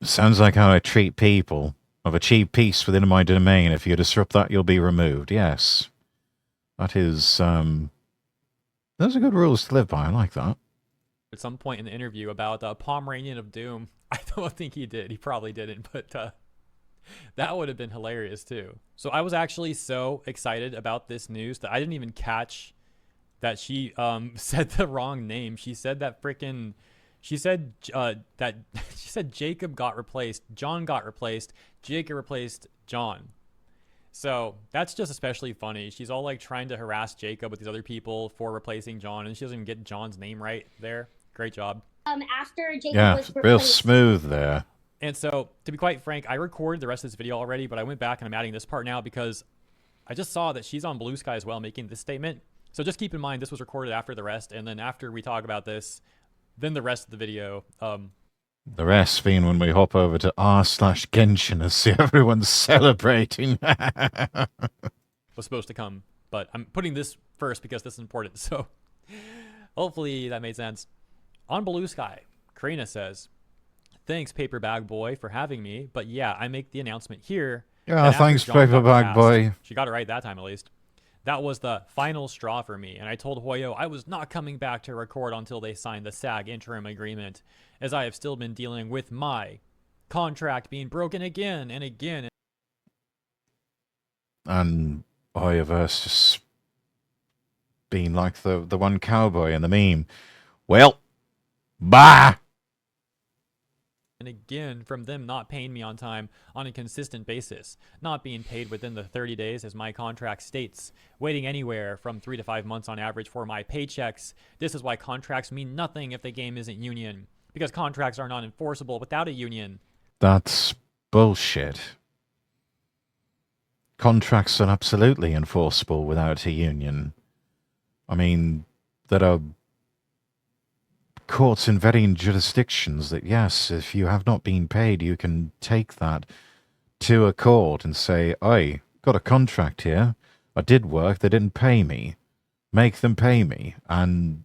Sounds like how I treat people. Of a cheap piece within my domain. If you disrupt that, you'll be removed. Yes. That is, those are good rules to live by. I like that. At some point in the interview about Pomeranian of Doom. I don't think he did. He probably didn't, but that would have been hilarious too. So I was actually so excited about this news that I didn't even catch that she said the wrong name. She said that frickin'... She said she said Jacob got replaced, John got replaced, Jacob replaced John. So that's just especially funny. She's all like trying to harass Jacob with these other people for replacing John, and she doesn't even get John's name right there. Great job. After Jacob was replaced. Real smooth there. And so, to be quite frank, I recorded the rest of this video already, but I went back and I'm adding this part now because I just saw that she's on Blue Sky as well making this statement. So just keep in mind this was recorded after the rest, and then after we talk about this, then the rest of the video. The rest being when we hop over to r/Genshin and see everyone celebrating. Was supposed to come, but I'm putting this first because this is important. So hopefully that made sense. On Blue Sky, Karina says, "Thanks, Paper Bag Boy, for having me. But yeah, I make the announcement here." Yeah, thanks, Paper Bag Boy. She got it right that time, at least. That was the final straw for me, and I told Hoyo I was not coming back to record until they signed the SAG interim agreement, as I have still been dealing with my contract being broken again and again. And Hoyoverse just being like the one cowboy in the meme. Well, bye! And again, from them not paying me on time on a consistent basis, not being paid within the 30 days as my contract states, waiting anywhere from 3 to 5 months on average for my paychecks. This is why contracts mean nothing if the game isn't union, because contracts are not enforceable without a union. That's bullshit. Contracts are absolutely enforceable without a union. I mean, there are courts in varying jurisdictions that, yes, if you have not been paid, you can take that to a court and say, I got a contract here, I did work, they didn't pay me, make them pay me, and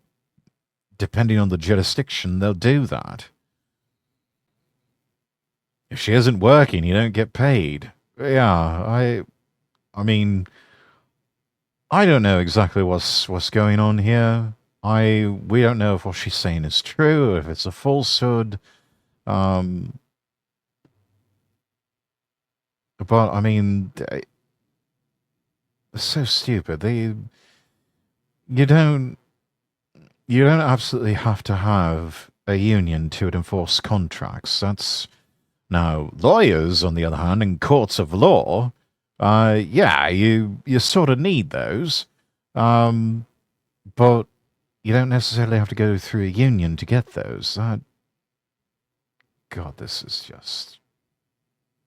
depending on the jurisdiction, they'll do that. If she isn't working, you don't get paid. Yeah, I mean, I don't know exactly what's going on here. We don't know if what she's saying is true, if it's a falsehood. But I mean, it's so stupid. You don't absolutely have to have a union to enforce contracts. That's now lawyers, on the other hand, in courts of law. Yeah, you sort of need those. But you don't necessarily have to go through a union to get those. God, this is just...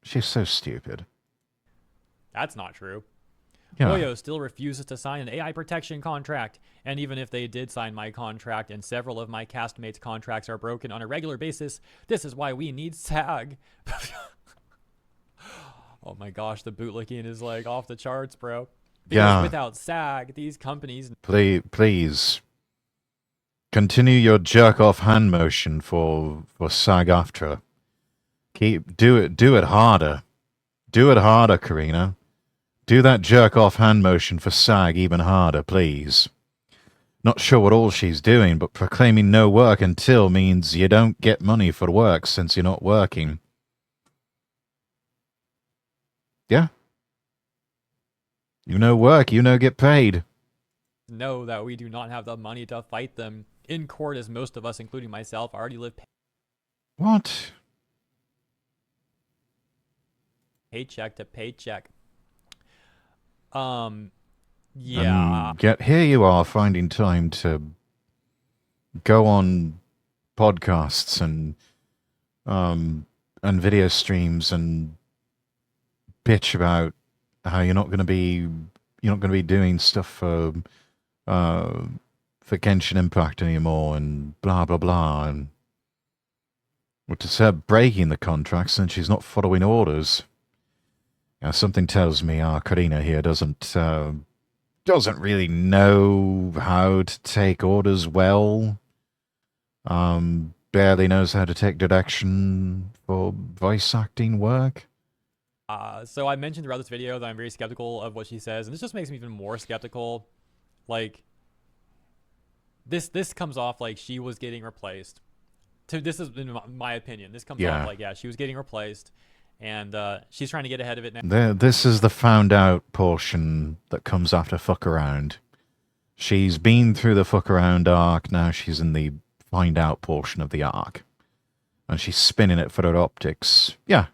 She's so stupid. That's not true. Yeah. Hoyo still refuses to sign an AI protection contract, and even if they did sign my contract and several of my castmates' contracts are broken on a regular basis, this is why we need SAG. Oh my gosh, the bootlicking is like off the charts, bro. Because without SAG, these companies... Please. Continue your jerk-off hand motion for SAG-AFTRA. Do it harder. Do it harder, Karina. Do that jerk-off hand motion for SAG even harder, please. Not sure what all she's doing, but proclaiming no work until means you don't get money for work since you're not working. Yeah? You no work, you no get paid. Know that we do not have the money to fight them in court, as most of us, including myself, already live What? paycheck to paycheck. And Yeah. here you are finding time to go on podcasts and video streams and bitch about how you're not going to be doing stuff for Genshin Impact anymore and blah blah blah, and to her breaking the contracts and she's not following orders. Now, something tells me our Karina here doesn't really know how to take orders well. Barely knows how to take direction for voice acting work. So I mentioned throughout this video that I'm very skeptical of what she says, and this just makes me even more skeptical. Like, this comes off like she was getting replaced. This is in my opinion. This comes off like, yeah, she was getting replaced, and she's trying to get ahead of it now. This is the found out portion that comes after fuck around. She's been through the fuck around arc, now she's in the find out portion of the arc. And she's spinning it for her optics. Yeah.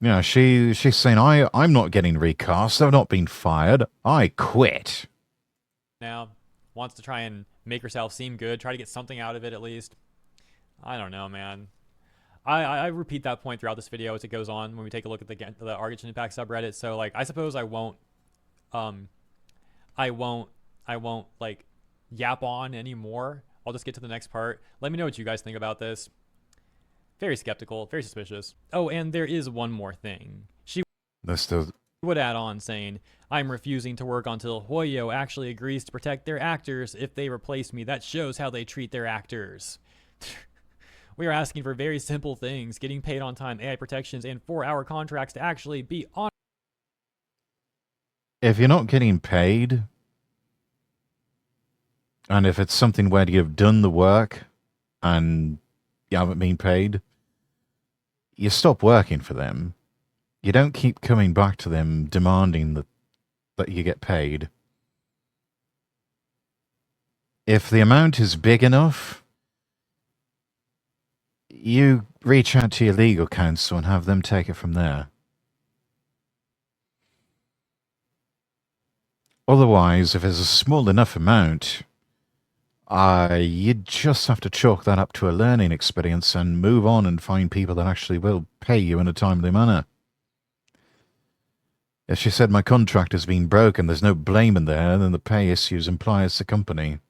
Yeah, she's saying, I'm not getting recast, I've not been fired, I quit. Now, wants to try and make herself seem good, try to get something out of it at least. I don't know, man. I repeat that point throughout this video as it goes on when we take a look at the Genshin Impact subreddit. So, like, I suppose I won't like yap on anymore. I'll just get to the next part. Let me know what you guys think about this. Very skeptical, very suspicious. Oh, and there is one more thing. She would add on saying, I'm refusing to work until Hoyo actually agrees to protect their actors. If they replace me, that shows how they treat their actors. We are asking for very simple things, getting paid on time, AI protections, and 4-hour contracts to actually be on. If you're not getting paid, and if it's something where you've done the work and you haven't been paid, you stop working for them. You don't keep coming back to them demanding that you get paid. If the amount is big enough, you reach out to your legal counsel and have them take it from there. Otherwise, if it's a small enough amount, you just have to chalk that up to a learning experience and move on and find people that actually will pay you in a timely manner. If she said my contract has been broken, there's no blame in there, then the pay issues imply it's the company.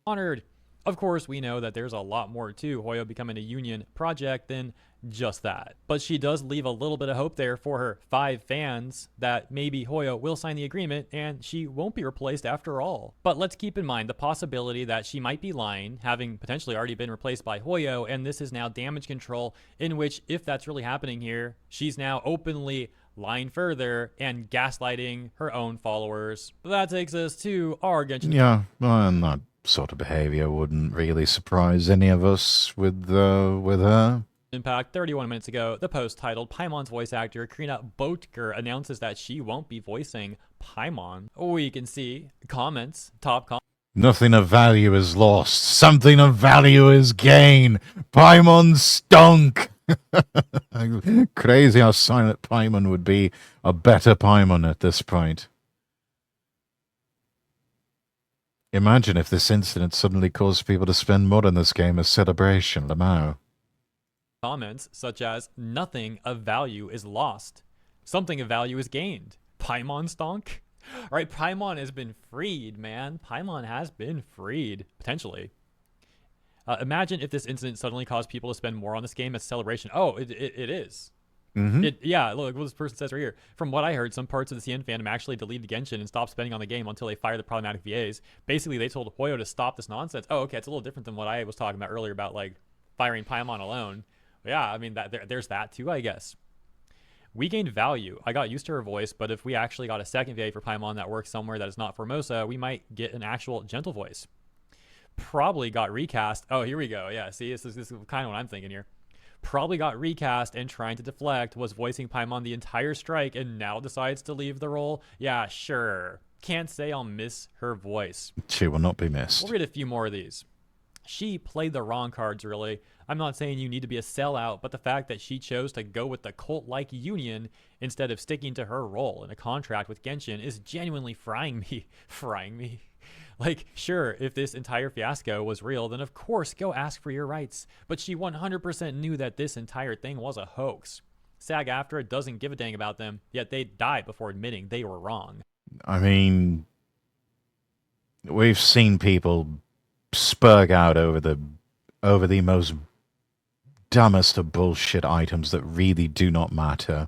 Honored. Of course, we know that there's a lot more to Hoyo becoming a union project than just that. But she does leave a little bit of hope there for her 5 fans that maybe Hoyo will sign the agreement and she won't be replaced after all. But let's keep in mind the possibility that she might be lying, having potentially already been replaced by Hoyo, and this is now damage control, in which, if that's really happening here, she's now openly lying further and gaslighting her own followers. That takes us to our Genshin. Yeah, and that sort of behavior wouldn't really surprise any of us with her. Impact 31 minutes ago, the post titled Paimon's voice actor Karina Boetker announces that she won't be voicing Paimon. We can see comments, top comments. Nothing of value is lost. Something of value is gained. Paimon stunk. Crazy how Silent Paimon would be a better Paimon at this point. Imagine if this incident suddenly caused people to spend more in this game as celebration, Lamau. Comments such as, nothing of value is lost. Something of value is gained. Paimon stunk? Alright, Paimon has been freed, man. Paimon has been freed, potentially. Imagine if this incident suddenly caused people to spend more on this game as celebration. Oh, it is. Yeah, look what this person says right here. From what I heard, some parts of the CN fandom actually deleted Genshin and stopped spending on the game until they fired the problematic VAs. Basically, they told Hoyo to stop this nonsense. Oh, okay, it's a little different than what I was talking about earlier about, like, firing Paimon alone. But yeah, I mean, there's that too, I guess. We gained value. I got used to her voice, but if we actually got a second VA for Paimon that works somewhere that is not Formosa, we might get an actual gentle voice. Probably got recast. Oh, here we go. Yeah, see, this is kind of what I'm thinking here. probably got recast and trying to deflect, was voicing Paimon the entire strike, and now decides to leave the role. Yeah, sure. Can't say I'll miss her voice. She will not be missed. We'll read a few more of these. She played the wrong cards, really. I'm not saying you need to be a sellout, but the fact that she chose to go with the cult-like union instead of sticking to her role in a contract with Genshin is genuinely frying me. Frying me. Like, sure, if this entire fiasco was real, then of course go ask for your rights. But she 100% knew that this entire thing was a hoax. SAG-AFTRA doesn't give a dang about them, yet they died before admitting they were wrong. I mean, we've seen people spurg out over the most dumbest of bullshit items that really do not matter.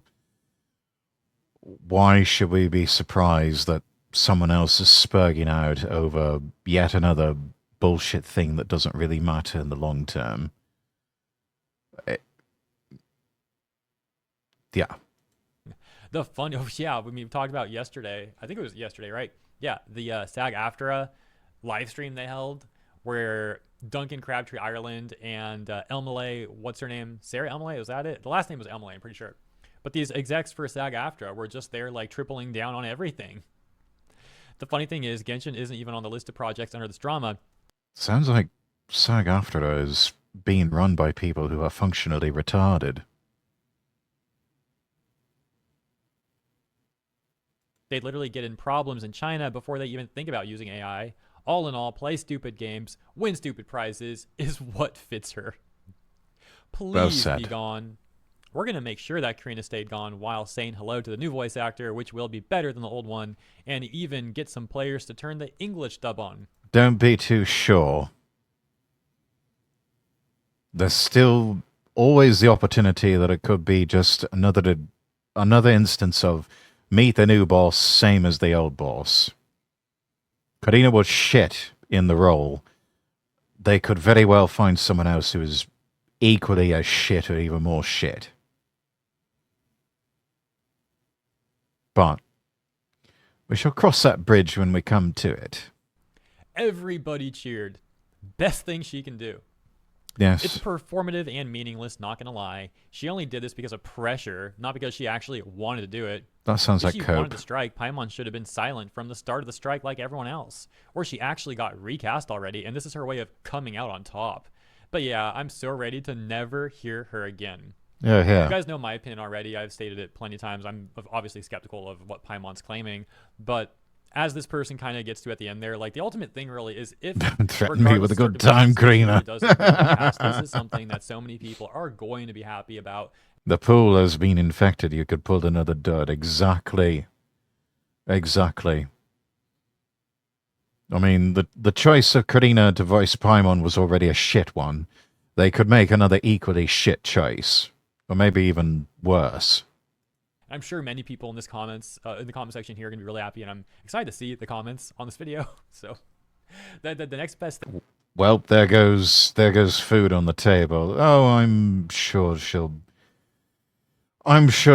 Why should we be surprised that someone else is spurging out over yet another bullshit thing that doesn't really matter in the long term? Yeah. The fun, oh yeah, we talked about yesterday. I think it was yesterday, right? Yeah, the SAG-AFTRA live stream they held where Duncan Crabtree Ireland and Elmale, what's her name? Sarah Elmale, was that it? The last name was Elmale, I'm pretty sure. But these execs for SAG-AFTRA were just there like tripling down on everything. The funny thing is, Genshin isn't even on the list of projects under this drama. Sounds like SAG-AFTRA is being run by people who are functionally retarded. They literally get in problems in China before they even think about using AI. All in all, play stupid games, win stupid prizes is what fits her. Please be gone. We're going to make sure that Karina stayed gone while saying hello to the new voice actor, which will be better than the old one, and even get some players to turn the English dub on. Don't be too sure. There's still always the opportunity that it could be just another instance of meet the new boss, same as the old boss. Karina was shit in the role. They could very well find someone else who is equally as shit or even more shit. But we shall cross that bridge when we come to it. Everybody cheered. Best thing she can do. Yes. It's performative and meaningless, not gonna lie. She only did this because of pressure, not because she actually wanted to do it. That sounds like cope. If she wanted to strike, Paimon should have been silent from the start of the strike like everyone else. Or she actually got recast already, and this is her way of coming out on top. But yeah, I'm so ready to never hear her again. Yeah. You guys know my opinion already. I've stated it plenty of times. I'm obviously skeptical of what Paimon's claiming, but as this person kind of gets to at the end there, like the ultimate thing really is if don't threaten me with a good time, Karina. This is something that so many people are going to be happy about. The pool has been infected. You could pull another dud. Exactly. I mean, the choice of Karina to voice Paimon was already a shit one. They could make another equally shit choice, or maybe even worse. I'm sure many people in the comment section here are gonna be really happy, and I'm excited to see the comments on this video. So, the next best thing. Well, there goes food on the table. Oh, I'm sure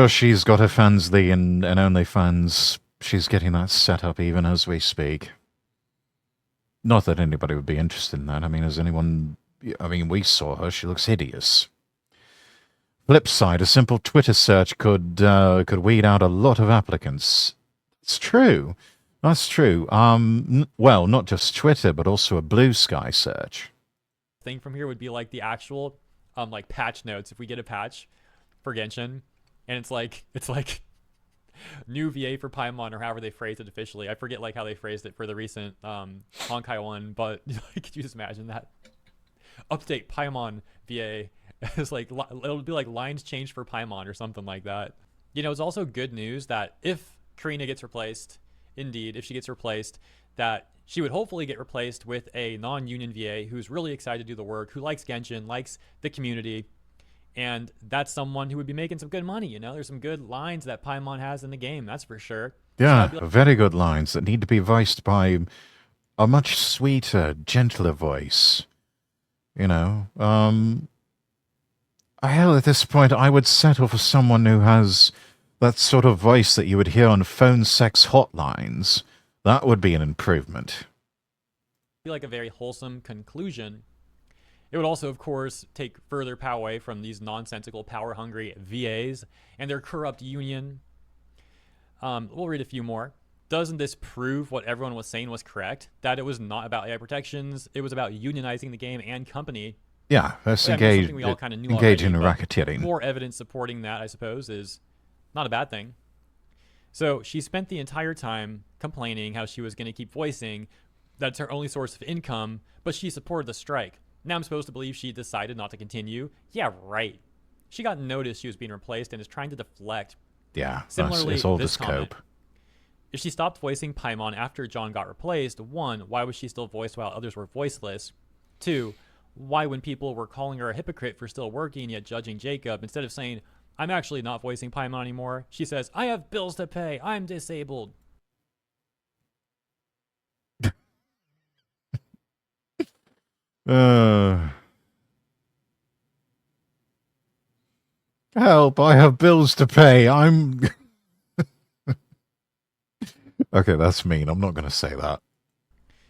she's got her fansly and OnlyFans. She's getting that set up even as we speak. Not that anybody would be interested in that. I mean, we saw her. She looks hideous. Flip side, a simple Twitter search could weed out a lot of applicants. It's true. That's true. Well, not just Twitter, but also a Blue Sky search. Thing from here would be like the actual like patch notes. If we get a patch for Genshin, and it's like new VA for Paimon, or however they phrased it officially. I forget like how they phrased it for the recent Honkai one, but could you just imagine that? Update Paimon VA. It's like it'll be like lines changed for Paimon or something like that. You know, it's also good news that if Karina gets replaced, indeed, if she gets replaced, that she would hopefully get replaced with a non-union VA who's really excited to do the work, who likes Genshin, likes the community, and that's someone who would be making some good money. You know, there's some good lines that Paimon has in the game, that's for sure. Yeah, very good lines that need to be voiced by a much sweeter, gentler voice. You know, hell, at this point, I would settle for someone who has that sort of voice that you would hear on phone sex hotlines. That would be an improvement. Feel like a very wholesome conclusion. It would also, of course, take further power away from these nonsensical, power-hungry VAs and their corrupt union. We'll read a few more. Doesn't this prove what everyone was saying was correct? That it was not about AI protections, it was about unionizing the game and company. Yeah, let's engage in already, racketeering. More evidence supporting that, I suppose, is not a bad thing. So she spent the entire time complaining how she was going to keep voicing that's her only source of income, but she supported the strike. Now I'm supposed to believe she decided not to continue? Yeah, right. She got notice she was being replaced and is trying to deflect. Yeah, similarly, it's all this the comment. scope. If she stopped voicing Paimon after John got replaced, 1, why was she still voiced while others were voiceless? 2, why when people were calling her a hypocrite for still working yet judging Jacob, instead of saying, I'm actually not voicing Paimon anymore, she says, I have bills to pay, I'm disabled. Help, I have bills to pay, I'm... Okay, that's mean, I'm not going to say that.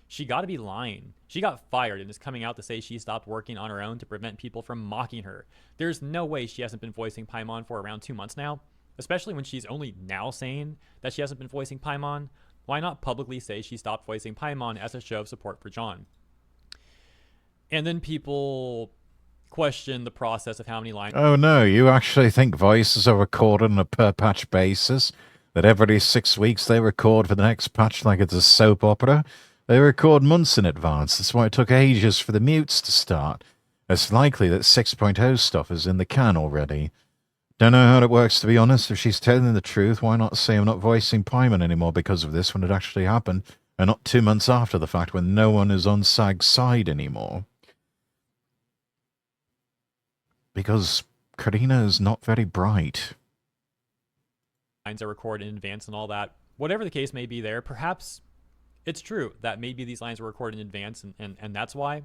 She got to be lying. She got fired and is coming out to say she stopped working on her own to prevent people from mocking her. There's no way she hasn't been voicing Paimon for around 2 months now, especially when she's only now saying that she hasn't been voicing Paimon. Why not publicly say she stopped voicing Paimon as a show of support for John? And then people question the process of how many lines... Oh no, you actually think voices are recorded on a per-patch basis? That every 6 weeks they record for the next patch like it's a soap opera? They record months in advance. That's why it took ages for the mutes to start. It's likely that 6.0 stuff is in the can already. Don't know how it works, to be honest. If she's telling the truth, why not say I'm not voicing Paimon anymore because of this when it actually happened, and not 2 months after the fact when no one is on SAG's side anymore? Because Karina is not very bright. Lines are recorded in advance and all that. Whatever the case may be there, perhaps it's true that maybe these lines were recorded in advance and that's why.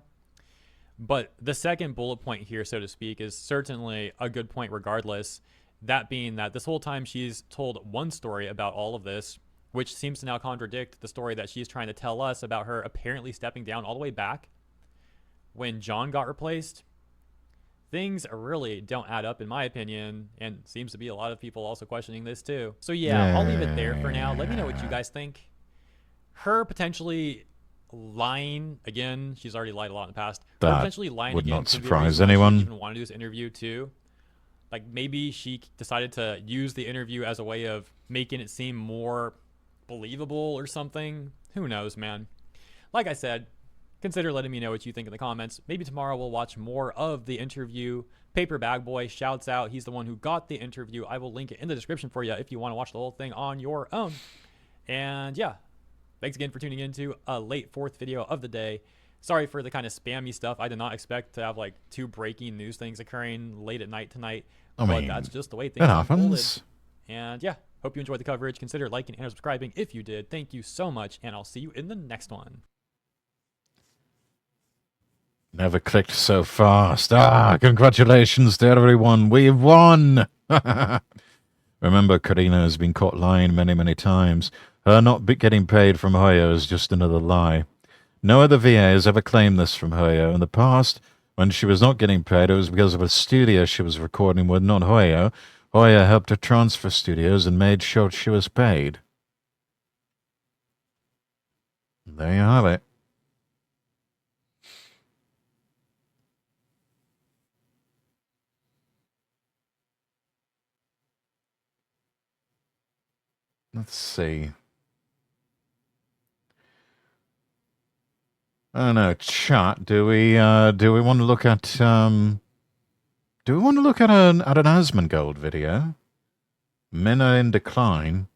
But the second bullet point here, so to speak, is certainly a good point regardless. That being that this whole time she's told one story about all of this, which seems to now contradict the story that she's trying to tell us about her apparently stepping down all the way back when John got replaced. Things really don't add up in my opinion, and seems to be a lot of people also questioning this too. So yeah, I'll leave it there for now. Let me know what you guys think. Her potentially lying again, she's already lied a lot in the past. Her That potentially lying would again not could be a surprise reason why anyone. She even wanted to do this interview too. Like maybe she decided to use the interview as a way of making it seem more believable or something. Who knows, man. Like I said, consider letting me know what you think in the comments. Maybe tomorrow we'll watch more of the interview. Paper Bag Boy shouts out. He's the one who got the interview. I will link it in the description for you if you want to watch the whole thing on your own. And yeah, thanks again for tuning in to a late 4th video of the day. Sorry for the kind of spammy stuff. I did not expect to have like 2 breaking news things occurring late at night tonight. But that's just the way things unfolded. And yeah, hope you enjoyed the coverage. Consider liking and subscribing if you did. Thank you so much, and I'll see you in the next one. Never clicked so fast. Ah, congratulations to everyone. We've won. Remember, Karina has been caught lying many, many times. Her not getting paid from Hoyo is just another lie. No other VA has ever claimed this from Hoyo. In the past, when she was not getting paid, it was because of a studio she was recording with, not Hoyo. Hoyo helped her transfer studios and made sure she was paid. There you have it. Let's see. I don't know, chat. Do we want to look at do we want to look at an Asmongold video? Men are in decline.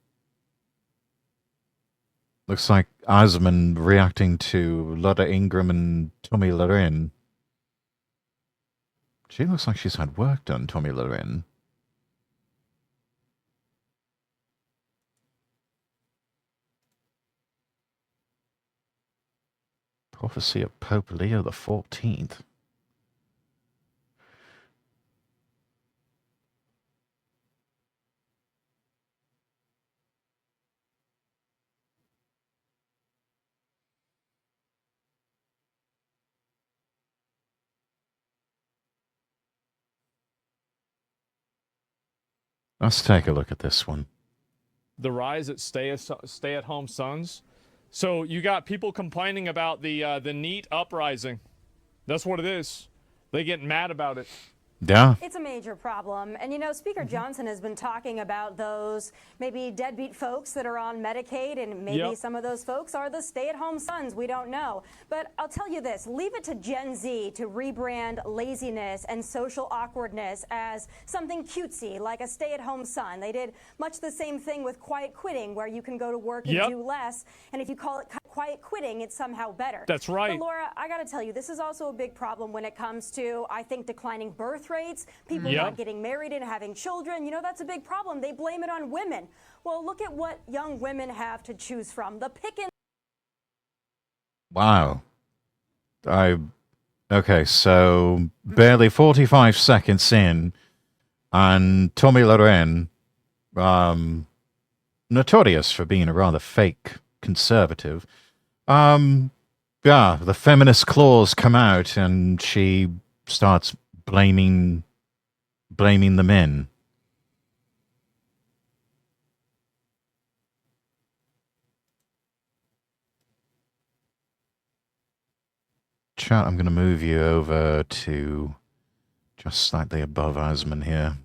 Looks like Asmon reacting to Lotta Ingram and Tommy Lorin. She looks like she's had work done, Tommy Lorin. Prophecy of Pope Leo the 14th. Let's take a look at this one. The rise at stay-at-home sons. So you got people complaining about the NEET uprising. That's what it is. They get mad about it. Yeah. It's a major problem. And you know, Speaker Johnson has been talking about those maybe deadbeat folks that are on Medicaid, and maybe some of those folks are the stay-at-home sons. We don't know. But I'll tell you this, leave it to Gen Z to rebrand laziness and social awkwardness as something cutesy, like a stay-at-home son. They did much the same thing with quiet quitting, where you can go to work and do less. And if you call it quiet quitting, it's somehow better. That's right. But Laura, I got to tell you, this is also a big problem when it comes to, I think, declining birth rates, people not getting married and having children. You know, that's a big problem. They blame it on women. Well, look at what young women have to choose from. The pickings. Wow. Okay, so barely 45 seconds in, and Tommy Loren, notorious for being a rather fake conservative, the feminist claws come out, and she starts blaming the men. Chat, I'm going to move you over to just slightly above Asman here.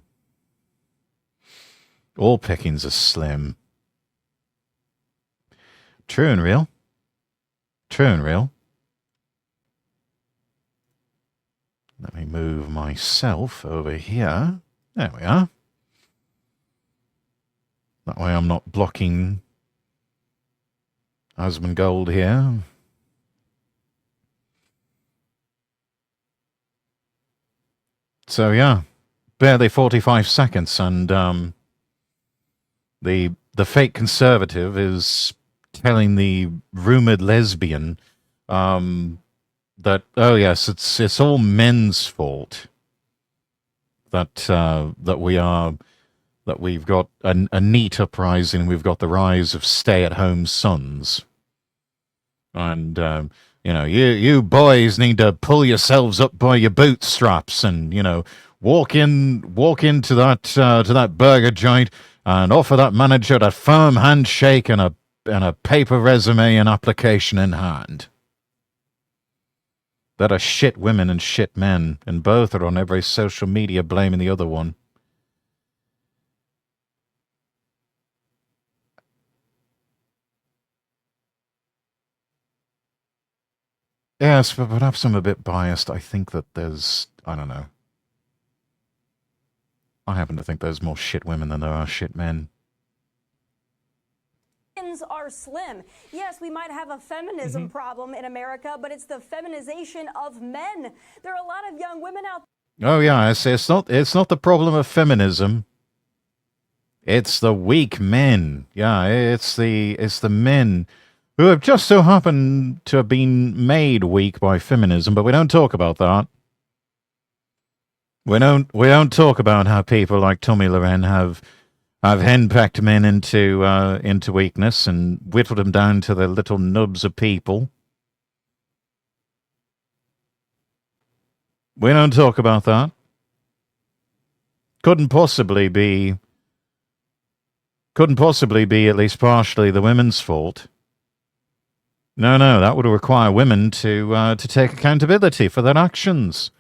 All pickings are slim. True and real. True and real. Let me move myself over here. There we are. That way I'm not blocking Asman Gold here. So yeah, barely 45 seconds, and the fake conservative is telling the rumored lesbian that, oh yes, it's all men's fault that we've got a NEET uprising, we've got the rise of stay-at-home sons, and you know, you boys need to pull yourselves up by your bootstraps and, you know, walk into that burger joint and offer that manager a firm handshake and a paper resume and application in hand. That are shit women and shit men, and both are on every social media blaming the other one. Yes, but perhaps I'm a bit biased. I think that there's, I don't know. I happen to think there's more shit women than there are shit men. Are slim. Yes, we might have a feminism problem in America, but it's the feminization of men. There are a lot of young women out there. Oh yeah, it's not the problem of feminism. It's the weak men. Yeah, it's the men who have just so happened to have been made weak by feminism, but we don't talk about that. We don't talk about how people like Tommy Loren have henpecked men into weakness and whittled them down to the little nubs of people. We don't talk about that. Couldn't possibly be at least partially the women's fault. No, that would require women to take accountability for their actions.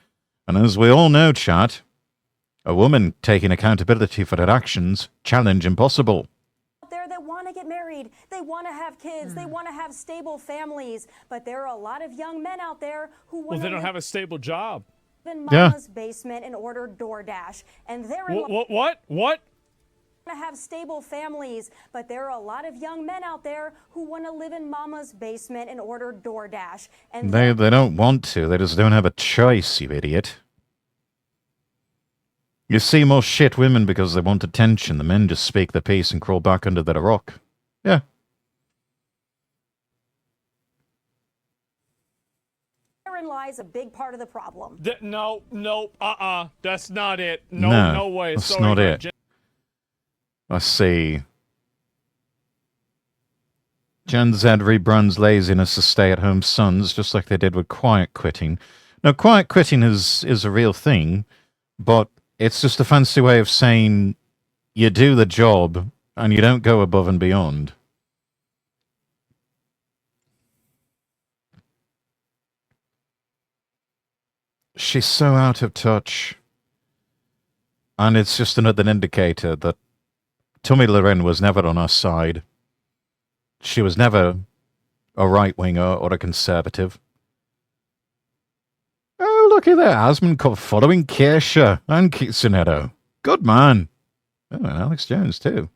And as we all know, chat, a woman taking accountability for her actions, challenge impossible. There that want to get married, they want to have kids, they want to have stable families, but there are a lot of young men out there who want they don't have a stable job. In mama's basement and order DoorDash, and they're in what? To have stable families, but there are a lot of young men out there who want to live in mama's basement and order DoorDash, and they don't want to. They just don't have a choice, you idiot. You see more shit women because they want attention. The men just speak their piece and crawl back under their rock. Yeah. therein lies a big part of the problem. That's not it. No way. That's not it. Let's see. Gen Z rebrands laziness as stay-at-home sons, just like they did with quiet quitting. Now, quiet quitting is a real thing, but it's just a fancy way of saying you do the job and you don't go above and beyond. She's so out of touch. And it's just another indicator that Tommy Loren was never on our side. She was never a right-winger or a conservative. Oh, look at that. Asmund following Kersha and Kitsunero. Good man. Oh, and Alex Jones, too.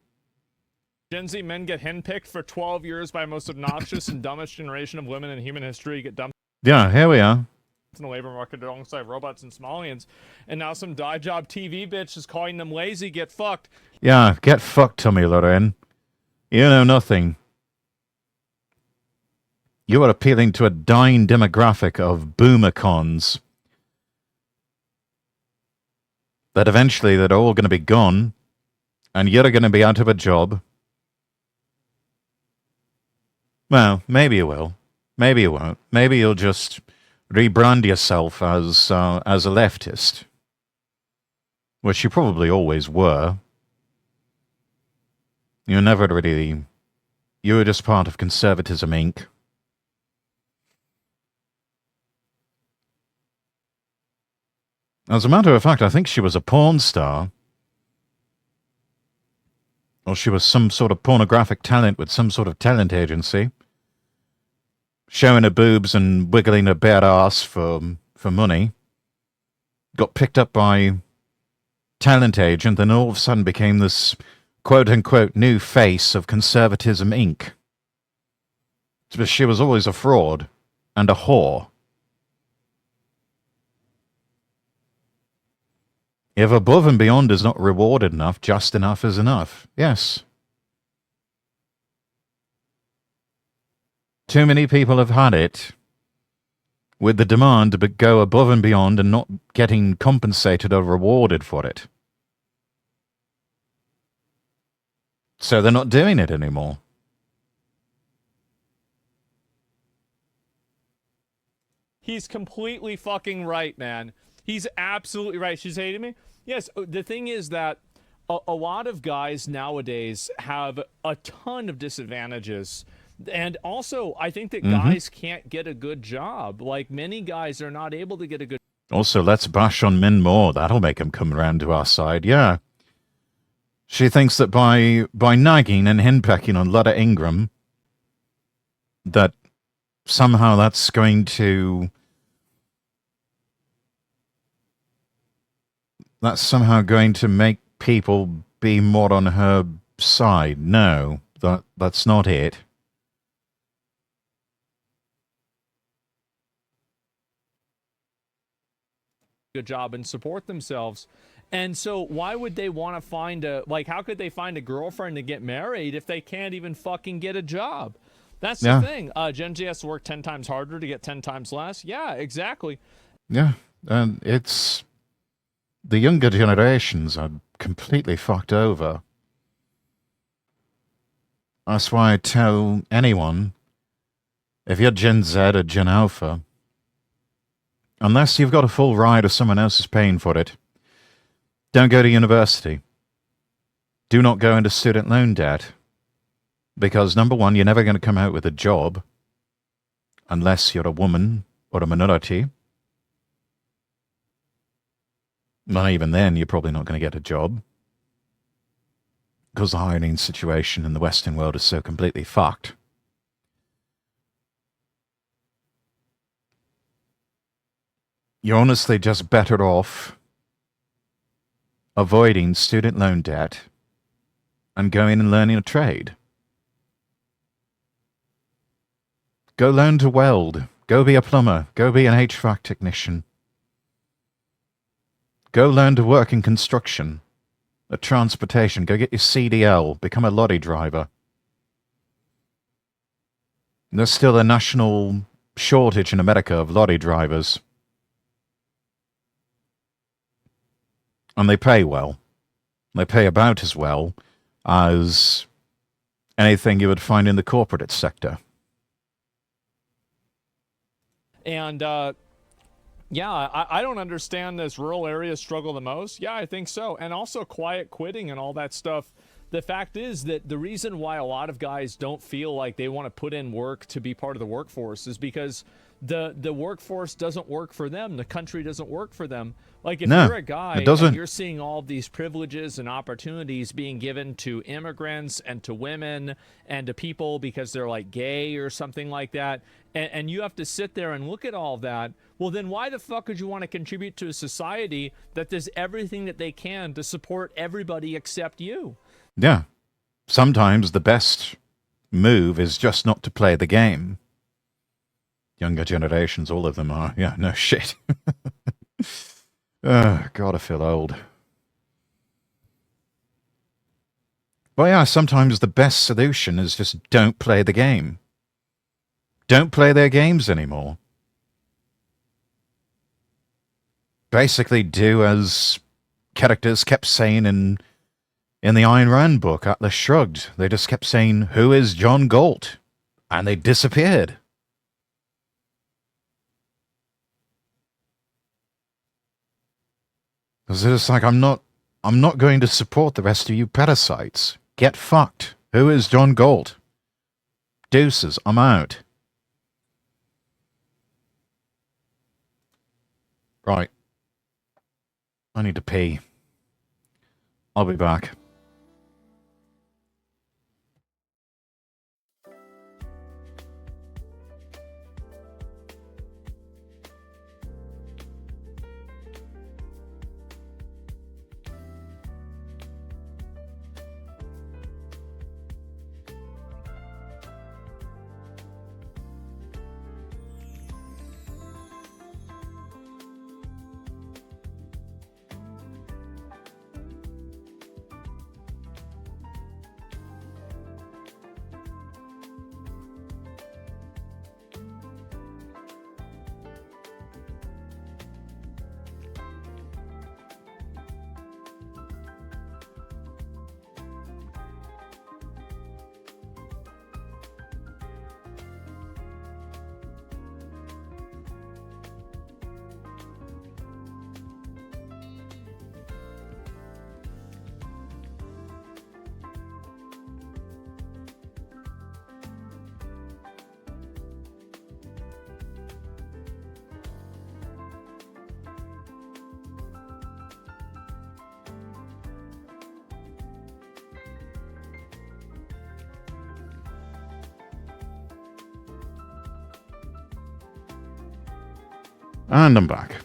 Gen Z men get henpicked for 12 years by most obnoxious and dumbest generation of women in human history. Get dumped Yeah, here we are. in the labor market alongside robots and Somalians. And now some die job TV bitch is calling them lazy. Get fucked. Yeah, get fucked, Tommy Loren. You know nothing. You are appealing to a dying demographic of boomercons. That eventually they're all going to be gone, and you're going to be out of a job. Well, maybe you will. Maybe you won't. Maybe you'll just rebrand yourself as a leftist, which you probably always were. You never really... You were just part of Conservatism, Inc. As a matter of fact, I think she was a porn star. Or she was some sort of pornographic talent with some sort of talent agency. Showing her boobs and wiggling her bare ass for money. Got picked up by talent agent and all of a sudden became this quote-unquote new face of Conservatism, Inc. But she was always a fraud and a whore. If above and beyond is not rewarded enough, just enough is enough. Yes. Too many people have had it with the demand to go above and beyond and not getting compensated or rewarded for it. So they're not doing it anymore. He's completely fucking right, man. He's absolutely right. She's hating me. Yes, the thing is that a lot of guys nowadays have a ton of disadvantages. And also, I think that guys can't get a good job. Like, many guys are not able to get a good... Also, let's bash on men more. That'll make them come around to our side, yeah. She thinks that by nagging and henpecking on Lotta Ingram, that somehow that's going to... That's somehow going to make people be more on her side. No, that's not it. good job and support themselves. And so why would they want to find how could they find a girlfriend to get married if they can't even fucking get a job? That's the thing. Gen Z has to work 10 times harder to get 10 times less. Yeah, exactly. Yeah, and it's... The younger generations are completely fucked over. That's why I tell anyone, if you're Gen Z or Gen Alpha, unless you've got a full ride or someone else is paying for it, don't go to university. Do not go into student loan debt. Because, number one, you're never going to come out with a job unless you're a woman or a minority. Not even then, you're probably not going to get a job. Because the hiring situation in the Western world is so completely fucked. You're honestly just better off avoiding student loan debt and going and learning a trade. Go learn to weld. Go be a plumber. Go be an HVAC technician. Go learn to work in construction, transportation. Go get your CDL. Become a lorry driver. There's still a national shortage in America of lorry drivers. And they pay well. They pay about as well as anything you would find in the corporate sector. And Yeah, I don't understand this rural area struggle the most. Yeah, I think so. And also quiet quitting and all that stuff. The fact is that the reason why a lot of guys don't feel like they want to put in work to be part of the workforce is because the workforce doesn't work for them. The country doesn't work for them. Like if you're a guy and you're seeing all these privileges and opportunities being given to immigrants and to women and to people because they're like gay or something like that, and you have to sit there and look at all that, well then why the fuck would you want to contribute to a society that does everything that they can to support everybody except you? Yeah. Sometimes the best move is just not to play the game. Younger generations, all of them are. Yeah, no shit. God, I feel old. But yeah, sometimes the best solution is just don't play the game. Don't play their games anymore. Basically do as characters kept saying in the Ayn Rand book, Atlas Shrugged. They just kept saying, "Who is John Galt?" And they disappeared. Because it's like, I'm not going to support the rest of you parasites. Get fucked. Who is John Galt? Deuces, I'm out. Right. I need to pee. I'll be back. And I'm back.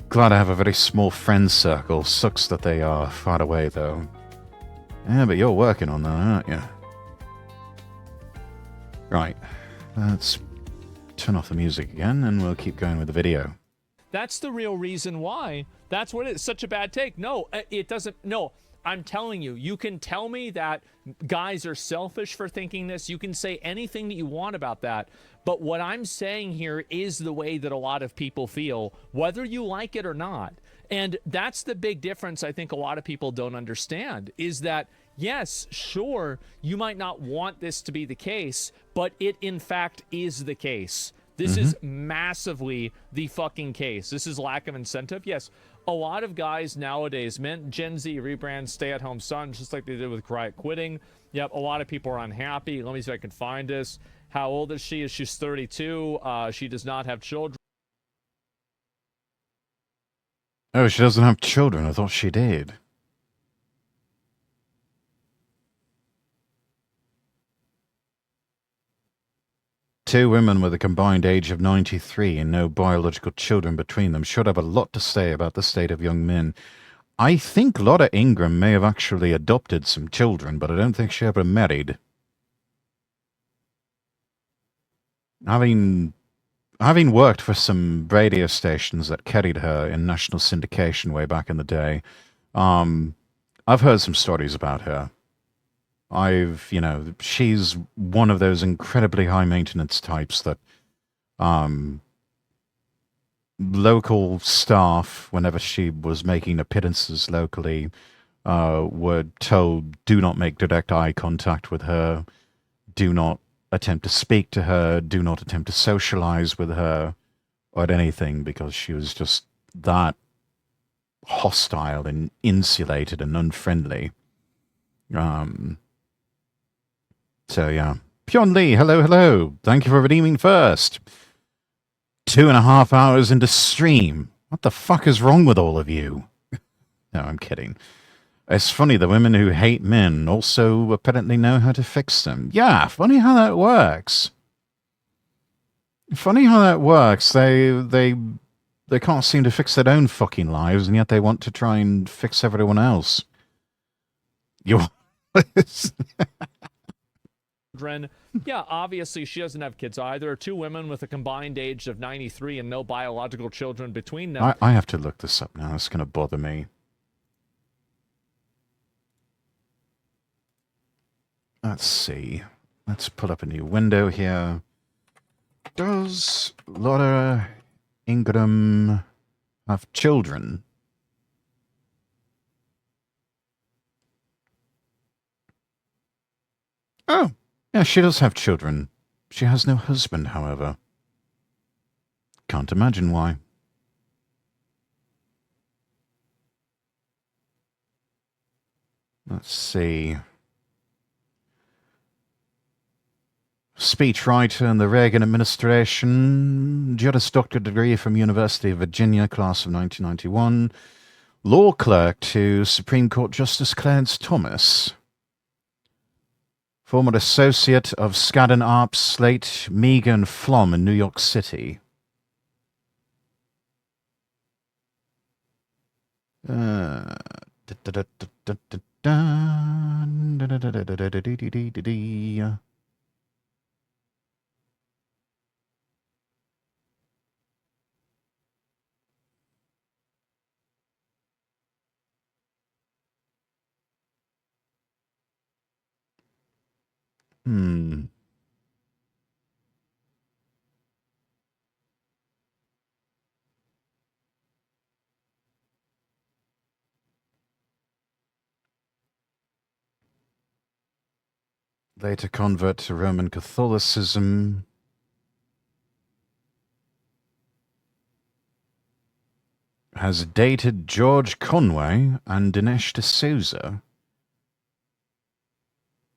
Glad I have a very small friend circle. Sucks that they are far away, though. Yeah, but you're working on that, aren't you? Right. Let's turn off the music again, and we'll keep going with the video. That's the real reason why. That's what it's such a bad take. No, it doesn't. No, I'm telling you, you can tell me that guys are selfish for thinking this. You can say anything that you want about that. But what I'm saying here is the way that a lot of people feel, whether you like it or not. And that's the big difference I think a lot of people don't understand, is that, yes, sure, you might not want this to be the case, but it in fact is the case. This is massively the fucking case. This is lack of incentive. Yes, a lot of guys nowadays, Gen Z rebrand stay-at-home sons, just like they did with quiet quitting. Yep, a lot of people are unhappy. Let me see if I can find this. How old is she? She's 32. She does not have children. Oh, she doesn't have children. I thought she did. Two women with a combined age of 93 and no biological children between them should have a lot to say about the state of young men. I think Lotta Ingram may have actually adopted some children, but I don't think she ever married. Having worked for some radio stations that carried her in national syndication way back in the day, I've heard some stories about her. She's one of those incredibly high maintenance types that local staff, whenever she was making appearances locally, were told, do not make direct eye contact with her, do not attempt to speak to her, do not attempt to socialize with her, or anything because she was just that hostile and insulated and unfriendly. So yeah. Pyon Lee, hello, hello. Thank you for redeeming first. 2.5 hours into stream. What the fuck is wrong with all of you? No, I'm kidding. It's funny, the women who hate men also apparently know how to fix them. Yeah, funny how that works. Funny how that works. They can't seem to fix their own fucking lives, and yet they want to try and fix everyone else. You. Yeah, obviously she doesn't have kids either. Two women with a combined age of 93 and no biological children between them. I have to look this up now. It's going to bother me. Let's see. Let's put up a new window here. Does Laura Ingram have children? Oh, yeah, she does have children. She has no husband, however. Can't imagine why. Let's see. Speechwriter in the Reagan administration, Juris Doctor degree from University of Virginia, class of 1991, law clerk to Supreme Court Justice Clarence Thomas, former associate of Skadden Arps, Slate, Meagher & Flom in New York City. Later convert to Roman Catholicism. Has dated George Conway and Dinesh D'Souza.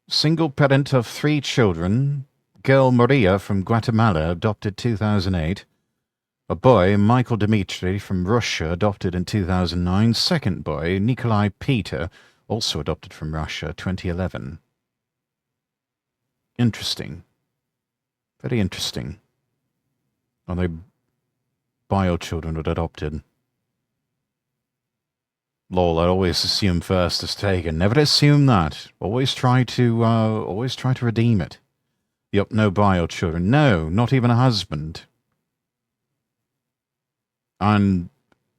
Single parent of 3 children. Girl Maria from Guatemala, adopted 2008. A boy, Michael Dmitry from Russia, adopted in 2009. Second boy, Nikolai Peter, also adopted from Russia, 2011. Interesting. Very interesting. Are they bio children or adopted? Lol, I always assume first is taken. Never assume that. Always try to redeem it. Yup, no bio children. No, not even a husband. And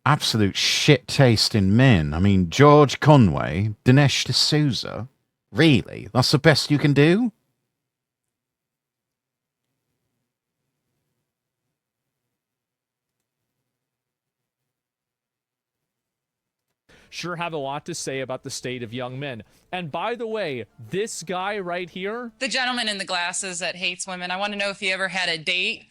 absolute shit taste in men. I mean, George Conway, Dinesh D'Souza. Really? That's the best you can do? Sure have a lot to say about the state of young men. And by the way, this guy right here, the gentleman in the glasses that hates women, I want to know if he ever had a date.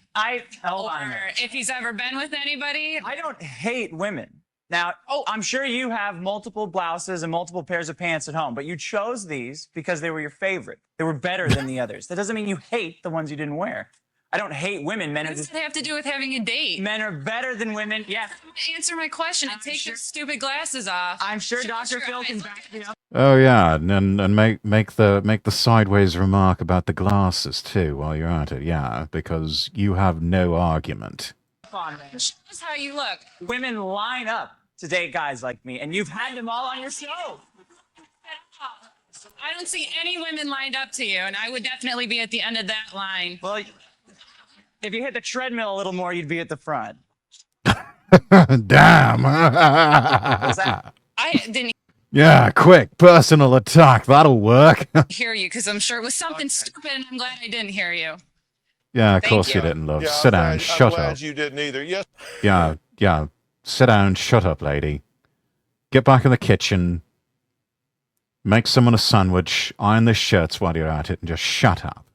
Hold on. If he's ever been with anybody. I don't hate women. Now, I'm sure you have multiple blouses and multiple pairs of pants at home, but you chose these because they were your favorite. They were better than the others. That doesn't mean you hate the ones you didn't wear. I don't hate women. Men What does it have to do with having a date? Men are better than women. Yeah. Answer my question and take your stupid glasses off. I'm sure Dr. Phil can back me up. Oh yeah, and make the sideways remark about the glasses too while you're at it. Yeah, because you have no argument. On, man. Show us how you look. Women line up to date guys like me, and you've had them all on your show. I don't see any women lined up to you, and I would definitely be at the end of that line. Well, if you hit the treadmill a little more, you'd be at the front. Damn. What's that? I didn't Yeah, quick personal attack. That'll work. hear you because I'm sure it was something stupid, and I'm glad I didn't hear you. Yeah, of Thank course you. you didn't, love. Yeah, Sit down. Shut I'm glad up. you didn't either. Yes. Yeah. Sit down. Shut up, lady. Get back in the kitchen. Make someone a sandwich. Iron the shirts while you're at it, and just shut up.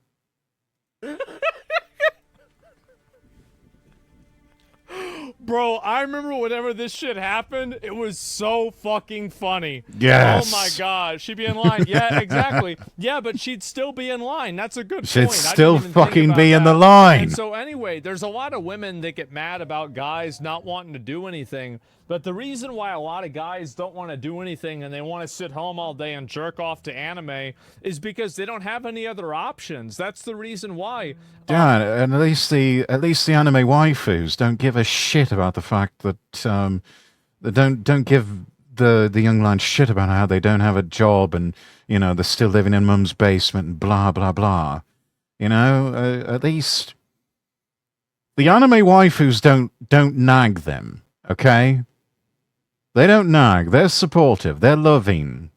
Bro, I remember whenever this shit happened, it was so fucking funny. Yes. Oh my god, she'd be in line. Yeah, exactly. Yeah, but she'd still be in line. That's a good She'd point. still I didn't even think fucking about be in that. the line. And so anyway, there's a lot of women that get mad about guys not wanting to do anything. But the reason why a lot of guys don't want to do anything and they want to sit home all day and jerk off to anime is because they don't have any other options. That's the reason why. Yeah, and at least the anime waifus don't give a shit about the fact that they don't give the young lads shit about how they don't have a job and they're still living in mum's basement and blah blah blah. At least the anime waifus don't nag them. Okay, they don't nag. They're supportive. They're loving.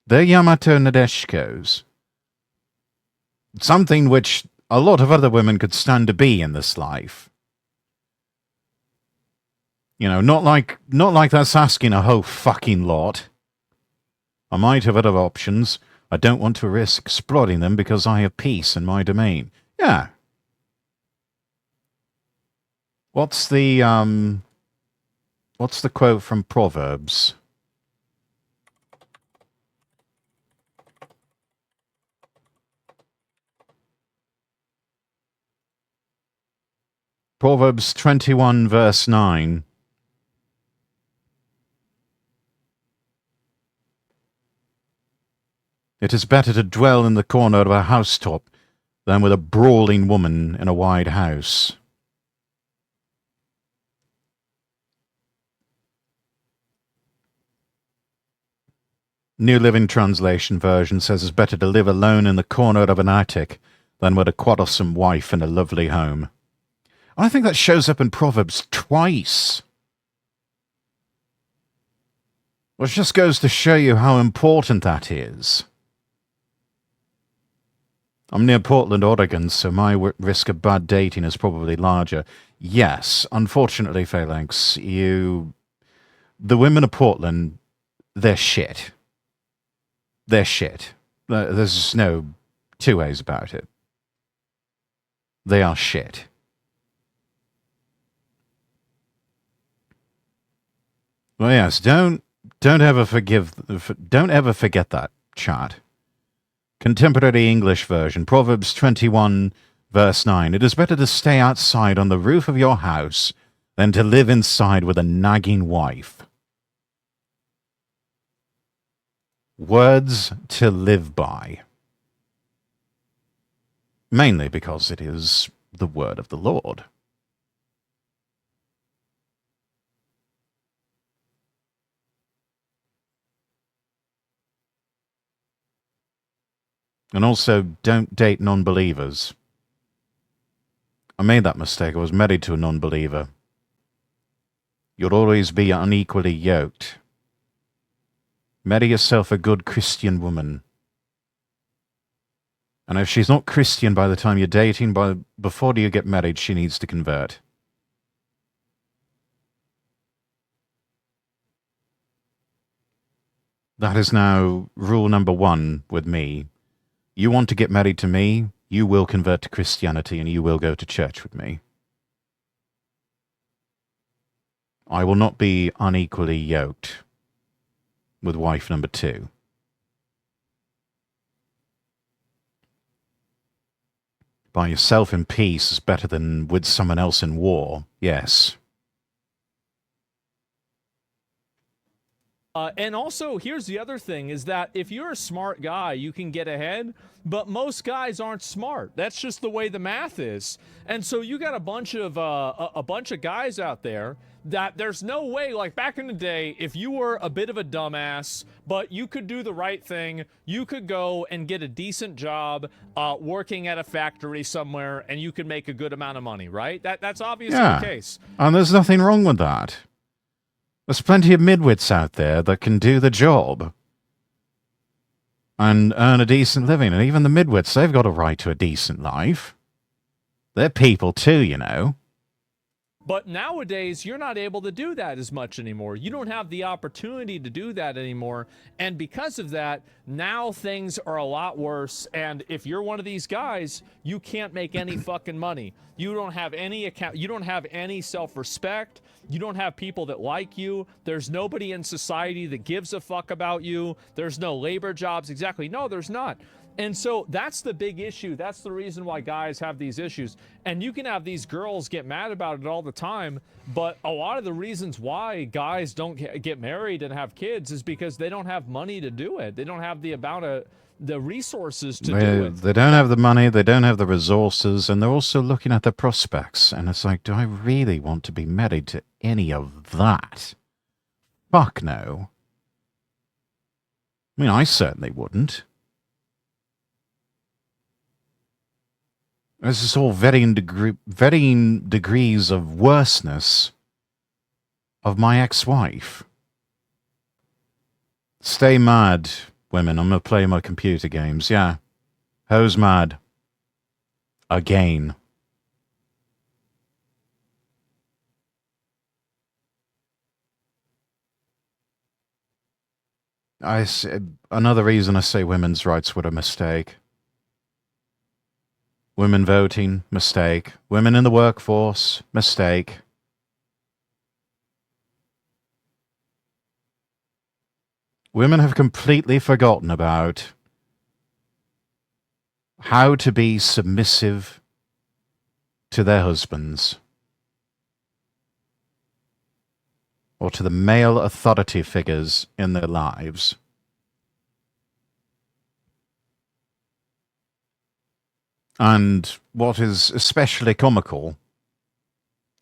They're Yamato Nadeshikos. Something which a lot of other women could stand to be in this life. Not like that's asking a whole fucking lot. I might have other options. I don't want to risk exploiting them because I have peace in my domain. Yeah. What's the quote from Proverbs? Proverbs 21 verse 9. It is better to dwell in the corner of a housetop than with a brawling woman in a wide house. New Living Translation version says it's better to live alone in the corner of an attic than with a quarrelsome wife in a lovely home. And I think that shows up in Proverbs twice. Which just goes to show you how important that is. I'm near Portland, Oregon, so my risk of bad dating is probably larger. Yes, unfortunately, Phalanx, the women of Portland, they're shit. They're shit. There's no two ways about it. They are shit. Well, yes, don't ever forget that, chat. Contemporary English version, Proverbs 21, verse 9. It is better to stay outside on the roof of your house than to live inside with a nagging wife. Words to live by. Mainly because it is the word of the Lord. And also, don't date non-believers. I made that mistake. I was married to a non-believer. You'll always be unequally yoked. Marry yourself a good Christian woman. And if she's not Christian by the time you're dating, before you get married, she needs to convert. That is now rule number 1 with me. You want to get married to me, you will convert to Christianity and you will go to church with me. I will not be unequally yoked with wife number 2. By yourself in peace is better than with someone else in war, yes. And also, here's the other thing, is that if you're a smart guy, you can get ahead, but most guys aren't smart. That's just the way the math is. And so you got a bunch of guys out there that there's no way, like back in the day, if you were a bit of a dumbass, but you could do the right thing, you could go and get a decent job working at a factory somewhere, and you could make a good amount of money, right? That's obviously the case. And there's nothing wrong with that. There's plenty of midwits out there that can do the job and earn a decent living. And even the midwits, they've got a right to a decent life. They're people too, you know. But nowadays, you're not able to do that as much anymore. You don't have the opportunity to do that anymore. And because of that, now things are a lot worse. And if you're one of these guys, you can't make any fucking money. You don't have any account. You don't have any self-respect. You don't have people that like you. There's nobody in society that gives a fuck about you. There's no labor jobs. Exactly. No, there's not. And so that's the big issue. That's the reason why guys have these issues. And you can have these girls get mad about it all the time, but a lot of the reasons why guys don't get married and have kids is because they don't have money to do it. They don't have the amount of the resources to do it. They don't have the money, they don't have the resources, and they're also looking at the prospects. And it's like, do I really want to be married to any of that? Fuck no. I mean, I certainly wouldn't. This is all varying degrees of worseness of my ex-wife. Stay mad, women. I'm going to play my computer games. Yeah. Who's mad? Again. Another reason I say women's rights were a mistake. Women voting, mistake. Women in the workforce, mistake. Women have completely forgotten about how to be submissive to their husbands or to the male authority figures in their lives. And what is especially comical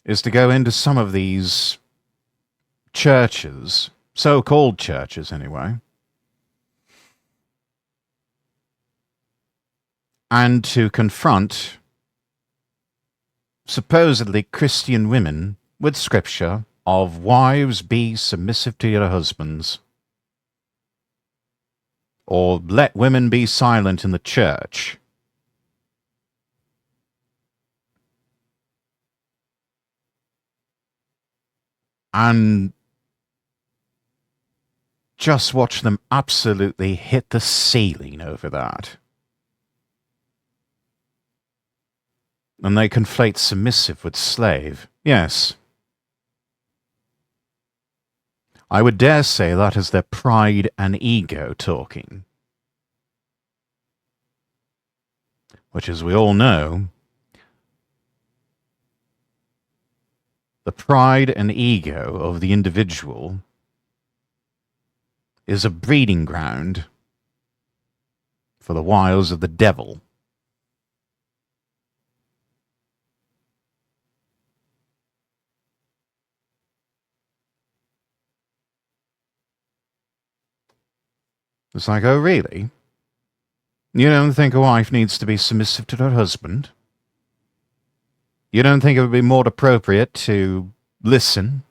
is to go into some of these churches, so-called churches anyway, and to confront supposedly Christian women with scripture of wives be submissive to your husbands, or let women be silent in the church. And just watch them absolutely hit the ceiling over that. And they conflate submissive with slave. Yes. I would dare say that is their pride and ego talking. Which, as we all know, the pride and ego of the individual is a breeding ground for the wiles of the devil. It's like, oh, really? You don't think a wife needs to be submissive to her husband? You don't think it would be more appropriate to listen,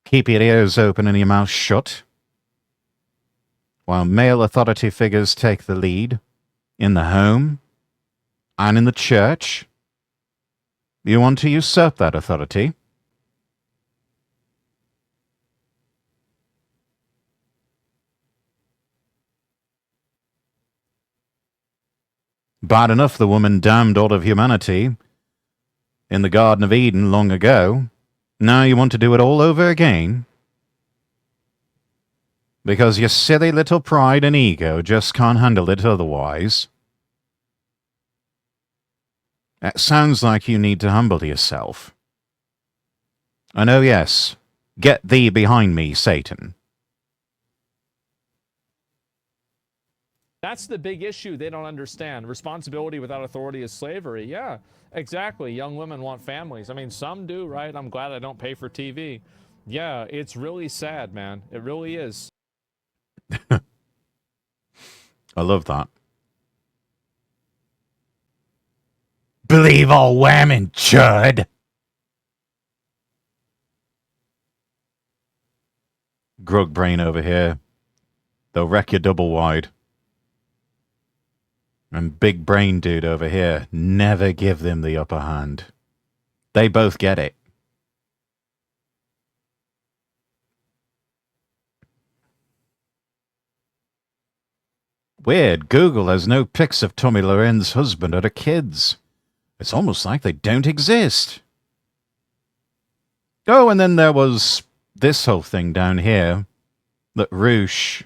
keep your ears open and your mouth shut, while male authority figures take the lead in the home and in the church? You want to usurp that authority? Bad enough the woman damned all of humanity in the Garden of Eden long ago. Now you want to do it all over again? Because your silly little pride and ego just can't handle it otherwise. It sounds like you need to humble yourself. And oh yes, get thee behind me, Satan. That's the big issue they don't understand. Responsibility without authority is slavery. Yeah, exactly. Young women want families. I mean, some do, right? I'm glad I don't pay for TV. Yeah, it's really sad, man. It really is. I love that. Believe all women, chud. Grug brain over here. They'll wreck your double wide. And big brain dude over here. Never give them the upper hand. They both get it. Weird, Google has no pics of Tommy Loren's husband or her kids. It's almost like they don't exist. Oh, and then there was this whole thing down here that Roosh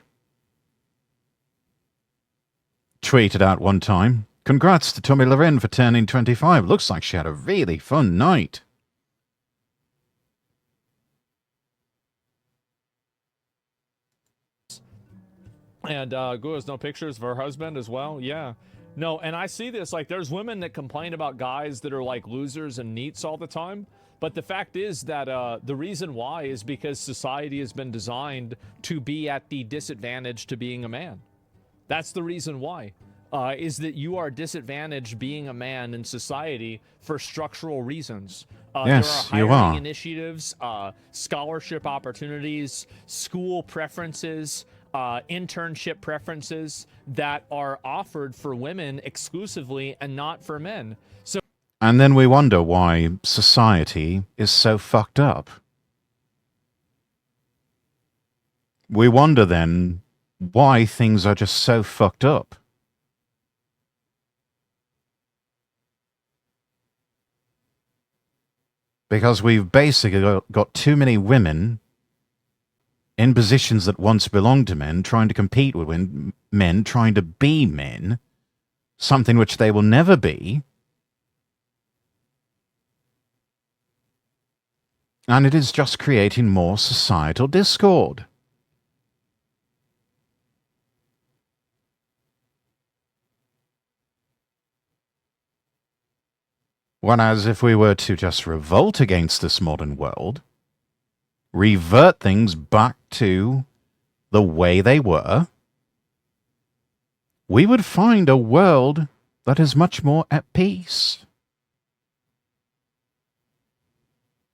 tweeted out one time. Congrats to Tommy Loren for turning 25. Looks like she had a really fun night. And Gu has no pictures of her husband as well. Yeah. No, and I see this, like, there's women that complain about guys that are like losers and neats all the time. But the fact is that the reason why is because society has been designed to be at the disadvantage to being a man. That's the reason why. Is that you are disadvantaged being a man in society for structural reasons. Yes, there are you hiring are. initiatives, scholarship opportunities, school preferences, internship preferences that are offered for women exclusively and not for men. So, And then we wonder why society is so fucked up. We wonder then why things are just so fucked up. Because we've basically got too many women in positions that once belonged to men, trying to compete with men, trying to be men, something which they will never be. And it is just creating more societal discord. Whereas if we were to just revolt against this modern world, revert things back to the way they were, we would find a world that is much more at peace.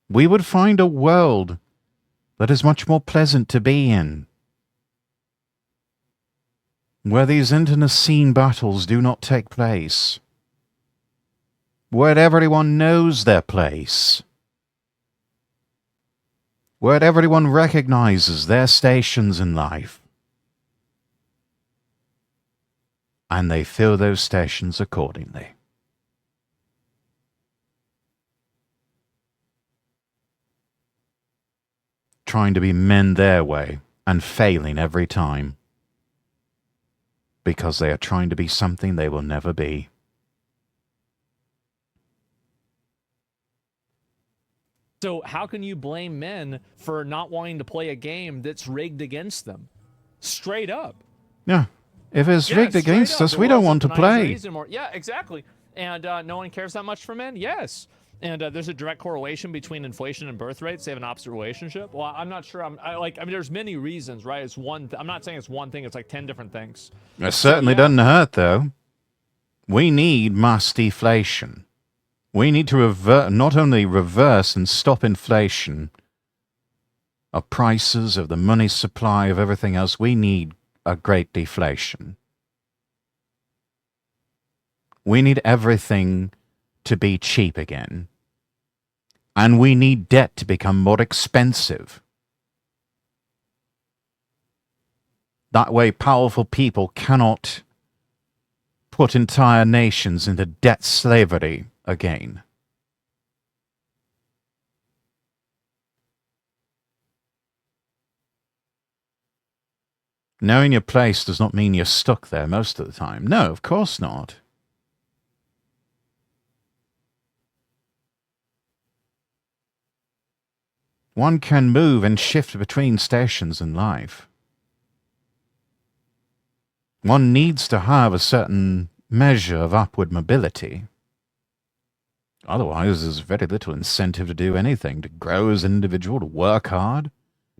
We would find a world that is much more pleasant to be in, where these internecine battles do not take place, where everyone knows their place, where everyone recognizes their stations in life, and they fill those stations accordingly. Trying to be men their way and failing every time because they are trying to be something they will never be. So how can you blame men for not wanting to play a game that's rigged against them? Straight up. Yeah. If it's Yeah, rigged straight against up. us, The we don't world's want to a benign play. reason more. Yeah, exactly. And no one cares that much for men? Yes. And there's a direct correlation between inflation and birth rates. They have an opposite relationship. Well, I'm not sure. I mean, there's many reasons, right? It's one. I'm not saying it's one thing. It's like 10 different things. It certainly doesn't hurt, though. We need mass deflation. We need to not only reverse and stop inflation of prices, of the money supply, of everything else, we need a great deflation. We need everything to be cheap again. And we need debt to become more expensive. That way, powerful people cannot put entire nations into debt slavery again. Knowing your place does not mean you're stuck there most of the time. No, of course not. One can move and shift between stations in life. One needs to have a certain measure of upward mobility. Otherwise, there's very little incentive to do anything, to grow as an individual, to work hard,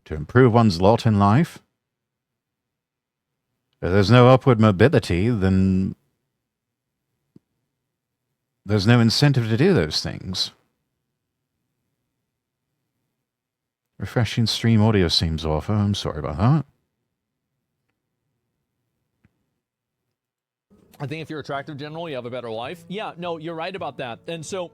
to improve one's lot in life. If there's no upward mobility, then there's no incentive to do those things. Refreshing stream audio seems off. Oh, I'm sorry about that. I think if you're attractive generally, you have a better life. Yeah, no, you're right about that. And so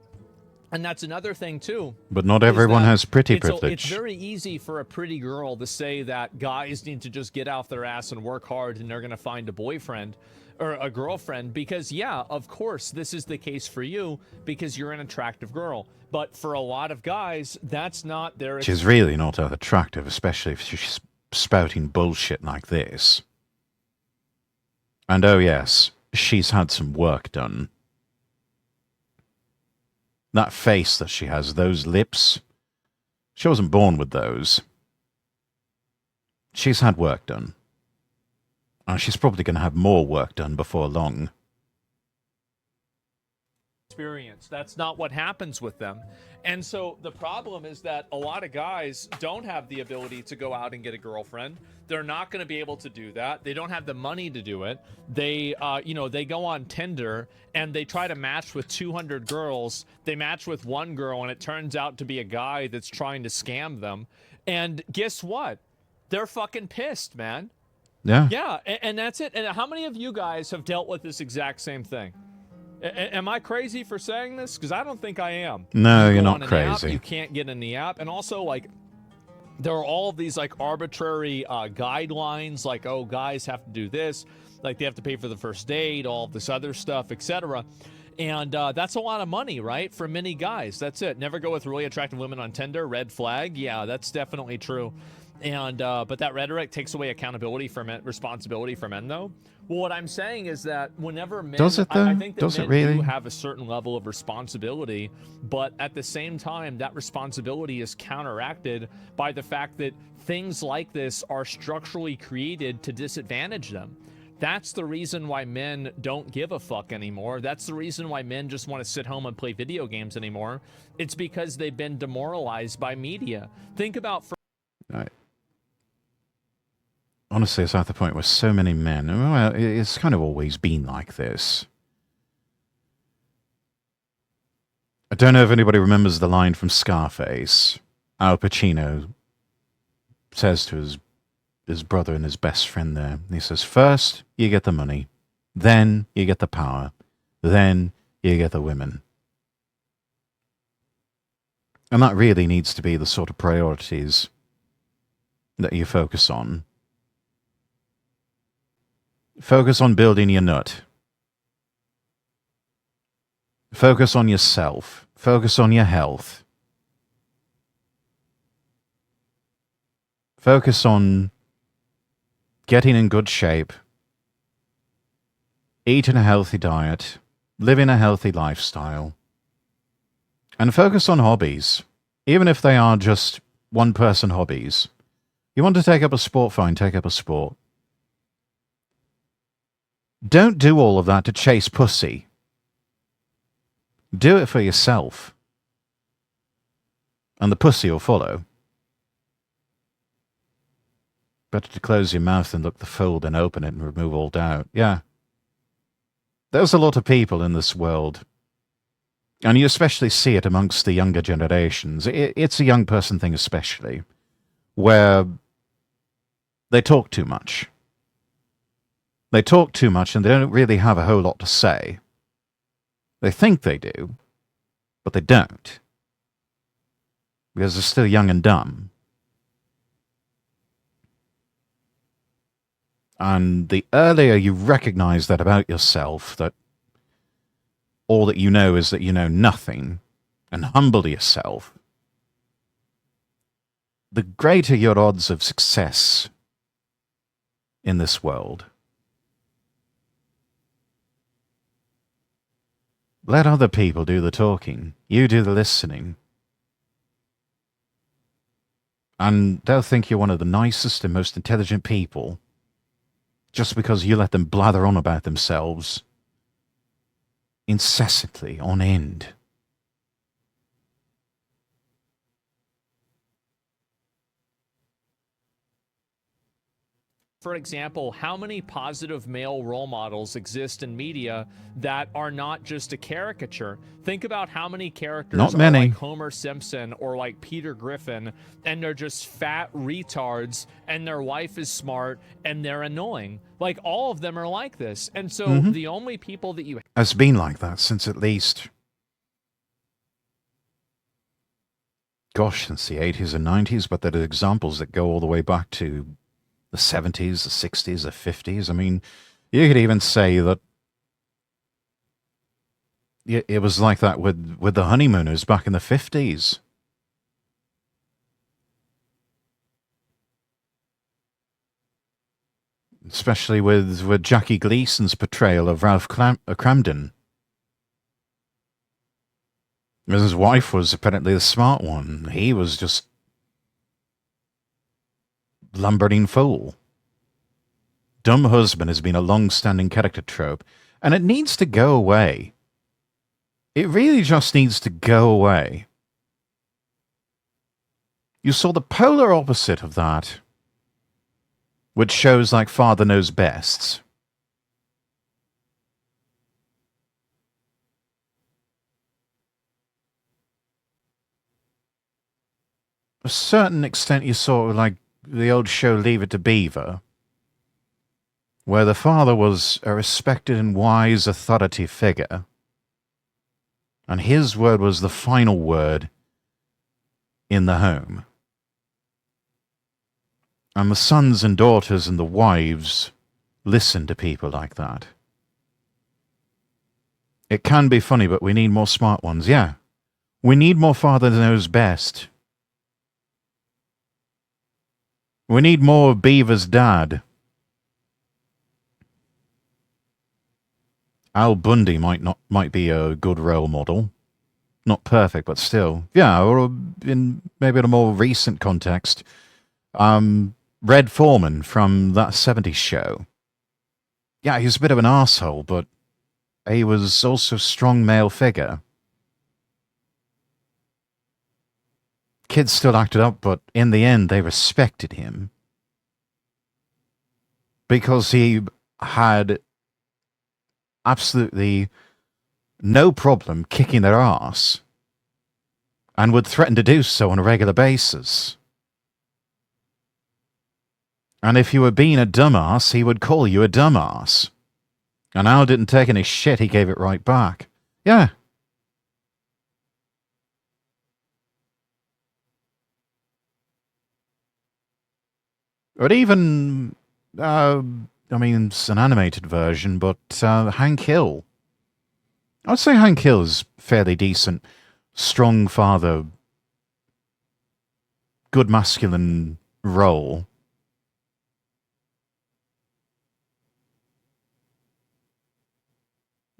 And that's another thing too. But not everyone has pretty privilege. It's very easy for a pretty girl to say that guys need to just get off their ass and work hard and they're going to find a boyfriend or a girlfriend because, yeah, of course, this is the case for you because you're an attractive girl. But for a lot of guys, that's not their... She's really not that attractive, especially if she's spouting bullshit like this. And oh yes, she's had some work done. That face that she has, those lips, she wasn't born with those. She's had work done. And she's probably going to have more work done before long. Experience. That's not what happens with them. And so the problem is that a lot of guys don't have the ability to go out and get a girlfriend. They're not going to be able to do that. They don't have the money to do it. They, they go on Tinder and they try to match with 200 girls. They match with one girl and it turns out to be a guy that's trying to scam them. And guess what? They're fucking pissed, man. Yeah. Yeah, and that's it. And how many of you guys have dealt with this exact same thing? Am I crazy for saying this? Because I don't think I am. No, you're not App, crazy. you can't get in the app. And also, like, there are all these, like, arbitrary guidelines, like, oh, guys have to do this. Like, they have to pay for the first date, all this other stuff, etc. And that's a lot of money, right? For many guys. That's it. Never go with really attractive women on Tinder. Red flag. Yeah, that's definitely true. And but that rhetoric takes away accountability for men, responsibility for men, though. Well, what I'm saying is that whenever men, does it though? I think that does men it really? do have a certain level of responsibility, but at the same time, that responsibility is counteracted by the fact that things like this are structurally created to disadvantage them. That's the reason why men don't give a fuck anymore. That's the reason why men just want to sit home and play video games anymore. It's because they've been demoralized by media. Think about... Honestly, it's at the point where so many men... Well, it's kind of always been like this. I don't know if anybody remembers the line from Scarface. Al Pacino says to his brother and his best friend there, he says, first, you get the money. Then, you get the power. Then, you get the women. And that really needs to be the sort of priorities that you focus on. Focus on building your nut. Focus on yourself. Focus on your health. Focus on getting in good shape, eating a healthy diet, living a healthy lifestyle, and focus on hobbies, even if they are just one-person hobbies. You want to take up a sport, fine, take up a sport. Don't do all of that to chase pussy. Do it for yourself. And the pussy will follow. Better to close your mouth and look the fool than open it and remove all doubt. Yeah. There's a lot of people in this world, and you especially see it amongst the younger generations. It's a young person thing especially, where they talk too much. They talk too much and they don't really have a whole lot to say. They think they do, but they don't. Because they're still young and dumb. And the earlier you recognize that about yourself, that all that you know is that you know nothing, and humble yourself, the greater your odds of success in this world. Let other people do the talking. You do the listening. And they'll think you're one of the nicest and most intelligent people just because you let them blather on about themselves incessantly, on end. For example, how many positive male role models exist in media that are not just a caricature? Think about how many characters Not are many. like Homer Simpson or like Peter Griffin, and they're just fat retards, and their wife is smart, and they're annoying. Like, all of them are like this. And so the only people that you... It's been like that since at least gosh, since the 80s and 90s, but there are examples that go all the way back to the 70s, the 60s, the 50s. I mean, you could even say that it was like that with the honeymooners back in the 50s. Especially with Jackie Gleason's portrayal of Ralph Cramden. His wife was apparently the smart one. He was just lumbering fool. Dumb husband has been a long-standing character trope, and it needs to go away. It really just needs to go away. You saw the polar opposite of that with shows like Father Knows Best. To a certain extent, you saw like the old show Leave It to Beaver, where the father was a respected and wise authority figure, and his word was the final word in the home. And the sons and daughters and the wives listen to people like that. It can be funny, but we need more smart ones. Yeah. We need more Father Knows Best. We need more Beaver's dad. Al Bundy might be a good role model. Not perfect, but still. Yeah, or in maybe in a more recent context, Red Foreman from that 70s show. Yeah, he was a bit of an arsehole, but he was also a strong male figure. Kids still acted up, but in the end, they respected him. Because he had absolutely no problem kicking their ass, and would threaten to do so on a regular basis. And if you were being a dumbass, he would call you a dumbass. And Al didn't take any shit, he gave it right back. Yeah. But even, I mean, it's an animated version, but Hank Hill. I'd say Hank Hill is fairly decent. Strong father. Good masculine role.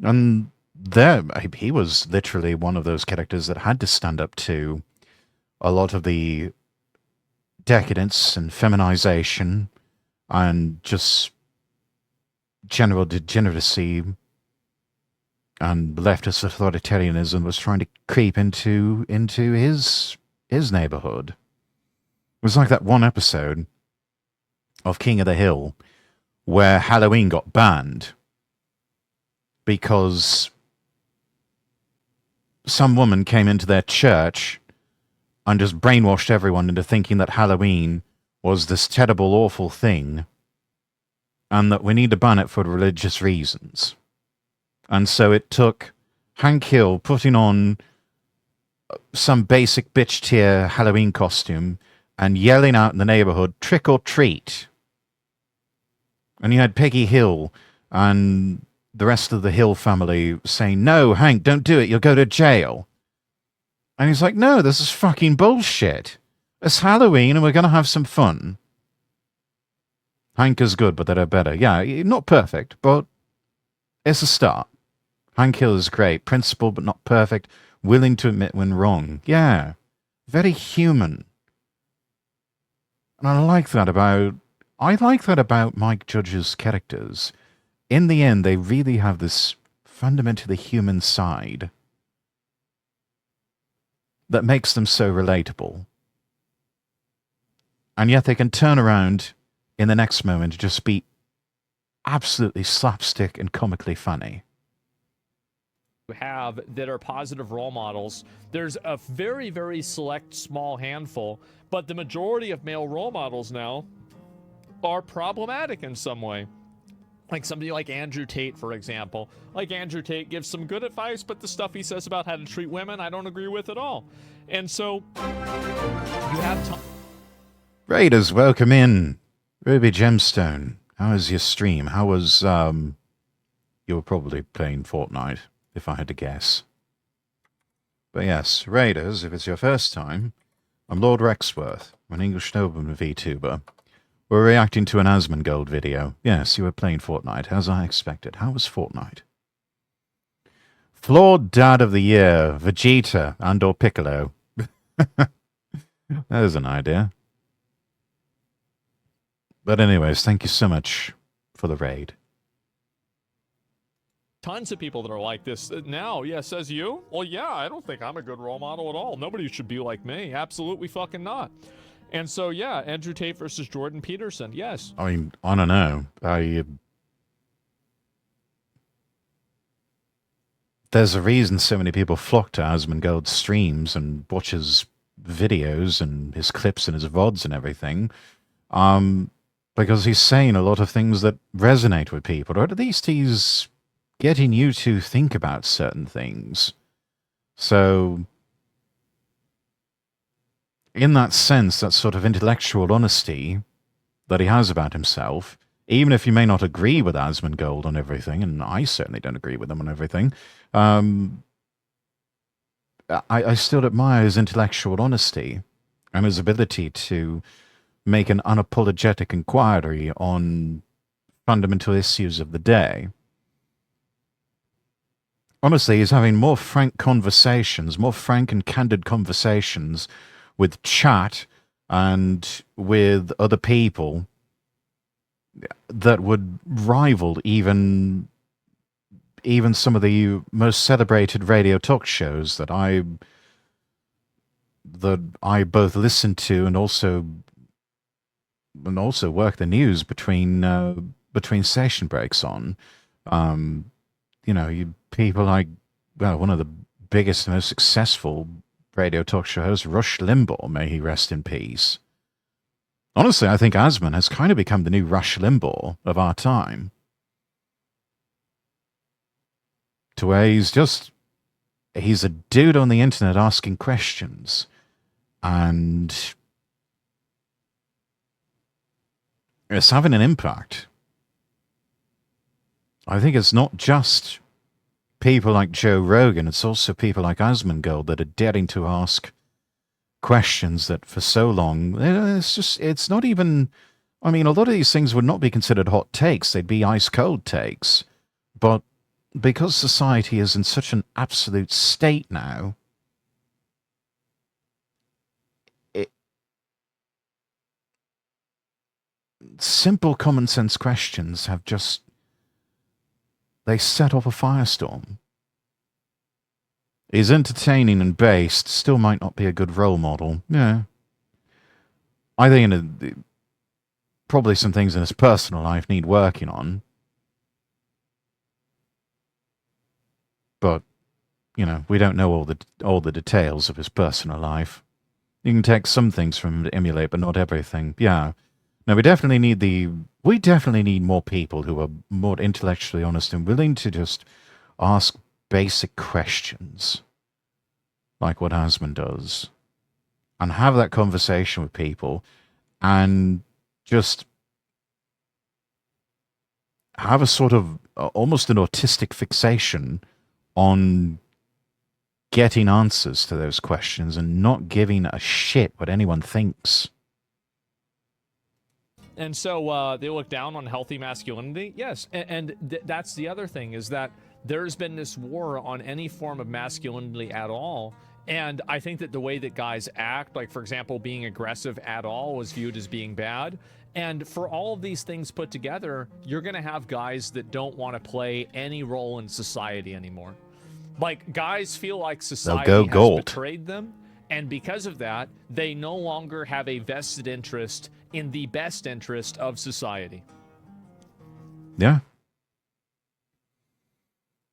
And there, he was literally one of those characters that had to stand up to a lot of the decadence and feminization and just general degeneracy and leftist authoritarianism was trying to creep into his neighborhood. It was like that one episode of King of the Hill where Halloween got banned because some woman came into their church and just brainwashed everyone into thinking that Halloween was this terrible, awful thing and that we need to ban it for religious reasons. And so it took Hank Hill putting on some basic bitch tier Halloween costume and yelling out in the neighborhood, trick or treat. And you had Peggy Hill and the rest of the Hill family saying, no, Hank, don't do it, you'll go to jail. And he's like, no, this is fucking bullshit. It's Halloween and we're going to have some fun. Hank is good, but they're better. Yeah, not perfect, but it's a start. Hank Hill is great. Principled, but not perfect. Willing to admit when wrong. Yeah. Very human. And I like that about Mike Judge's characters. In the end, they really have this fundamentally human side that makes them so relatable. And yet they can turn around in the next moment to just be absolutely slapstick and comically funny. Have that are positive role models. There's a very, very select small handful, but the majority of male role models now are problematic in some way. Like somebody like Andrew Tate, for example. Like Andrew Tate gives some good advice, but the stuff he says about how to treat women, I don't agree with at all. And so you have Raiders, welcome in. Ruby Gemstone, how was your stream? How was, you were probably playing Fortnite, if I had to guess. But yes, Raiders, if it's your first time, I'm Lord Rexworth. I'm an English nobleman VTuber. We're reacting to an Asmongold video. Yes, you were playing Fortnite, as I expected. How was Fortnite? Flawed Dad of the Year, Vegeta and/or Piccolo. There's an idea. But anyways, thank you so much for the raid. tons of people that are like this now. Yeah, says you? Well, yeah, I don't think I'm a good role model at all. Nobody should be like me. Absolutely fucking not. And so, yeah, Andrew Tate versus Jordan Peterson. Yes. I mean, I don't know. There's a reason so many people flock to Asmongold's streams and watch his videos and his clips and his VODs and everything. Because he's saying a lot of things that resonate with people, or at least he's getting you to think about certain things. So, in that sense, that sort of intellectual honesty that he has about himself, even if you may not agree with Asmongold on everything, and I certainly don't agree with him on everything, I still admire his intellectual honesty and his ability to make an unapologetic inquiry on fundamental issues of the day. Honestly, he's having more frank conversations, more frank and candid conversations with chat and with other people that would rival even some of the most celebrated radio talk shows that I both listen to and also work the news between station breaks on. You know, people like, well, one of the biggest and most successful radio talk show hosts, Rush Limbaugh, may he rest in peace. Honestly, I think Asmon has kind of become the new Rush Limbaugh of our time. To where he's a dude on the internet asking questions. And it's having an impact. I think it's not just people like Joe Rogan, it's also people like Asmongold that are daring to ask questions that for so long, it's not even, I mean, a lot of these things would not be considered hot takes, they'd be ice cold takes. But because society is in such an absolute state now, simple common sense questions have just, they set off a firestorm. He's entertaining and based, still might not be a good role model. Yeah. I think probably some things in his personal life need working on. But, you know, we don't know all the details of his personal life. You can take some things from him to emulate, but not everything. Yeah. No, we definitely need more people who are more intellectually honest and willing to just ask basic questions, like what Asmon does, and have that conversation with people, and just have a sort of almost an autistic fixation on getting answers to those questions and not giving a shit what anyone thinks. And so they look down on healthy masculinity. Yes, and that's the other thing, is that there's been this war on any form of masculinity at all. And I think that the way that guys act, like, for example, being aggressive at all was viewed as being bad. And for all of these things put together, you're going to have guys that don't want to play any role in society anymore. Like, guys feel like society has betrayed them. And because of that, they no longer have a vested interest in the best interest of society. Yeah.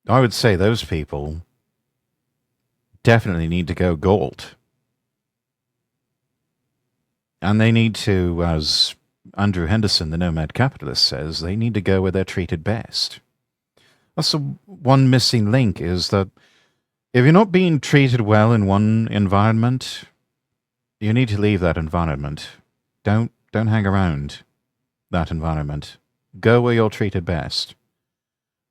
I would say those people definitely need to go gold. And they need to, as Andrew Henderson, the nomad capitalist, says they need to go where they're treated best. That's the one missing link, is that if you're not being treated well in one environment, you need to leave that environment. Don't hang around that environment. Go where you're treated best.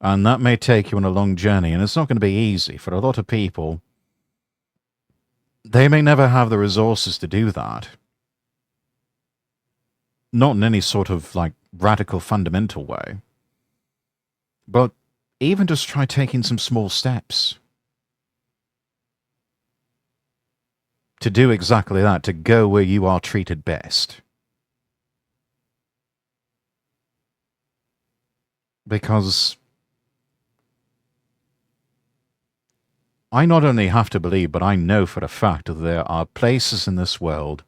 And that may take you on a long journey, and it's not going to be easy for a lot of people. They may never have the resources to do that. Not in any sort of like radical fundamental way. But even just try taking some small steps to do exactly that, to go where you are treated best. Because I not only have to believe, but I know for a fact that there are places in this world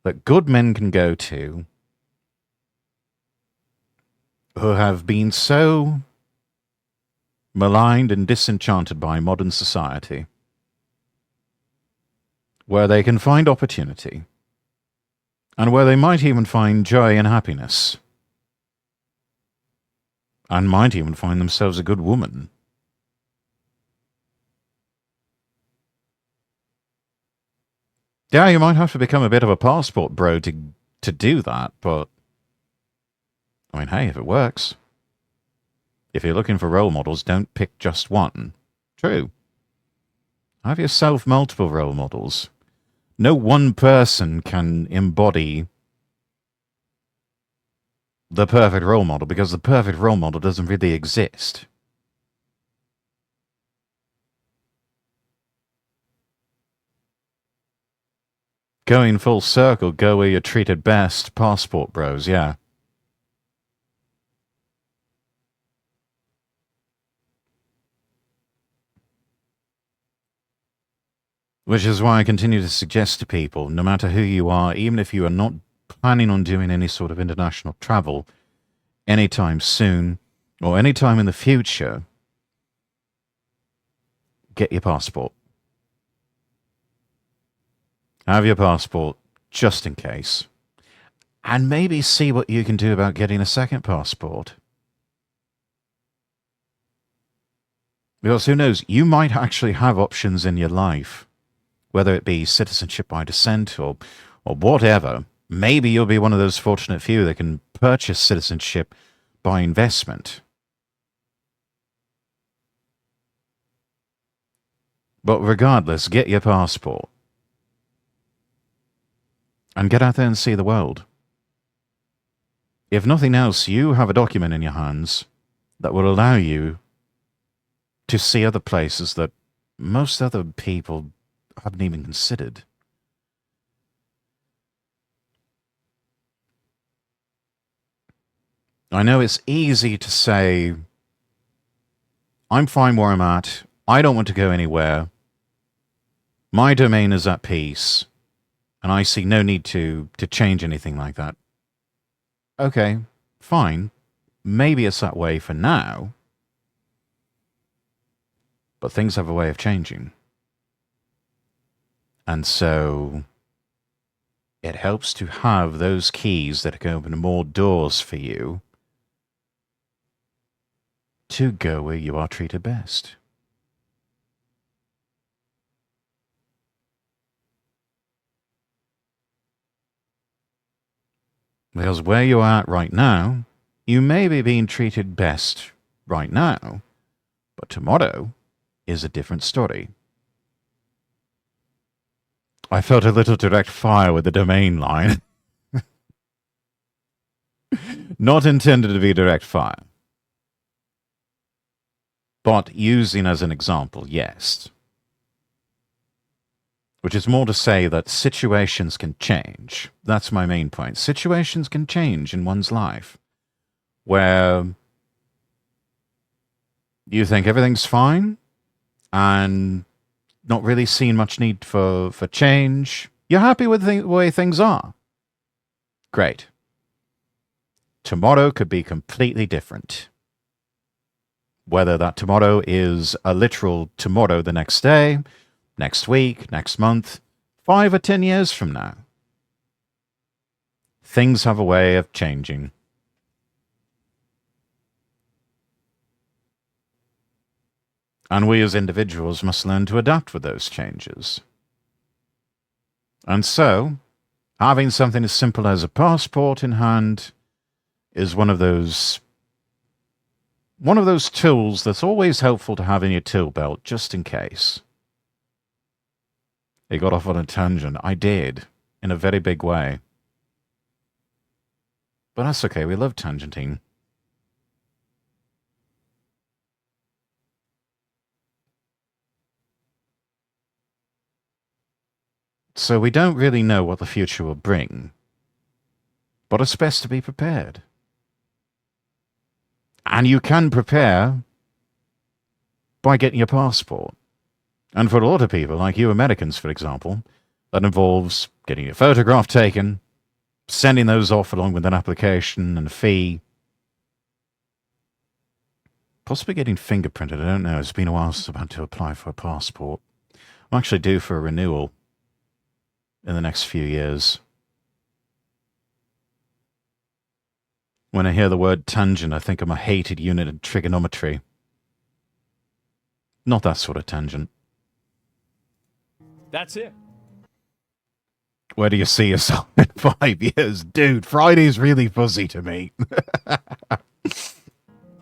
that good men can go to who have been so maligned and disenchanted by modern society, where they can find opportunity, and where they might even find joy and happiness, and might even find themselves a good woman. Yeah, you might have to become a bit of a passport bro to do that, but I mean, hey, if it works. If you're looking for role models, don't pick just one. True. Have yourself multiple role models. No one person can embody the perfect role model, because the perfect role model doesn't really exist. Going full circle, go where you're treated best, passport bros, yeah. Which is why I continue to suggest to people, no matter who you are, even if you are not planning on doing any sort of international travel anytime soon or anytime in the future, get your passport. Have your passport just in case. And maybe see what you can do about getting a second passport. Because who knows, you might actually have options in your life, whether it be citizenship by descent or whatever. Maybe you'll be one of those fortunate few that can purchase citizenship by investment. But regardless, get your passport. And get out there and see the world. If nothing else, you have a document in your hands that will allow you to see other places that most other people haven't even considered. I know it's easy to say, I'm fine where I'm at, I don't want to go anywhere, my domain is at peace, and I see no need to change anything like that. Okay, fine. Maybe it's that way for now. But things have a way of changing. And so it helps to have those keys that can open more doors for you to go where you are treated best. Because where you are at right now, you may be being treated best right now, but tomorrow is a different story. I felt a little direct fire with the domain line. Not intended to be direct fire. But using as an example, yes. Which is more to say that situations can change. That's my main point. Situations can change in one's life. Where you think everything's fine and not really seeing much need for change. You're happy with the way things are. Great. Tomorrow could be completely different. Whether that tomorrow is a literal tomorrow the next day, next week, next month, 5 or 10 years from now. Things have a way of changing. And we as individuals must learn to adapt with those changes. And so, having something as simple as a passport in hand is one of those tools that's always helpful to have in your tool belt, just in case. It got off on a tangent. I did, in a very big way. But that's okay, we love tangenting. So we don't really know what the future will bring, but it's best to be prepared. And you can prepare by getting your passport. And for a lot of people, like you Americans, for example, that involves getting your photograph taken, sending those off along with an application and a fee, possibly getting fingerprinted. I don't know. It's been a while since I've had to apply for a passport. I'm actually due for a renewal in the next few years. When I hear the word tangent, I think I'm a hated unit in trigonometry. Not that sort of tangent. That's it. Where do you see yourself in 5 years? Dude, Friday's really fuzzy to me.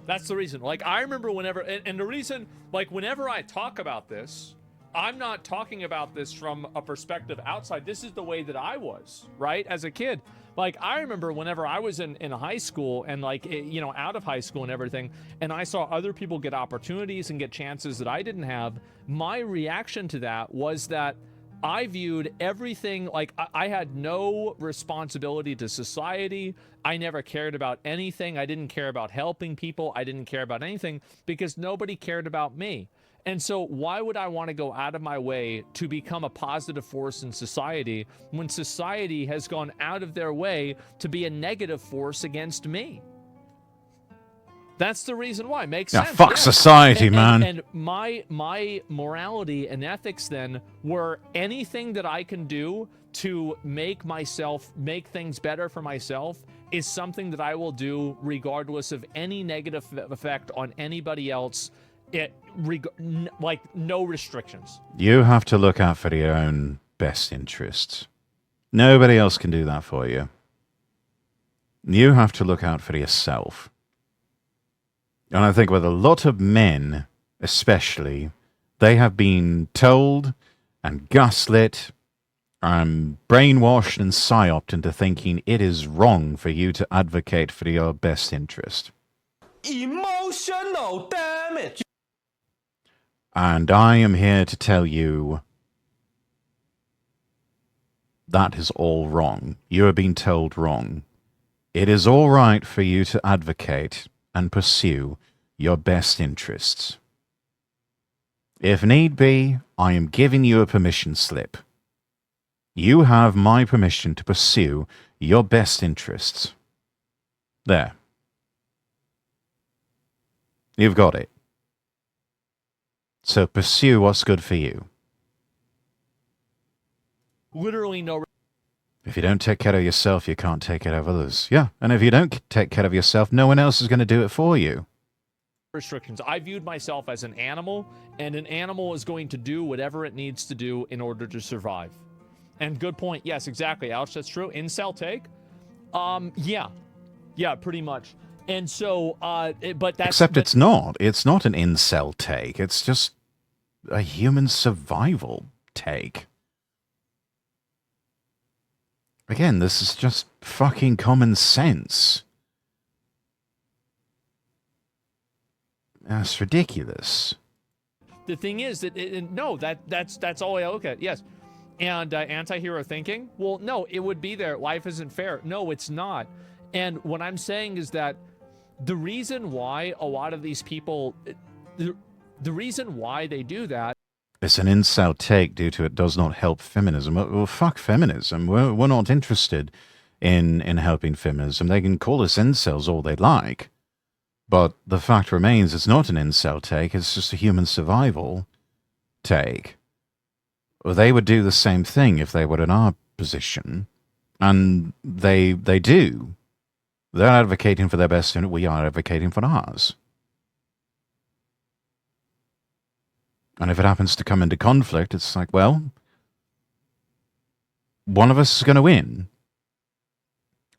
That's the reason. Like, I remember whenever, and the reason, like, whenever I talk about this, I'm not talking about this from a perspective outside. This is the way that I was, right? As a kid. Like, I remember whenever I was in high school and, like, you know, out of high school and everything, and I saw other people get opportunities and get chances that I didn't have, my reaction to that was that I viewed everything, like, I had no responsibility to society. I never cared about anything. I didn't care about helping people. I didn't care about anything because nobody cared about me. And so why would I want to go out of my way to become a positive force in society when society has gone out of their way to be a negative force against me? That's the reason why. Makes sense. Fuck society, man. And my morality and ethics then were anything that I can do to make things better for myself is something that I will do regardless of any negative effect on anybody else. Like, no restrictions. You have to look out for your own best interests. Nobody else can do that for you. You have to look out for yourself. And I think with a lot of men, especially, they have been told and gaslit and brainwashed and psyoped into thinking it is wrong for you to advocate for your best interest. Emotional damage. And I am here to tell you that is all wrong. You are being told wrong. It is all right for you to advocate and pursue your best interests. If need be, I am giving you a permission slip. You have my permission to pursue your best interests. There. You've got it. So pursue what's good for you. Literally no. If you don't take care of yourself, you can't take care of others. Yeah, and if you don't take care of yourself, no one else is going to do it for you. Restrictions. I viewed myself as an animal, and an animal is going to do whatever it needs to do in order to survive. And good point. Yes, exactly, Alex. That's true. Incel take. Yeah, pretty much. And so, but that's... Except it's not. It's not an incel take. It's just a human survival take. Again, this is just fucking common sense. That's ridiculous. The thing is that, no, that's all I look at, yes. And anti-hero thinking? Well, no, it would be there. Life isn't fair. No, it's not. And what I'm saying is that the reason why a lot of these people, the reason why they do that. It's an incel take due to it does not help feminism. Well, fuck feminism. We're not interested in helping feminism. They can call us incels all they like. But the fact remains it's not an incel take. It's just a human survival take. Well, they would do the same thing if they were in our position. And they do. They're advocating for their best unit. We are advocating for ours. And if it happens to come into conflict, it's like, well, one of us is going to win.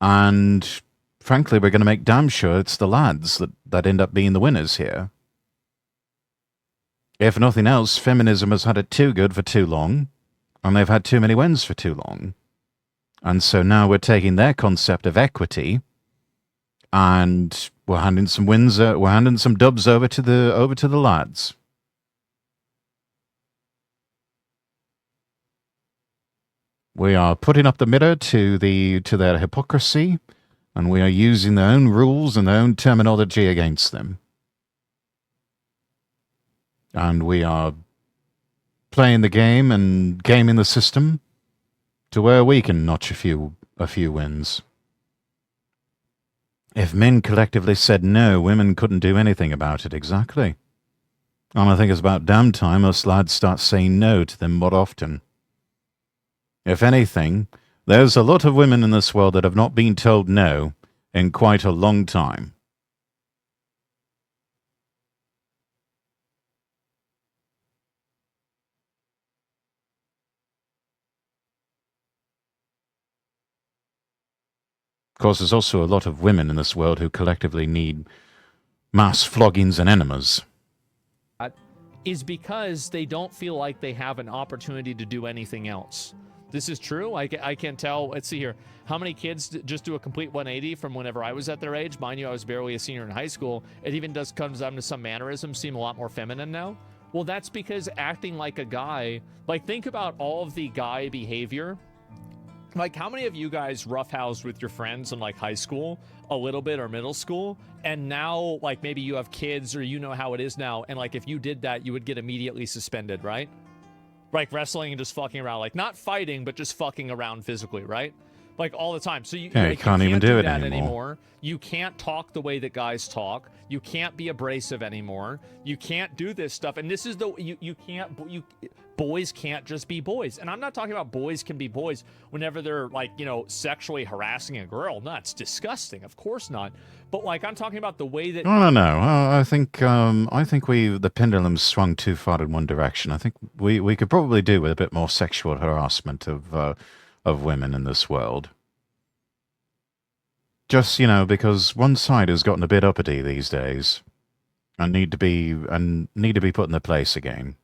And frankly, we're going to make damn sure it's the lads that end up being the winners here. If nothing else, feminism has had it too good for too long, and they've had too many wins for too long. And so now we're taking their concept of equity, and we're handing some wins, we're handing some dubs over to the lads. We are putting up the mirror to their hypocrisy, and we are using their own rules and their own terminology against them. And we are playing the game and gaming the system to where we can notch a few wins. If men collectively said no, women couldn't do anything about it. Exactly. And I think it's about damn time us lads start saying no to them more often. If anything, there's a lot of women in this world that have not been told no in quite a long time. Of course, there's also a lot of women in this world who collectively need mass floggings and enemas. Is because they don't feel like they have an opportunity to do anything else. This is true. I can tell. Let's see here. How many kids just do a complete 180 from whenever I was at their age? Mind you, I was barely a senior in high school. It even comes down to some mannerisms seem a lot more feminine now. Well, that's because acting like a guy, like think about all of the guy behavior. Like how many of you guys roughhoused with your friends in like high school a little bit or middle school, and now like maybe you have kids or you know how it is now, and like if you did that you would get immediately suspended, right? Like wrestling and just fucking around, like not fighting but just fucking around physically, right? Like all the time. So you can't even do it that anymore. You can't talk the way that guys talk. You can't be abrasive anymore. You can't do this stuff. And this is boys can't just be boys. And I'm not talking about boys can be boys whenever they're like, sexually harassing a girl. No, that's disgusting. Of course not. But like I'm talking about the way that I don't know. I think the pendulum swung too far in one direction. I think we could probably do with a bit more sexual harassment of women in this world. Just, because one side has gotten a bit uppity these days and need to be put in their place again.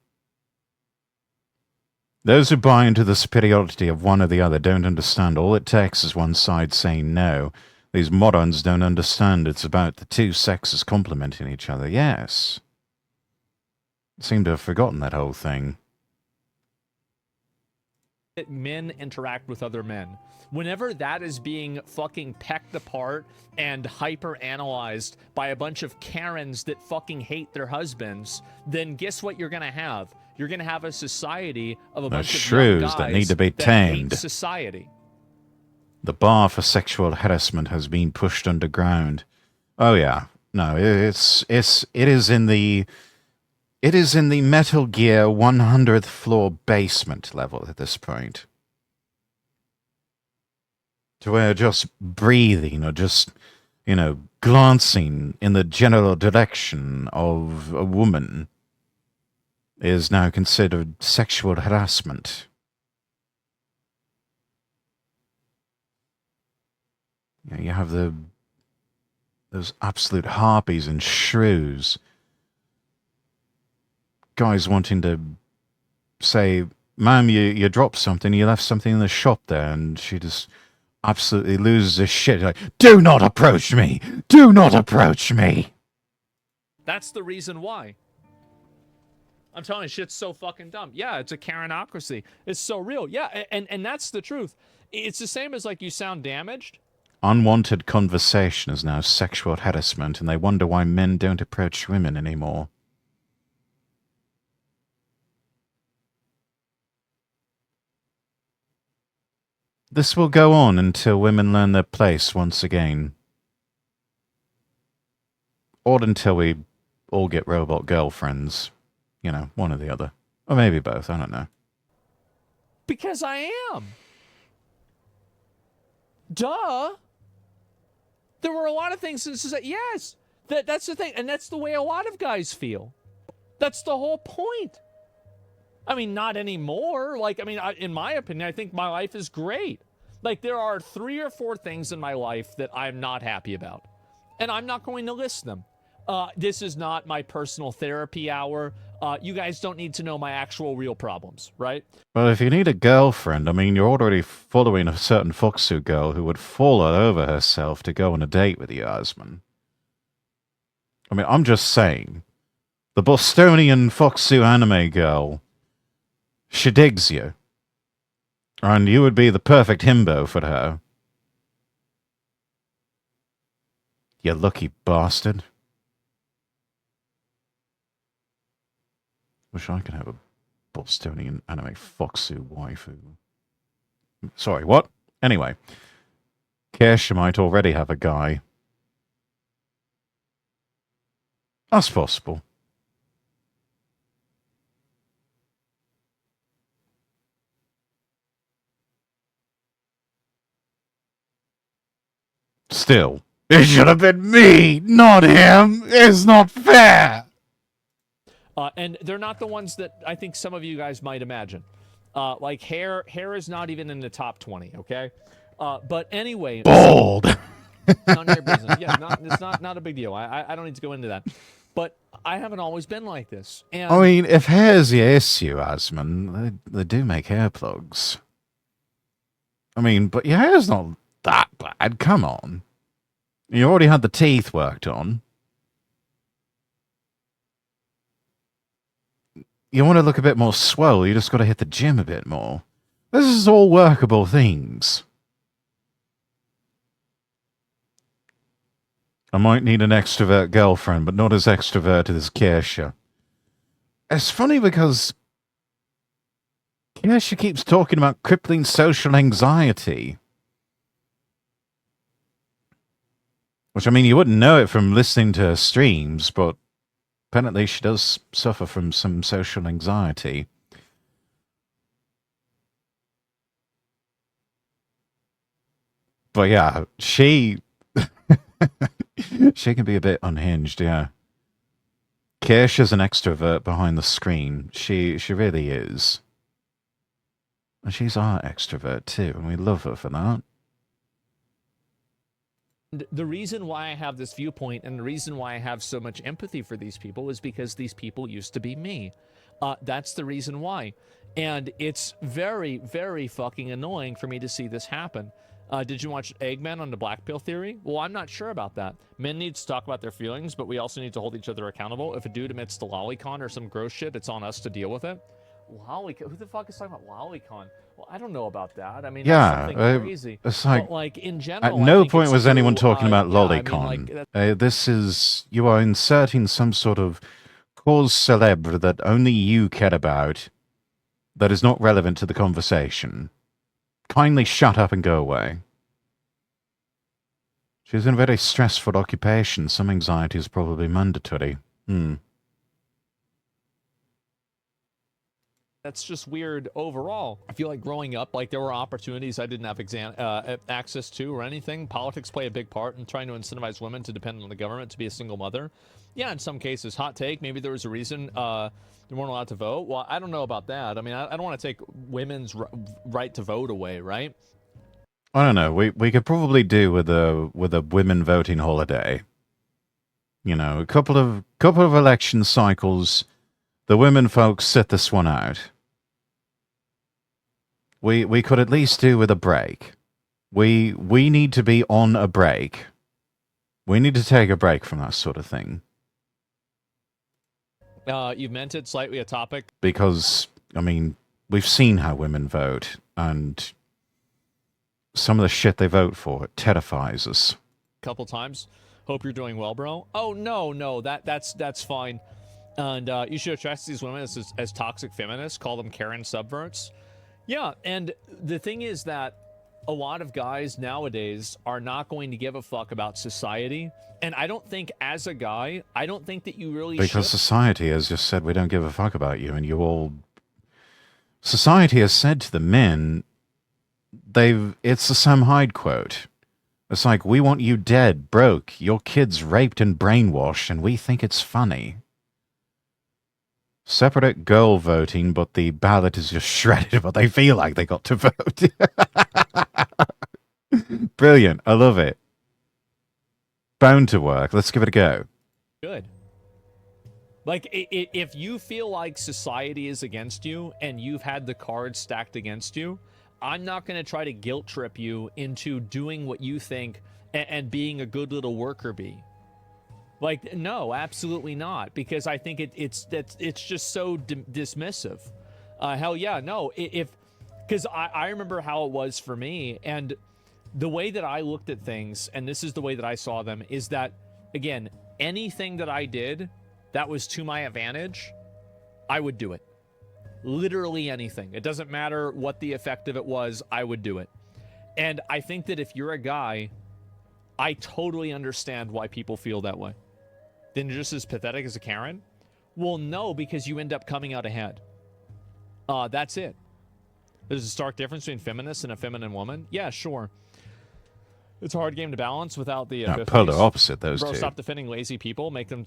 Those who buy into the superiority of one or the other don't understand all it takes is one side saying no. These morons don't understand it's about the two sexes complementing each other. Yes. Seem to have forgotten that whole thing. That men interact with other men. Whenever that is being fucking pecked apart and hyper-analyzed by a bunch of Karens that fucking hate their husbands, then guess what you're going to have? You're going to have a society of a bunch of shrews young guys that need to be that tamed. hate society. The bar for sexual harassment has been pushed underground. Oh yeah. No, it is in the Metal Gear 100th floor basement level at this point. To where just breathing or just, glancing in the general direction of a woman is now considered sexual harassment. You have those absolute harpies and shrews. Guys wanting to say, "Ma'am, you dropped something, you left something in the shop there," and she just absolutely loses her shit. Like, "Do not approach me! Do not approach me!" That's the reason why. I'm telling you, shit's so fucking dumb. Yeah, it's a Karenocracy. It's so real. Yeah, and that's the truth. It's the same as like you sound damaged. Unwanted conversation is now sexual harassment, and they wonder why men don't approach women anymore. This will go on until women learn their place once again. Or until we all get robot girlfriends. One or the other. Or maybe both, I don't know. Because I am. Duh. There were a lot of things in society. Yes, that's the thing, and that's the way a lot of guys feel. That's the whole point. I mean, not anymore. Like, I mean, in my opinion, I think my life is great. Like, there are 3 or 4 things in my life that I'm not happy about, and I'm not going to list them. This is not my personal therapy hour. You guys don't need to know my actual real problems, right? Well, if you need a girlfriend, I mean, you're already following a certain Foxu girl who would fall all over herself to go on a date with you, Asman. I mean, I'm just saying. The Bostonian Foxu anime girl, she digs you. And you would be the perfect himbo for her. You lucky bastard. Wish I could have a Bostonian anime Foxu waifu. Sorry, what? Anyway. Kersha might already have a guy. That's possible. Still, it should have been me, not him. It's not fair. And they're not the ones that I think some of you guys might imagine. Like hair is not even in the top 20, okay? But anyway, bald. None of your business. Yeah, it's not a big deal. I don't need to go into that. But I haven't always been like this. And I mean, if hair's the issue, Asman, they do make hair plugs. I mean, but your hair's not that bad. Come on. You already had the teeth worked on. You want to look a bit more swole, you just got to hit the gym a bit more. This is all workable things. I might need an extrovert girlfriend, but not as extroverted as Kersha. It's funny because Kersha keeps talking about crippling social anxiety. Which, I mean, you wouldn't know it from listening to her streams, but apparently she does suffer from some social anxiety. But yeah, she can be a bit unhinged, yeah. Kersha's an extrovert behind the screen. She really is. And she's our extrovert too, and we love her for that. The reason why I have this viewpoint and the reason why I have so much empathy for these people is because these people used to be me. That's the reason why. And it's very, very fucking annoying for me to see this happen. Did you watch Eggman on the Black Pill Theory? Well, I'm not sure about that. Men need to talk about their feelings, but we also need to hold each other accountable. If a dude admits to lolicon or some gross shit, it's on us to deal with it. Lolicon? Who the fuck is talking about lolicon? Well, I don't know about that. I mean, that's something crazy. It's like, but like in general, at no I think point it's was anyone true. talking about Yeah, I lolicon. mean, like, This is, you are inserting some sort of cause célèbre that only you care about, that is not relevant to the conversation. Kindly shut up and go away. She's in a very stressful occupation. Some anxiety is probably mandatory. That's just weird overall. I feel like growing up, like there were opportunities I didn't have access to or anything. Politics play a big part in trying to incentivize women to depend on the government to be a single mother. Yeah, in some cases, hot take, maybe there was a reason they weren't allowed to vote. Well, I don't know about that. I mean, I don't want to take women's right to vote away, right? I don't know. We could probably do with a women voting holiday. You know, a couple of election cycles. The women folks sit this one out. We could at least do with a break. We need to be on a break. We need to take a break from that sort of thing. You've meant it slightly a topic. Because, I mean, we've seen how women vote, and some of the shit they vote for, it terrifies us. Couple times. Hope you're doing well, bro. Oh no, that's fine. And you should address these women as toxic feminists, call them Karen subverts. Yeah, and the thing is that a lot of guys nowadays are not going to give a fuck about society. And I don't think, as a guy, I don't think that you really Because should. society has just said, we don't give a fuck about you, and you all... Society has said to the men, it's the Sam Hyde quote. It's like, we want you dead, broke, your kids raped and brainwashed, and we think it's funny. Separate girl voting, but the ballot is just shredded, but they feel like they got to vote. Brilliant. I love it. Bound to work. Let's give it a go. Good. Like, if you feel like society is against you and you've had the cards stacked against you, I'm not going to try to guilt trip you into doing what you think and being a good little worker bee. Like, no, absolutely not, because I think it's just so dismissive. Hell yeah, no. Because I remember how it was for me, and the way that I looked at things, and this is the way that I saw them, is that, again, anything that I did that was to my advantage, I would do it. Literally anything. It doesn't matter what the effect of it was, I would do it. And I think that if you're a guy, I totally understand why people feel that way. Then you're just as pathetic as a Karen? Well, no, because you end up coming out ahead. That's it. There's a stark difference between feminists and a feminine woman. Yeah, sure. It's a hard game to balance without the polar opposite, those Bro, two. stop defending lazy people. Make them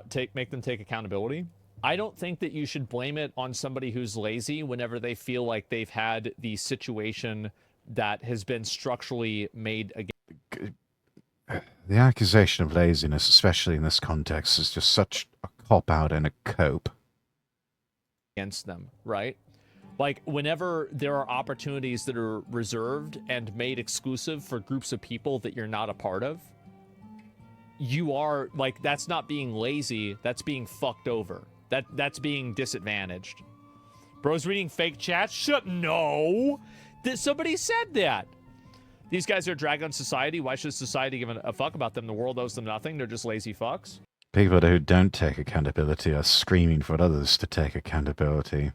take accountability. I don't think that you should blame it on somebody who's lazy whenever they feel like they've had the situation that has been structurally made against. The accusation of laziness, especially in this context, is just such a cop-out and a cope. Against them, right? Like, whenever there are opportunities that are reserved and made exclusive for groups of people that you're not a part of, you are, like, that's not being lazy, that's being fucked over. That's being disadvantaged. Bro's reading fake chat? No! Somebody said that! These guys are a drag on society. Why should society give a fuck about them? The world owes them nothing. They're just lazy fucks. People who don't take accountability are screaming for others to take accountability.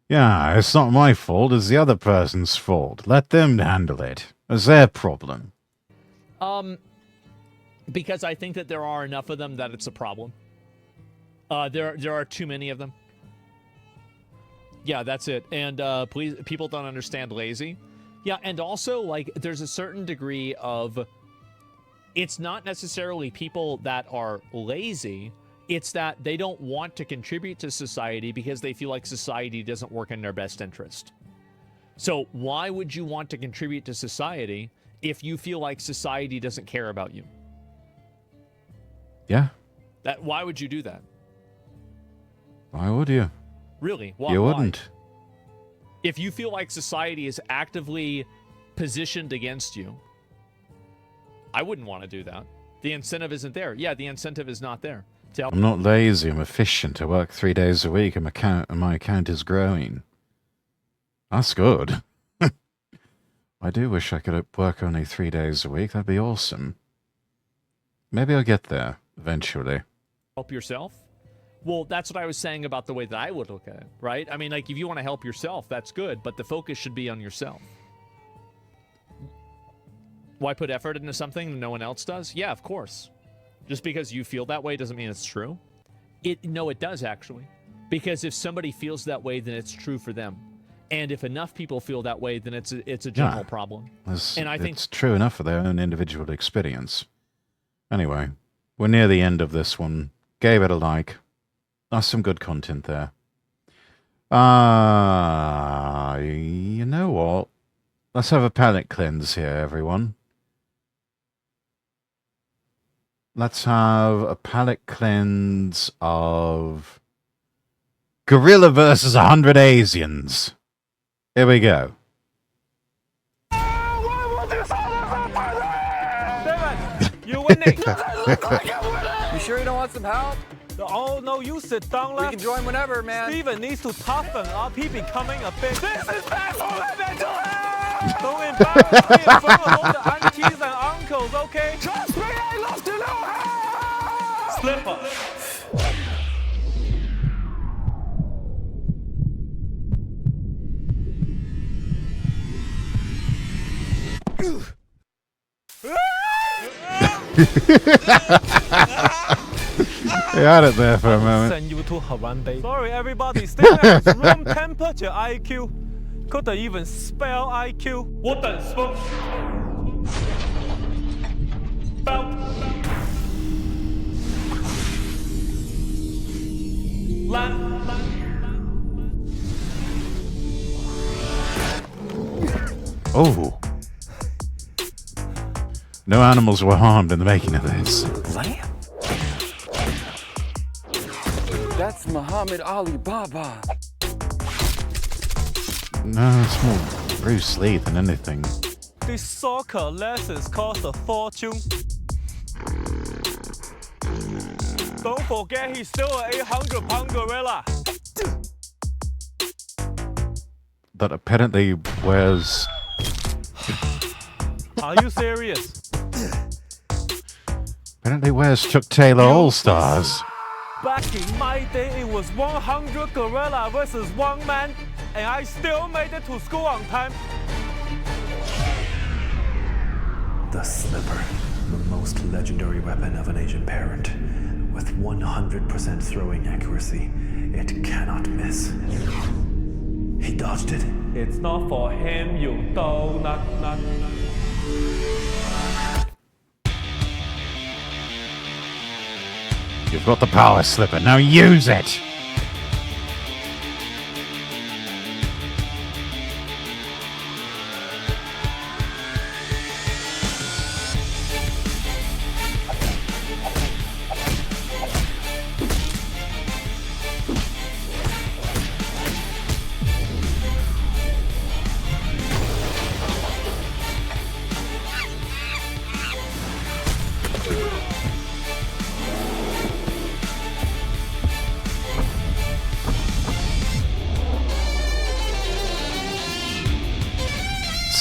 Yeah, it's not my fault, it's the other person's fault. Let them handle it. It's their problem. Because I think that there are enough of them that it's a problem. There are too many of them. Yeah, that's it. And please, people don't understand lazy. Yeah, and also, like, there's a certain degree of, it's not necessarily people that are lazy, it's that they don't want to contribute to society because they feel like society doesn't work in their best interest. So why would you want to contribute to society if you feel like society doesn't care about you? Yeah. Why would you do that? Why would you? Really? You wouldn't. If you feel like society is actively positioned against you, I wouldn't want to do that. The incentive isn't there. Yeah, the incentive is not there. I'm not lazy, I'm efficient. I work 3 days a week and my account is growing. That's good. I do wish I could work only 3 days a week. That'd be awesome. Maybe I'll get there eventually. Help yourself? Well, that's what I was saying about the way that I would look at it, right? I mean, like, if you want to help yourself, that's good, but the focus should be on yourself. Why put effort into something that no one else does? Yeah, of course. Just because you feel that way doesn't mean it's true. No, it does, actually. Because if somebody feels that way, then it's true for them. And if enough people feel that way, then it's a general problem. And I think it's true enough for their own individual experience. Anyway, we're near the end of this one. Gave it a like. That's some good content there. You know what? Let's have a palate cleanse here, everyone. Let's have a palate cleanse of Gorilla versus 100 Asians. Here we go. You're winning. You sure you don't want some help? Oh, no, you sit down. We can join whenever, man. Steven needs to toughen up. He becoming a big... This is bad for my mental health! Don't embarrass me in front of all the aunties and uncles, okay? Trust me, I love to know how! Slipper. You had it there for a moment. Send you to Harambe. Sorry, everybody. Stay at room temperature, IQ. Could they even spell IQ? What the smoke? Belt. Lamp. Oh. No animals were harmed in the making of this. Lamp? That's Muhammad Ali Baba. No, it's more Bruce Lee than anything. These soccer lessons cost a fortune. Don't forget he's still an 800-pound gorilla. That apparently wears... Are you serious? Apparently wears Chuck Taylor All-Stars. Back in my day, it was 100 gorilla versus 1 man, and I still made it to school on time. The Slipper, the most legendary weapon of an Asian parent. With 100% throwing accuracy, it cannot miss. He dodged it. It's not for him, you donut. You've got the power, Slipper. Now use it!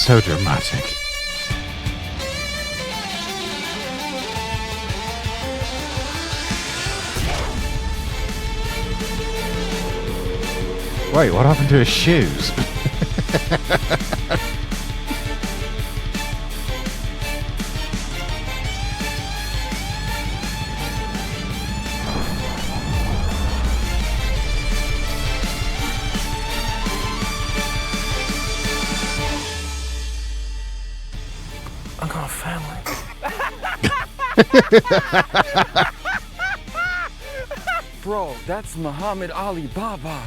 So dramatic. Wait, what happened to his shoes? I got family. Bro, that's Muhammad Ali Baba.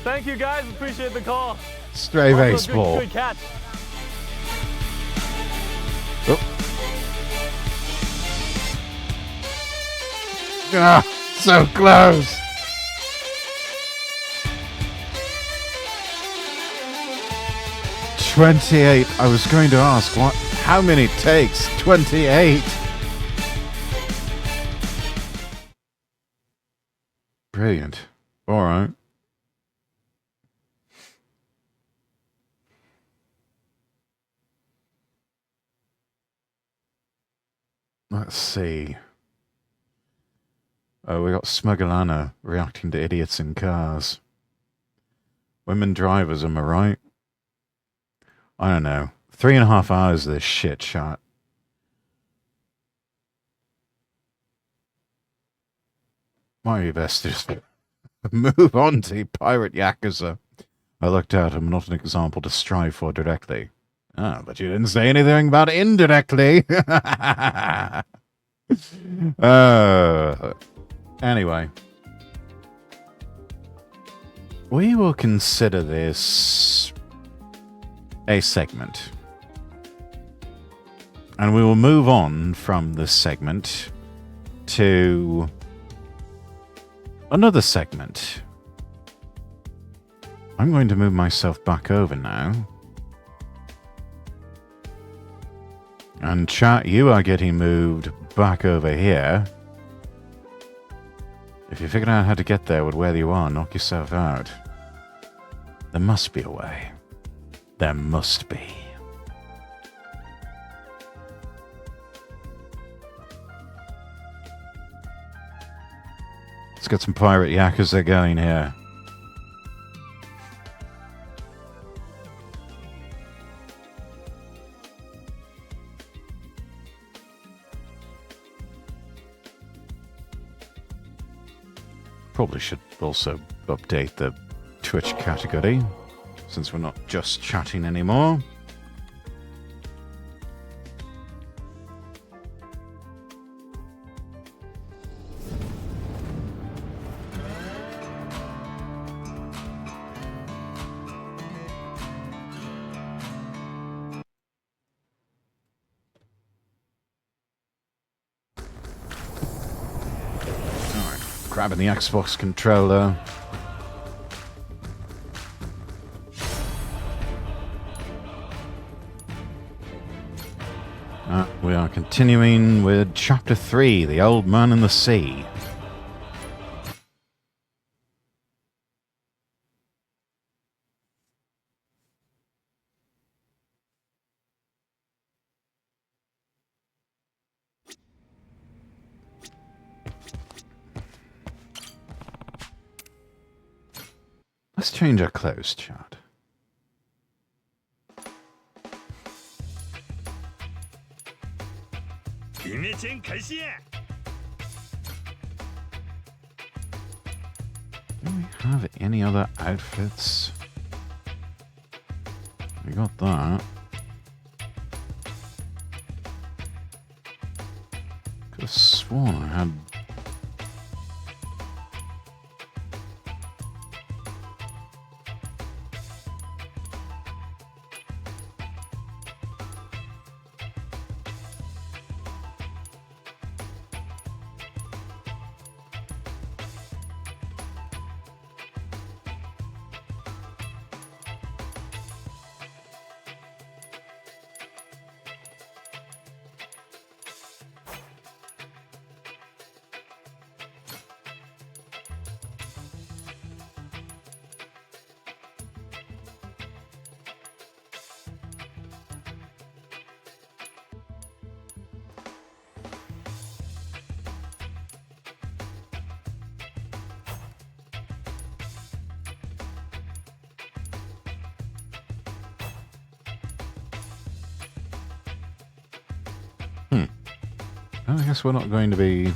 Thank you guys, appreciate the call. Stray baseball. Good catch. Oh. Ah, so close. $28. I was going to ask what? How many takes? 28. Brilliant. All right. Let's see. Oh, we got Smugglana reacting to idiots in cars. Women drivers, am I right? I don't know. 3.5 hours of this shit shot. Might be best to just move on to Pirate Yakuza. I looked out. I'm not an example to strive for directly. Ah, but you didn't say anything about indirectly. Anyway. We will consider this a segment. And we will move on from this segment to another segment. I'm going to move myself back over now. And chat, you are getting moved back over here. If you figured out how to get there with where you are, knock yourself out. There must be a way. There must be. Let's get some Pirate Yakuza going here. probably should also update the Twitch category, since we're not just chatting anymore. Grabbing the Xbox controller. We are continuing with Chapter 3, The Old Man and the Sea. Let's change our clothes, chat. Do we have any other outfits? We got that. Could have sworn I had... I guess we're not going to be...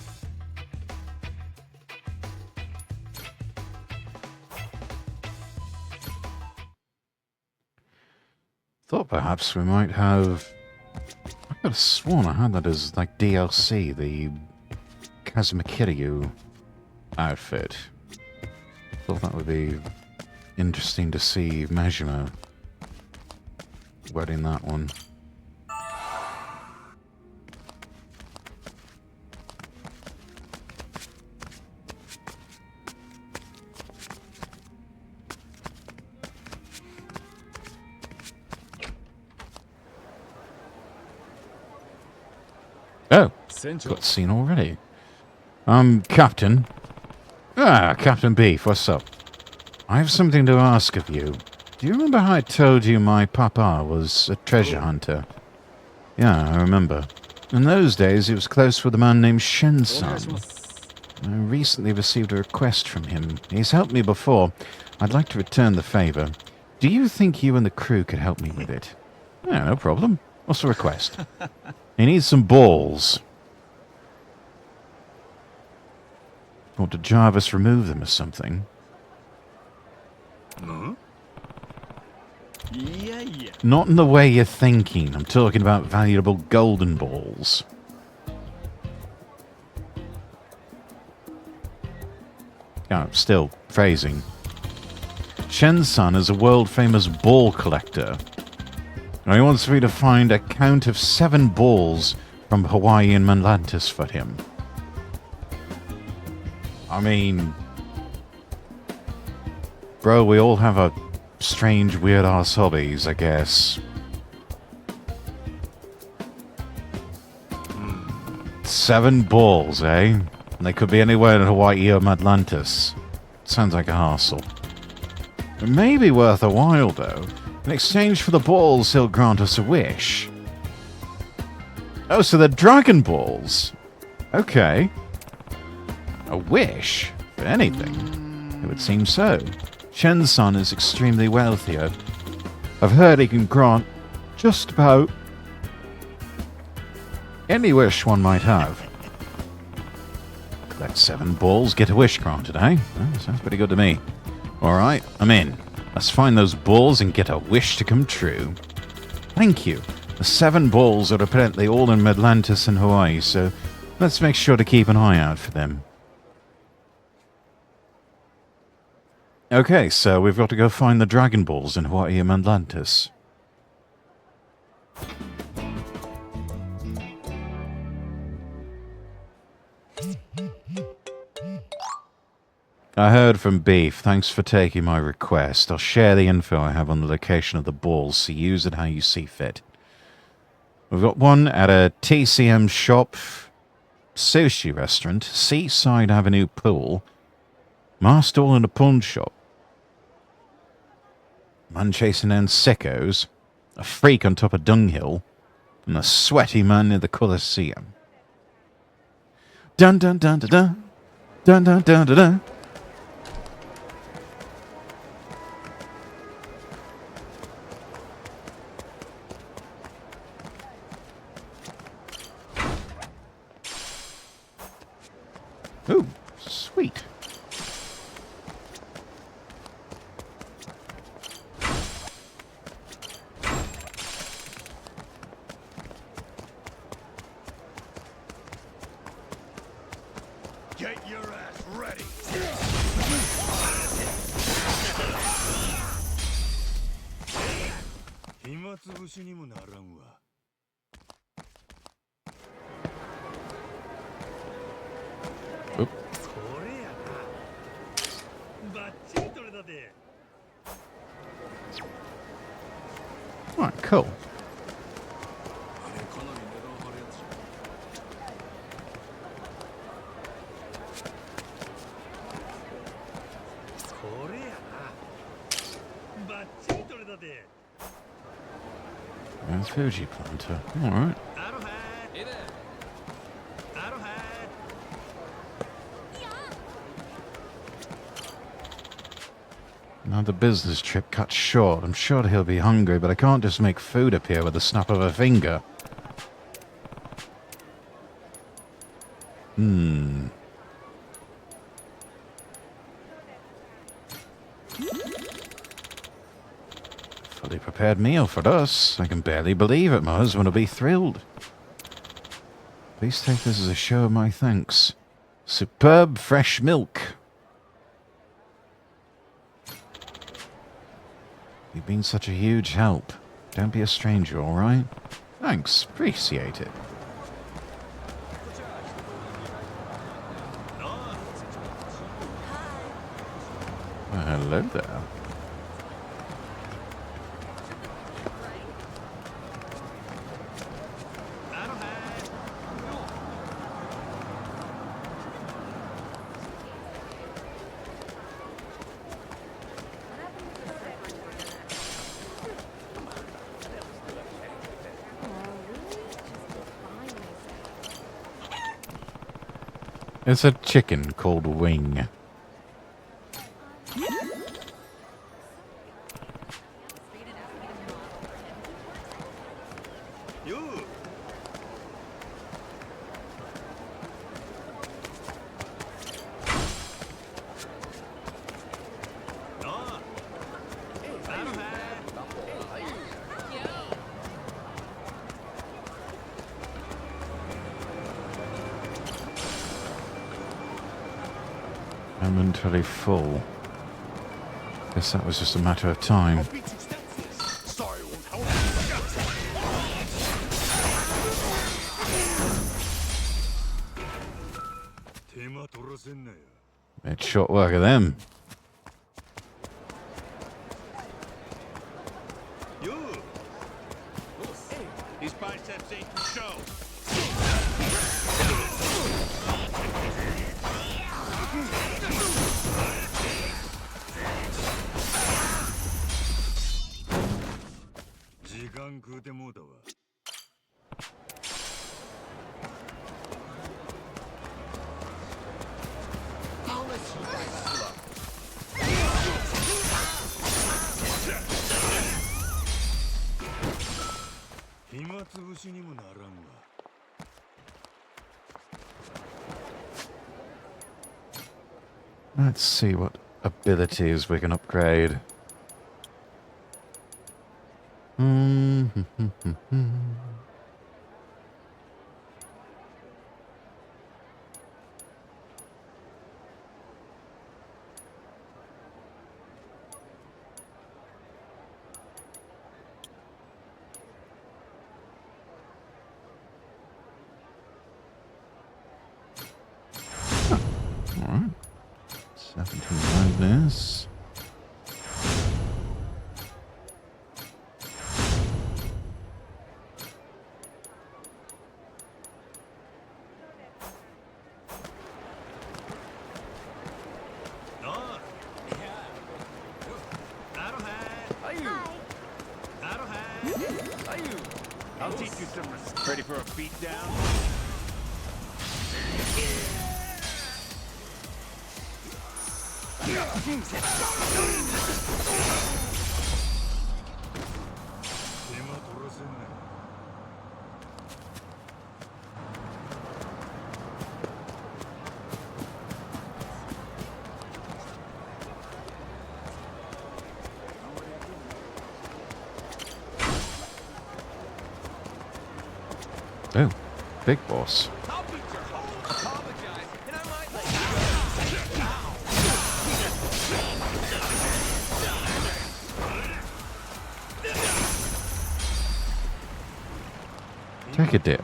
Thought perhaps we might have... I could have sworn I had that as like DLC, the Kazuma Kiryu outfit. Thought that would be interesting to see Majima wearing that one. Oh, got seen already. Captain. Captain Beef, what's up? I have something to ask of you. Do you remember how I told you my papa was a treasure hunter? Yeah, I remember. In those days, he was close with a man named Shen-san. I recently received a request from him. He's helped me before. I'd like to return the favor. Do you think you and the crew could help me with it? Yeah, no problem. What's the request? He needs some balls. Or did Jarvis remove them or something? Yeah. Not in the way you're thinking. I'm talking about valuable golden balls. Oh, still phrasing. Shen-san is a world-famous ball collector. He wants me to find a count of 7 balls from Hawaiian Atlantis for him. I mean... Bro, we all have a strange, weird-ass hobbies, I guess. 7 balls, eh? And they could be anywhere in Hawaii or Atlantis. Sounds like a hassle. It may be worth a while, though. In exchange for the balls, he'll grant us a wish. Oh, so they're Dragon Balls. Okay. A wish? For anything? It would seem so. Shen-san is extremely wealthy. I've heard he can grant just about any wish one might have. Let 7 balls, get a wish granted, eh? Well, sounds pretty good to me. Alright, I'm in. Let's find those balls and get a wish to come true. Thank you. The 7 balls are apparently all in Atlantis and Hawaii, so let's make sure to keep an eye out for them. Okay, so we've got to go find the Dragon Balls in Hawaii and Atlantis. I heard from Beef. Thanks for taking my request. I'll share the info I have on the location of the balls, so use it how you see fit. We've got one at a TCM shop, sushi restaurant, Seaside Avenue pool, Mar stall and a pawn shop, man chasing down sickos, a freak on top of dunghill, and a sweaty man near the Colosseum. Dun dun dun dun dun dun dun dun dun dun. Ooh, sweet. Get your ass ready. Oop. Alright, cool. There's Fuji Planter. Alright. Now the business trip cut short. I'm sure he'll be hungry, but I can't just make food appear with the snap of a finger. Fully prepared meal for us. I can barely believe it. My husband will be thrilled. Please take this as a show of my thanks. Superb fresh milk. You've been such a huge help. Don't be a stranger, all right? Thanks. Appreciate it. Well, hello there. It's a chicken called Wing. Momentarily full. Guess that was just a matter of time. Made short work of them. These biceps ain't for show. Let's see what abilities we can upgrade. Alright. 17 madness. I'll teach you some respect. Ready for a beatdown? Oh, big boss. Take a dip.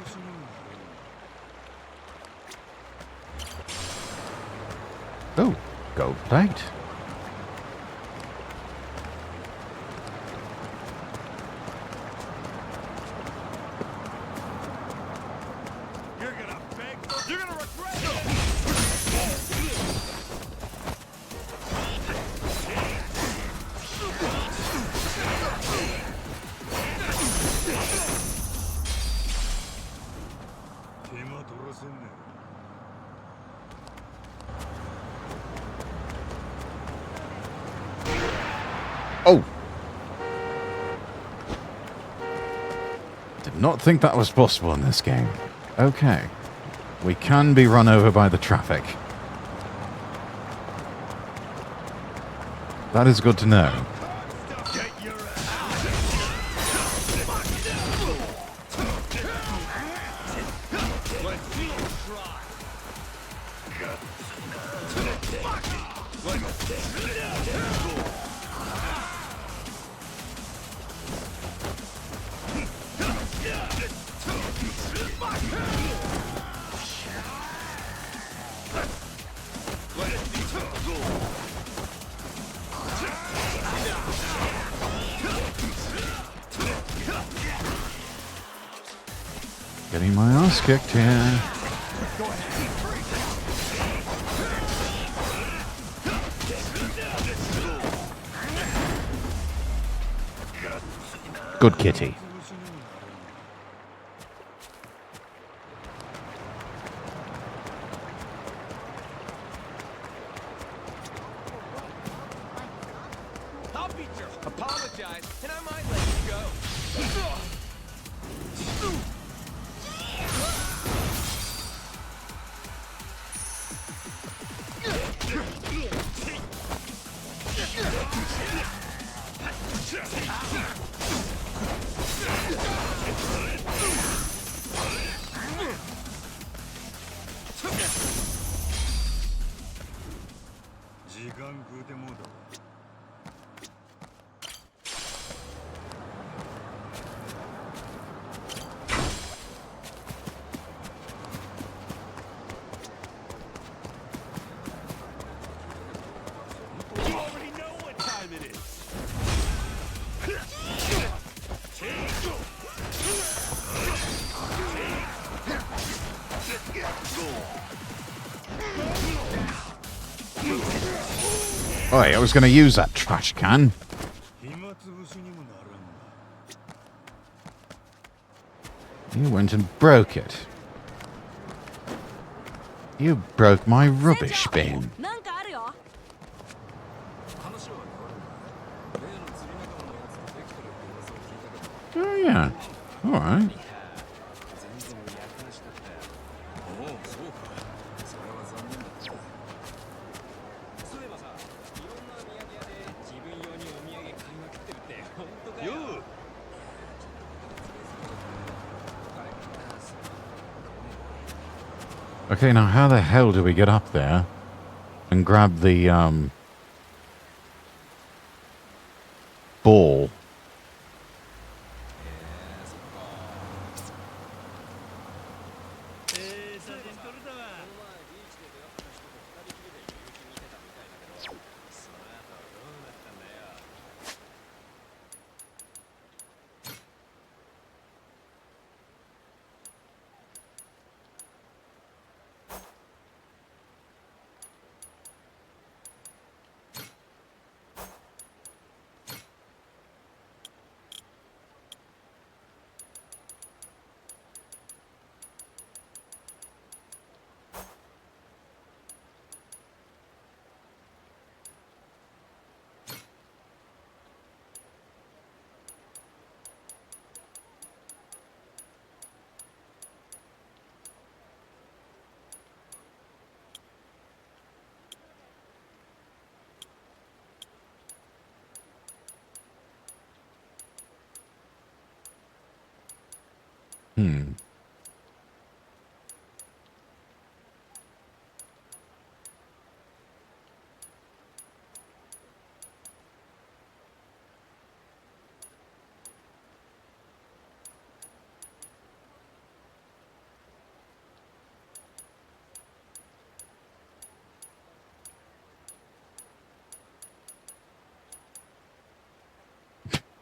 Oh, gold plate. Oh! Did not think that was possible in this game. Okay. We can be run over by the traffic. That is good to know. Getting my ass kicked here. Good kitty. I'll beat you. Apologize, and I might let you go. You already know what time it is. Oh, I was going to use that trash can. You went and broke it. You broke my rubbish bin. Oh, yeah. All right. Okay, now how the hell do we get up there and grab the, ball?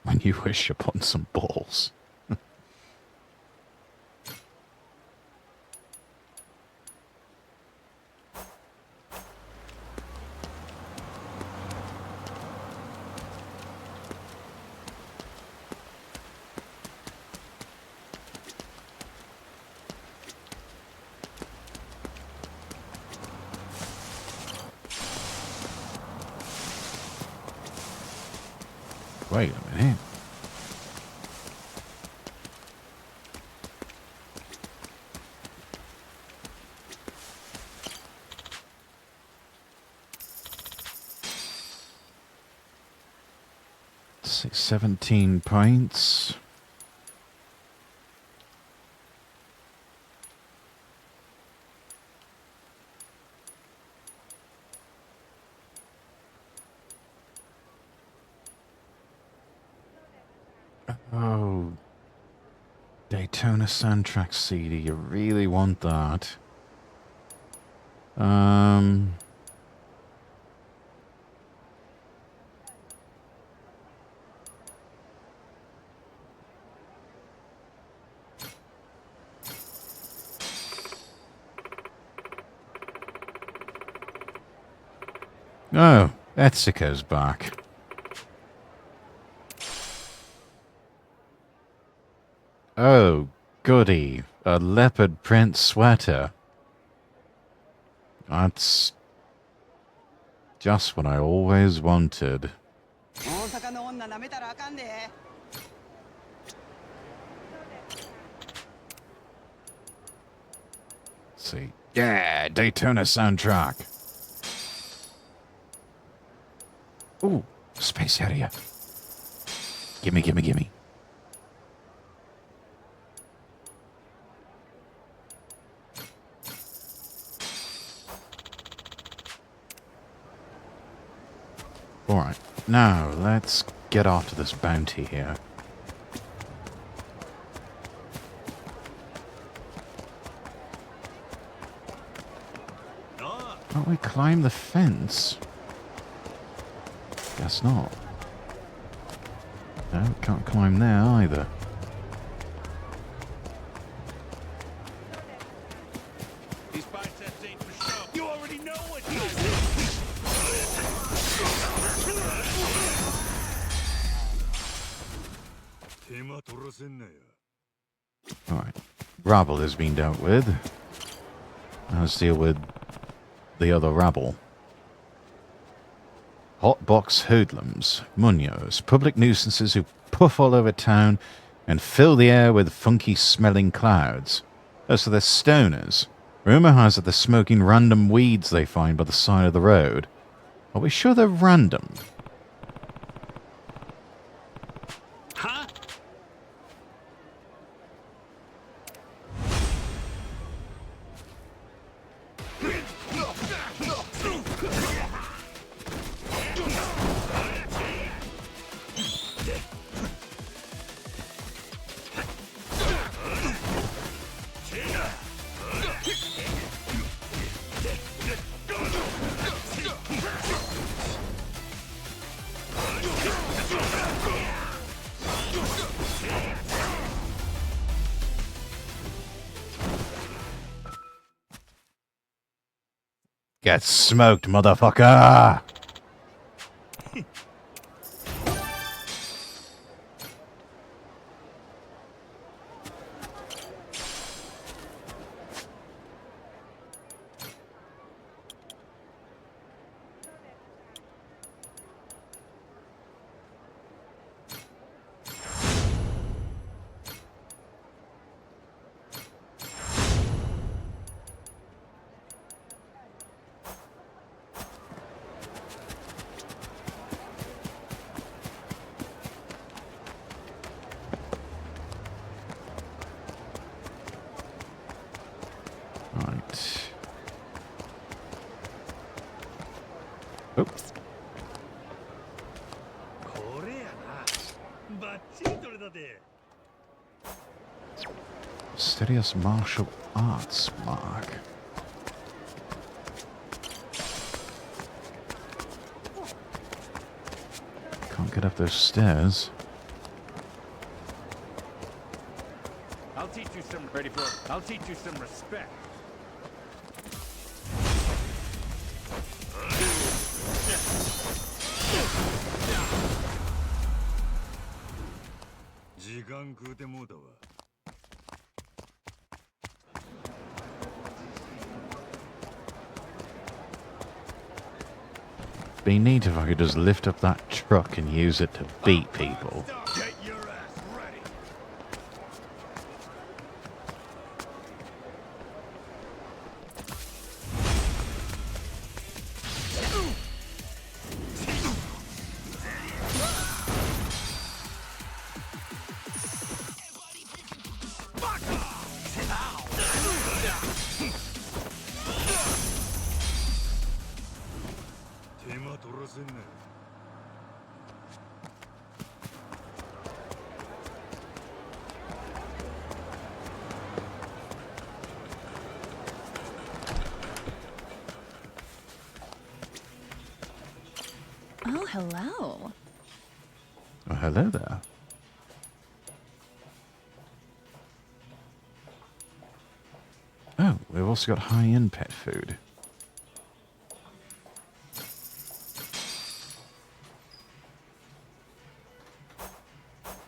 When you wish upon some balls. Wait a minute. Six, 17 pints. Oh, Daytona soundtrack CD. You really want that? Oh, Etsuko's back. Oh, goody. A leopard print sweater. That's just what I always wanted. Let's see. Yeah, Daytona soundtrack. Ooh, space area. Gimme, gimme, gimme. Alright, now let's get after this bounty here. Can't we climb the fence? Guess not. No, can't climb there either. These biceps ain't for show. You already know what he Alright. Rabble has been dealt with. Now let's deal with the other rabble. Hotbox hoodlums, munyos, public nuisances who puff all over town and fill the air with funky smelling clouds. Oh, so they're stoners. Rumour has that they're smoking random weeds they find by the side of the road. Are we sure they're random? Huh? Get smoked, motherfucker! Right. Oops. Mysterious martial arts mark. Can't get up those stairs. I'll teach you some I'll teach you some respect. Be neat if I could just lift up that truck and use it to beat people. Oh, hello. Oh, hello there. Oh, we've also got high-end pet food.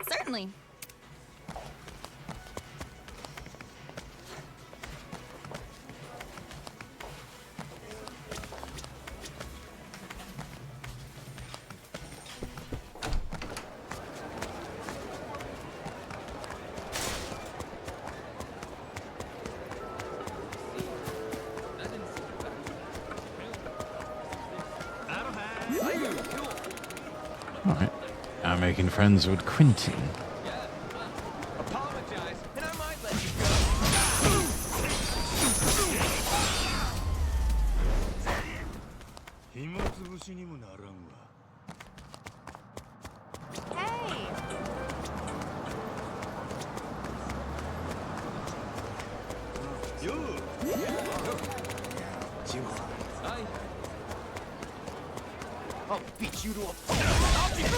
Certainly. Alright. I'm making friends with Quentin. Apologize, and I might let you go. I'll beat you to a I'll beat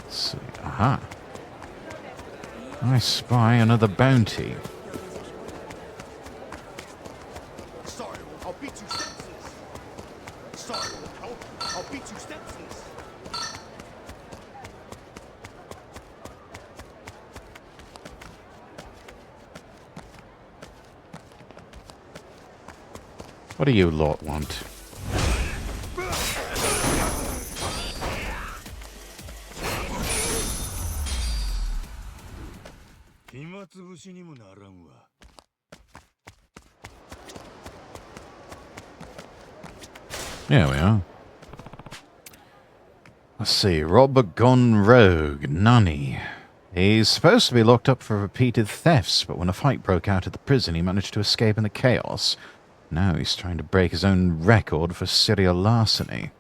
Let's see. Aha. I spy another bounty. Sorry, I'll beat you senseless. Sorry, I'll beat you senseless. What do you lot want? There we are. Let's see. Robert gone rogue. Nunny. He's supposed to be locked up for repeated thefts, but when a fight broke out at the prison, he managed to escape in the chaos. Now he's trying to break his own record for serial larceny.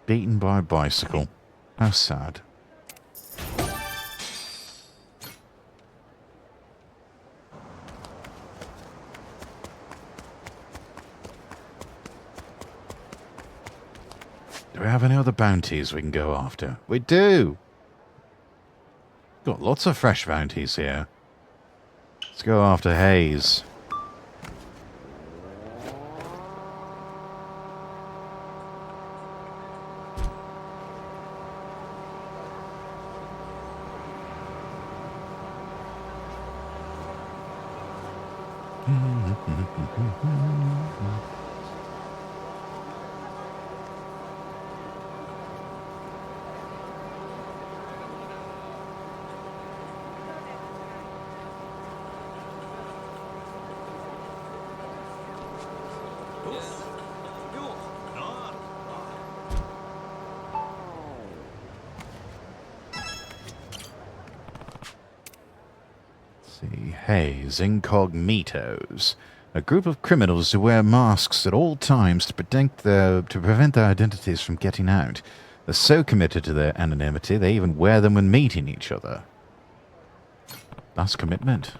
beaten by a bicycle. How sad. Do we have any other bounties we can go after? We do! Got lots of fresh bounties here. Let's go after Hayes. Hayes Incognitos, a group of criminals who wear masks at all times to prevent their identities from getting out. They're so committed to their anonymity, they even wear them when meeting each other. That's commitment.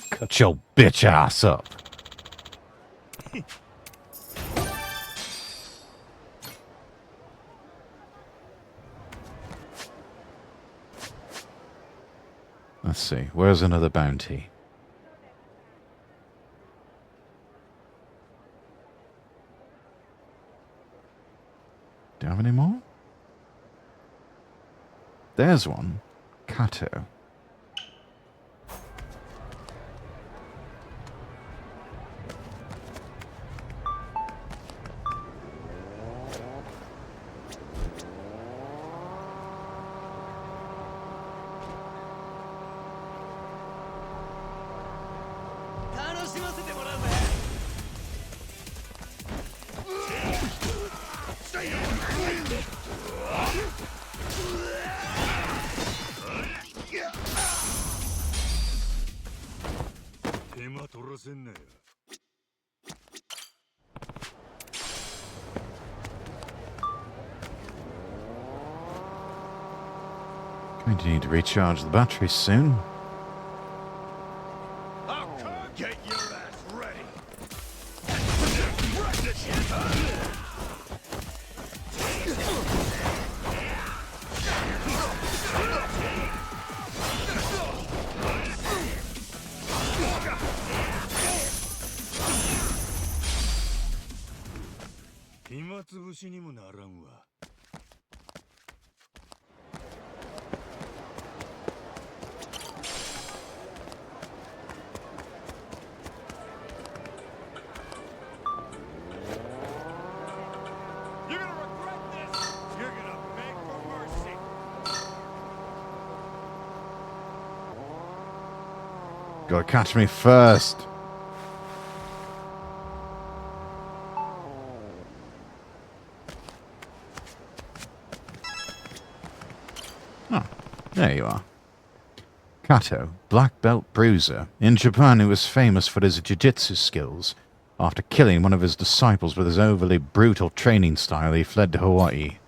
Cut your bitch ass up. Let's see. Where's another bounty? Do you have any more? There's one. Kato. Going to need to recharge the batteries soon. Get your ass ready. You're gonna regret this. You're gonna beg for mercy. Gotta catch me first. Oh, there you are. Kato, black belt bruiser. In Japan, he was famous for his jiu-jitsu skills. After killing one of his disciples with his overly brutal training style, he fled to Hawaii.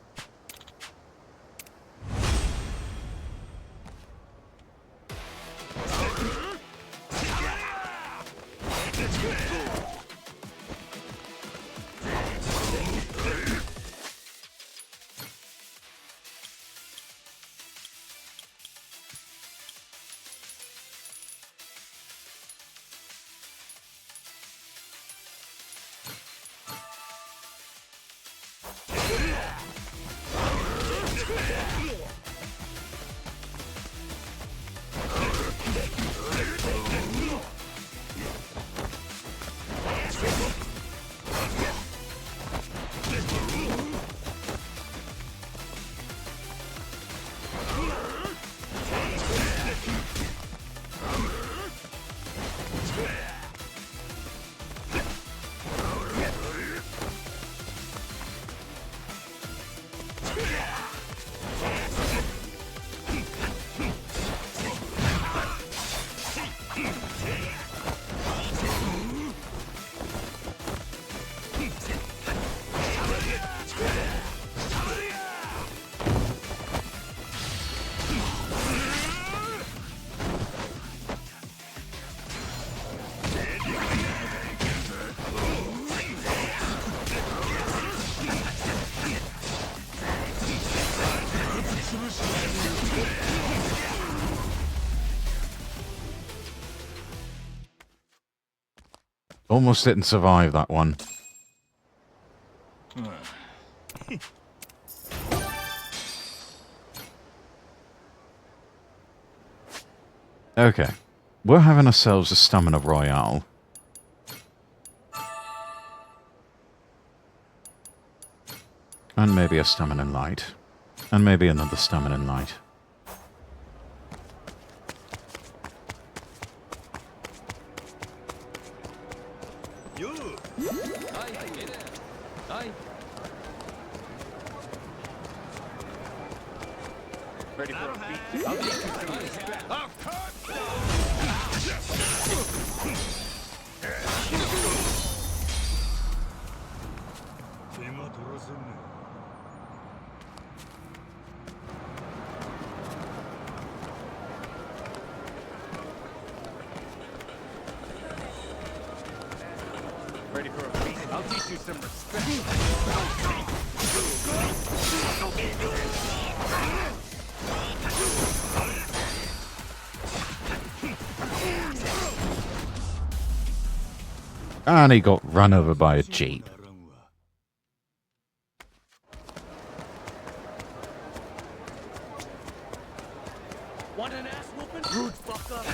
Almost didn't survive that one. Okay. We're having ourselves a stamina royale. And maybe a stamina light. And maybe another stamina light. Ready for a beat? I'll teach you some respect. Of course! Ready for a beat? I'll teach you some respect. And he got run over by a jeep. Want an ass whooping? Rude fucker.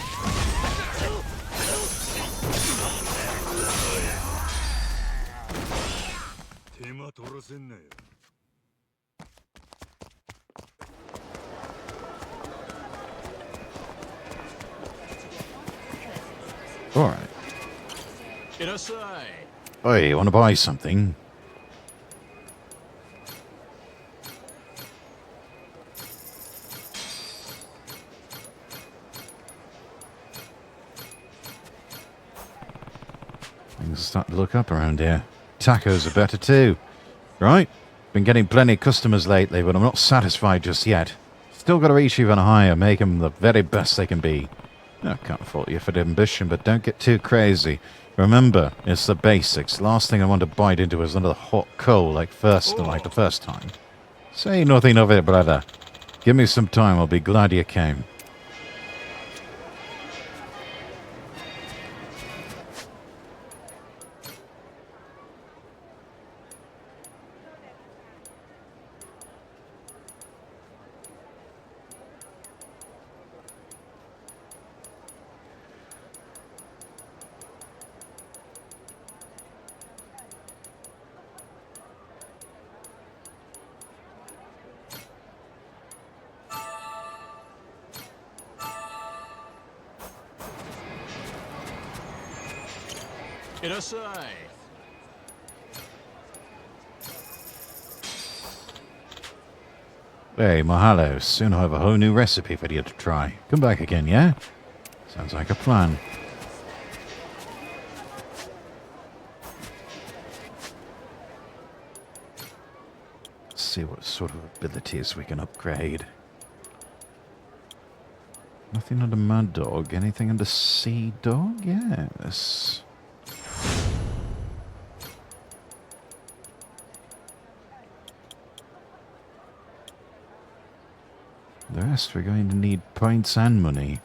Alright. Hey, you want to buy something? Things are starting to look up around here. Tacos are better too. Right? Been getting plenty of customers lately, but I'm not satisfied just yet. Still got to reach even higher, make them the very best they can be. I can't fault you for the ambition, but don't get too crazy. Remember, it's the basics. Last thing I want to bite into is another hot coal like the first time. Say nothing of it, brother. Give me some time, I'll be glad you came. Hey, mahalo. Soon I'll have a whole new recipe for you to try. Come back again, yeah? Sounds like a plan. Let's see what sort of abilities we can upgrade. Nothing under Mad Dog. Anything under Sea Dog? Yes. The rest we're going to need points and money.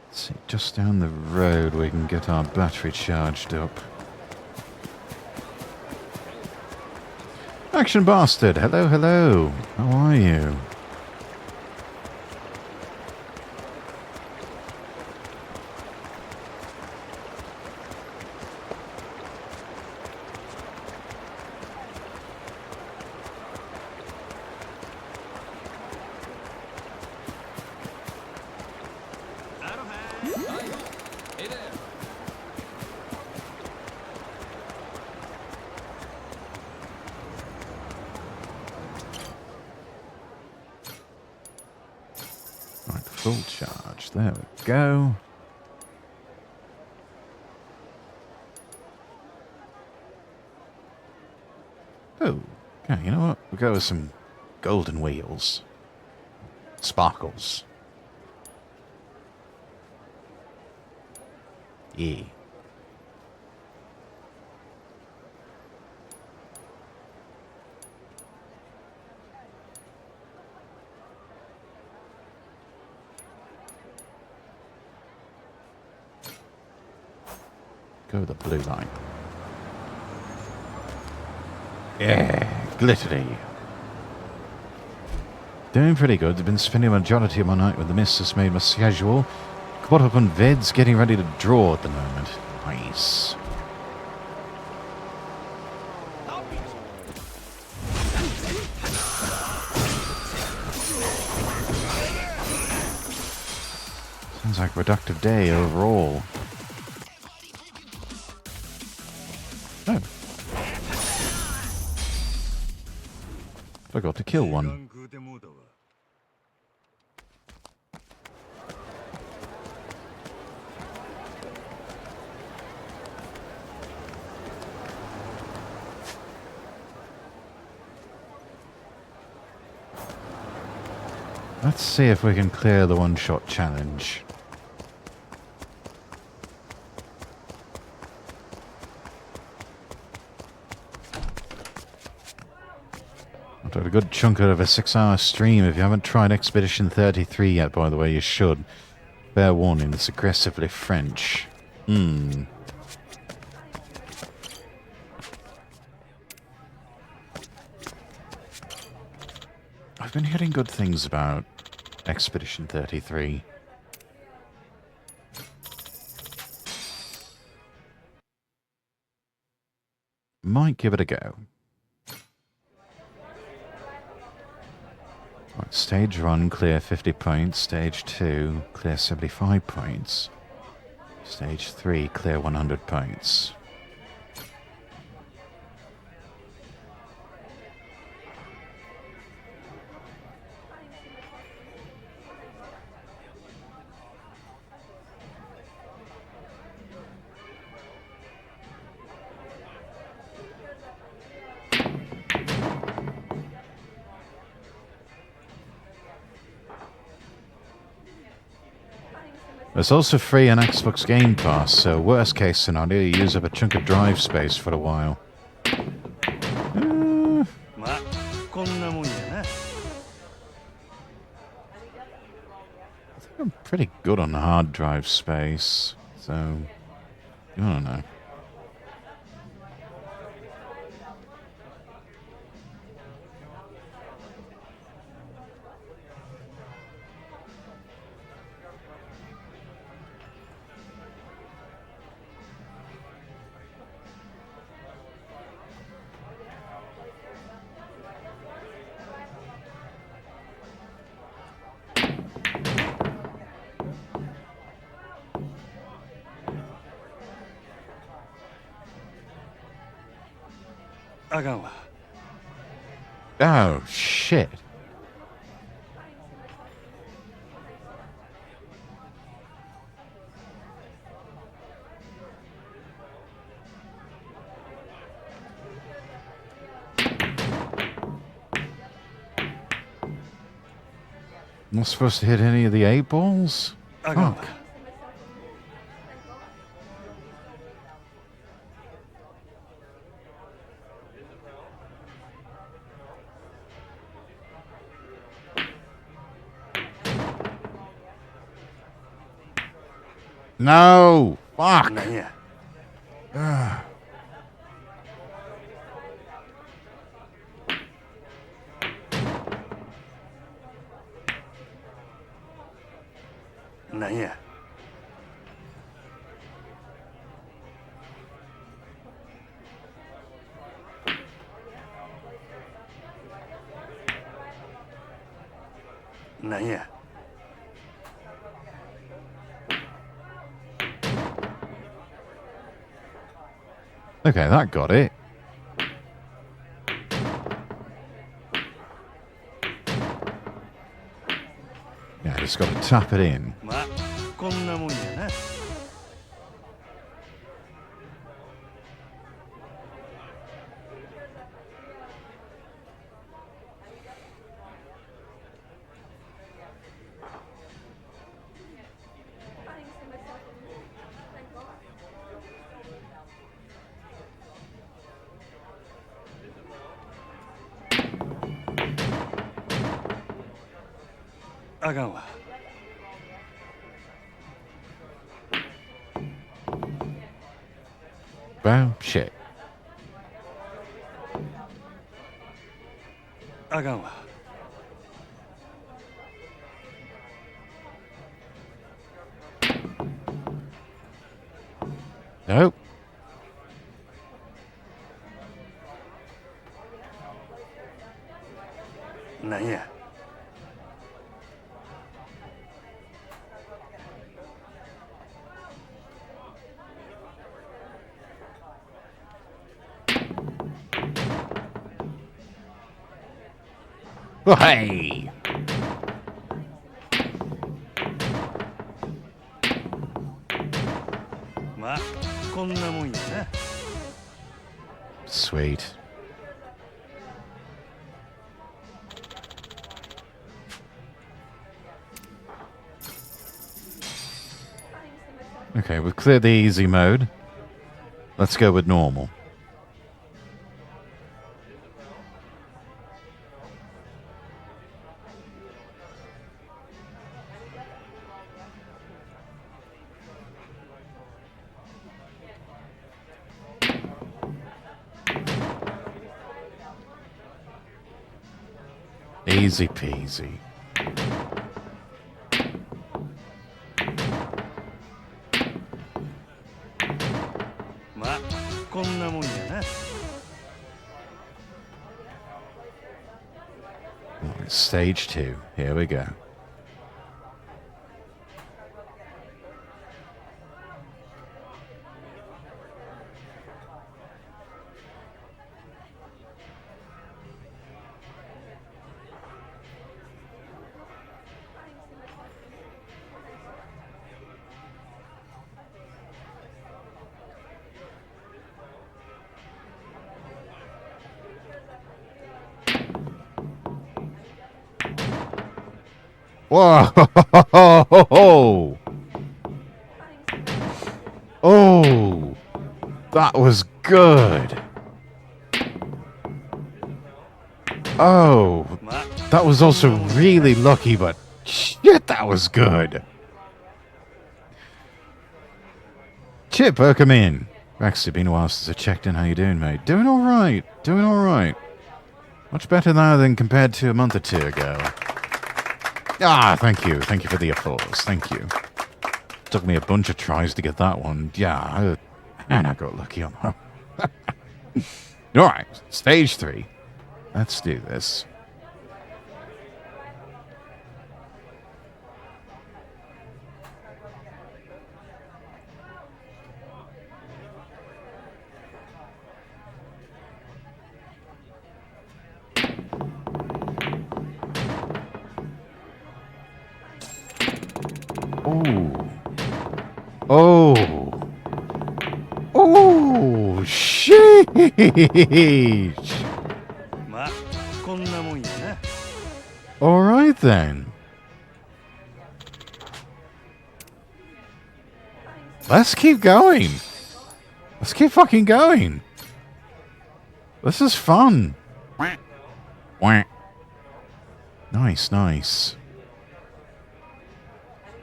Let's see, just down the road we can get our battery charged up. Action Bastard, hello, hello. How are you? Full charge. There we go. Oh, okay, you know what? We'll go with some golden wheels. Sparkles. Yeah. Go with the blue line. Yeah, glittery. Doing pretty good. I've been spending a majority of my night with the missus, made my schedule. Caught up on vids, getting ready to draw at the moment. Nice. Sounds like a productive day overall. Oh. Forgot to kill one. Let's see if we can clear the one-shot challenge. I've had a good chunk out of a 6-hour stream. If you haven't tried Expedition 33 yet, by the way, you should. Fair warning, it's aggressively French. I've been hearing good things about Expedition 33. Might give it a go. Right, stage 1, clear 50 points. Stage 2, clear 75 points. Stage 3, clear 100 points. It's also free on Xbox Game Pass, so worst case scenario, you use up a chunk of drive space for a while. I think I'm pretty good on hard drive space, so I don't know. Oh, shit. Not supposed to hit any of the 8 balls? Fuck. No! Fuck! Ugh. Okay, that got it. Yeah, just got to tap it in. あかんわ。Well, shit. あかんわ。Nope. なんや。Oh, hey! まあ、こんなもんやな。Sweet. Okay, we've cleared the easy mode. Let's go with normal. Easy peasy. Stage 2. Here we go. Whoa! Oh, that was good. Oh, that was also really lucky, but shit, that was good. Chip, welcome in. Rex, it's been a while since I checked in. How you doing, mate? Doing all right. Doing all right. Much better now than compared to a month or two ago. Ah, thank you. Thank you for the applause. Thank you. Took me a bunch of tries to get that one. Yeah, and I got lucky on that. All right, stage 3. Let's do this. Oh. Oh. Oh, sheesh. All right then. Let's keep going. Let's keep fucking going. This is fun. Nice, nice.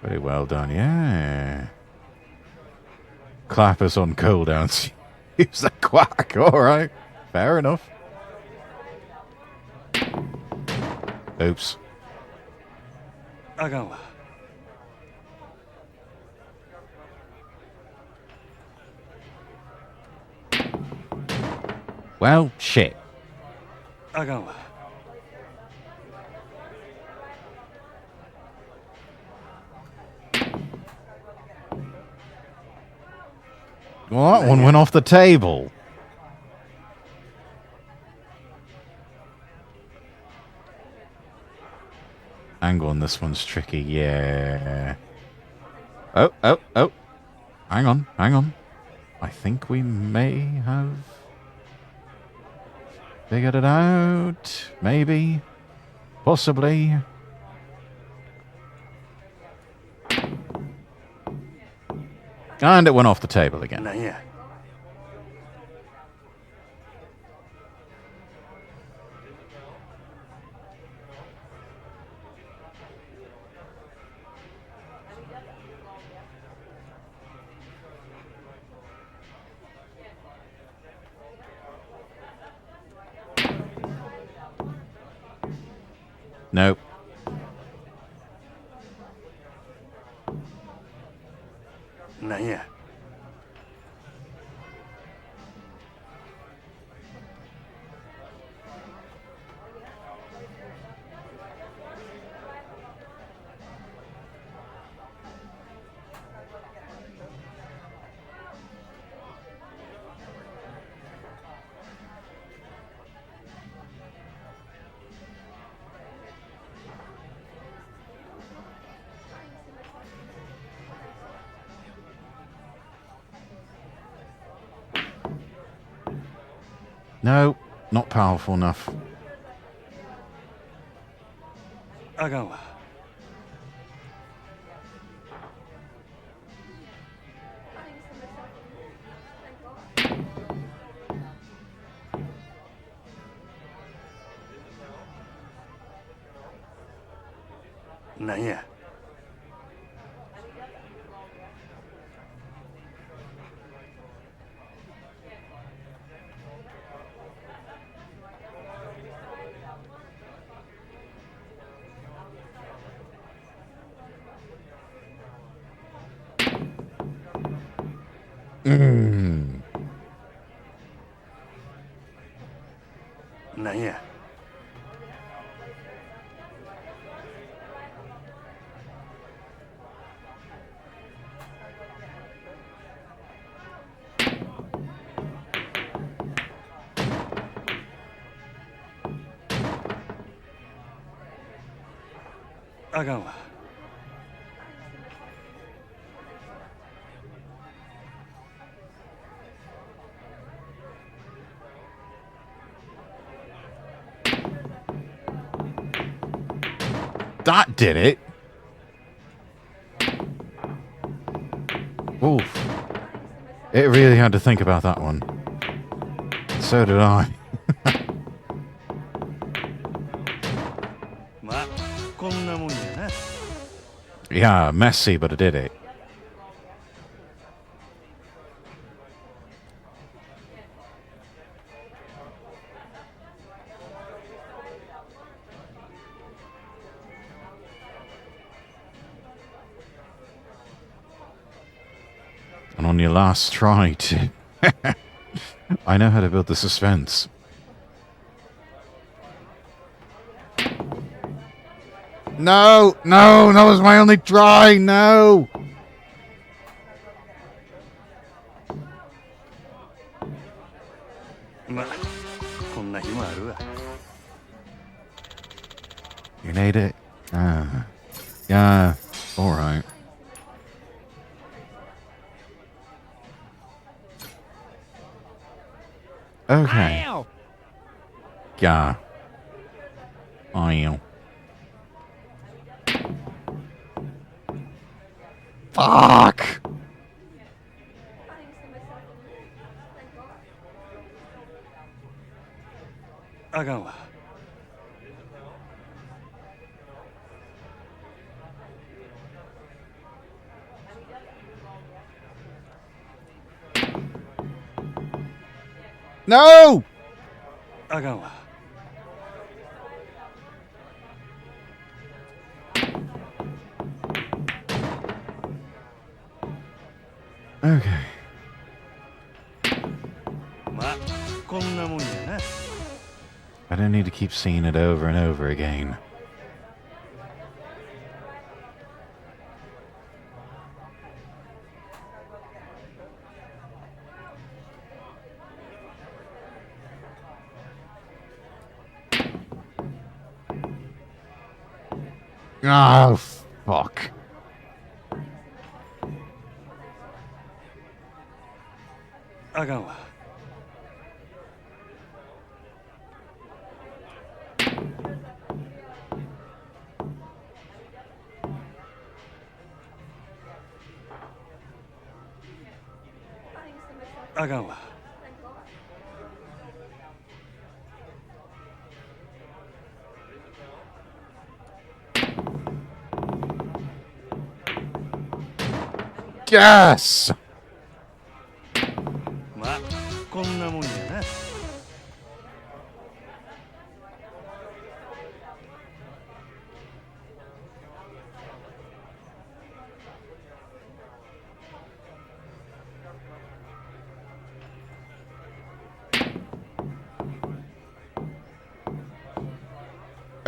Very well done, yeah. Clappers on cooldowns. Use the quack, alright. Fair enough. Oops. Well, shit. Well, that one went off the table. Angle on this one's tricky, yeah. Oh. Hang on. I think we may have figured it out. Maybe. Possibly. And it went off the table again. Nope. Naya. No, not powerful enough. あかんわ。なんや。なんや。あかんわ。That did it. Oof. It really had to think about that one. So did I. まあ、こんなもんやな。Yeah, messy, but it did it. And on your last try, too. I know how to build the suspense. No, no, that was my only try, no!まあ、こんな日もあるわ。You need it? Ah. Yeah, alright. Okay. Yeah. I am. Fuck! I got one. No! I got one. Okay. I don't need to keep seeing it over and over again. Oh, fuck. I got one. I got one. Yes! まあ、こんなもんやな。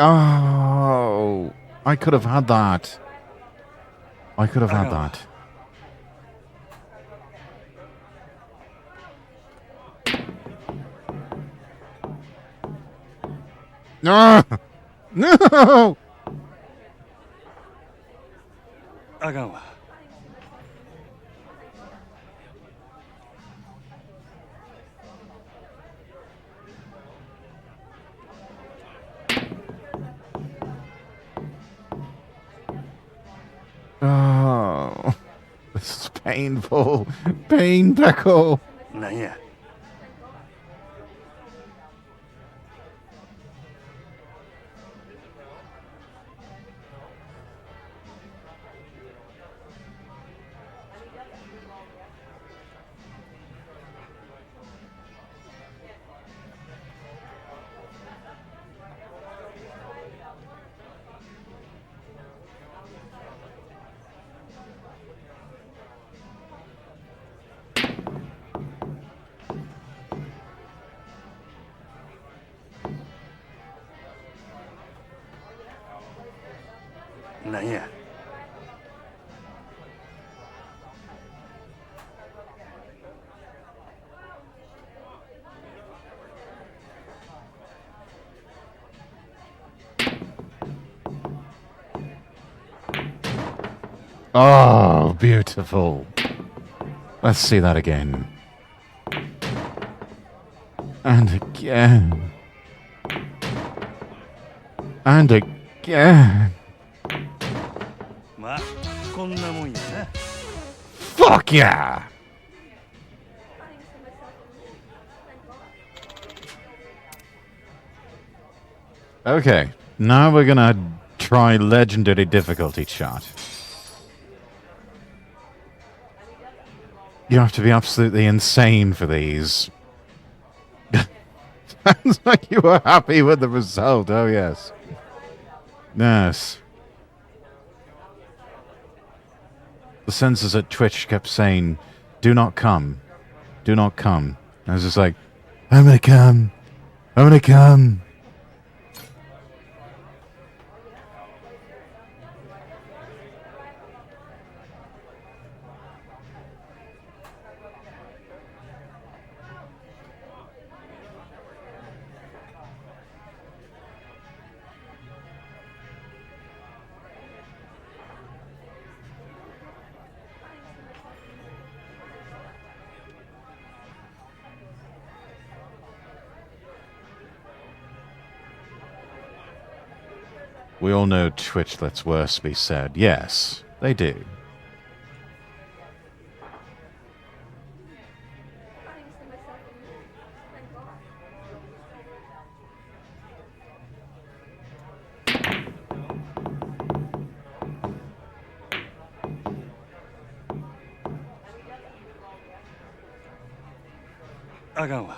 Oh, I could have had that. I could have had that. No! No! あかんわ。Oh, this is painful. Pain, Peckle. なんや。なんや。Oh, beautiful. Let's see that again. And again. And again. まあ、こんなもんやな。Fuck yeah! Okay, now we're gonna try legendary difficulty chart. You have to be absolutely insane for these. Sounds like you were happy with the result. Oh, yes. Yes. The censors at Twitch kept saying, do not come. Do not come. I was just like, I'm gonna come. I'm gonna come. We all know Twitch lets worse be said. Yes, they do. I got one.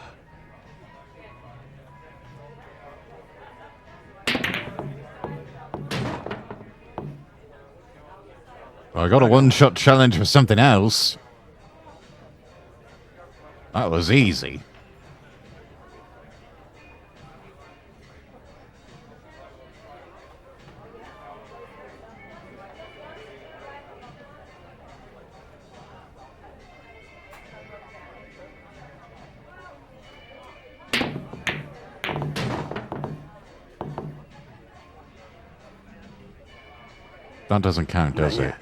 I got a one-shot challenge for something else. That was easy. That doesn't count, does it?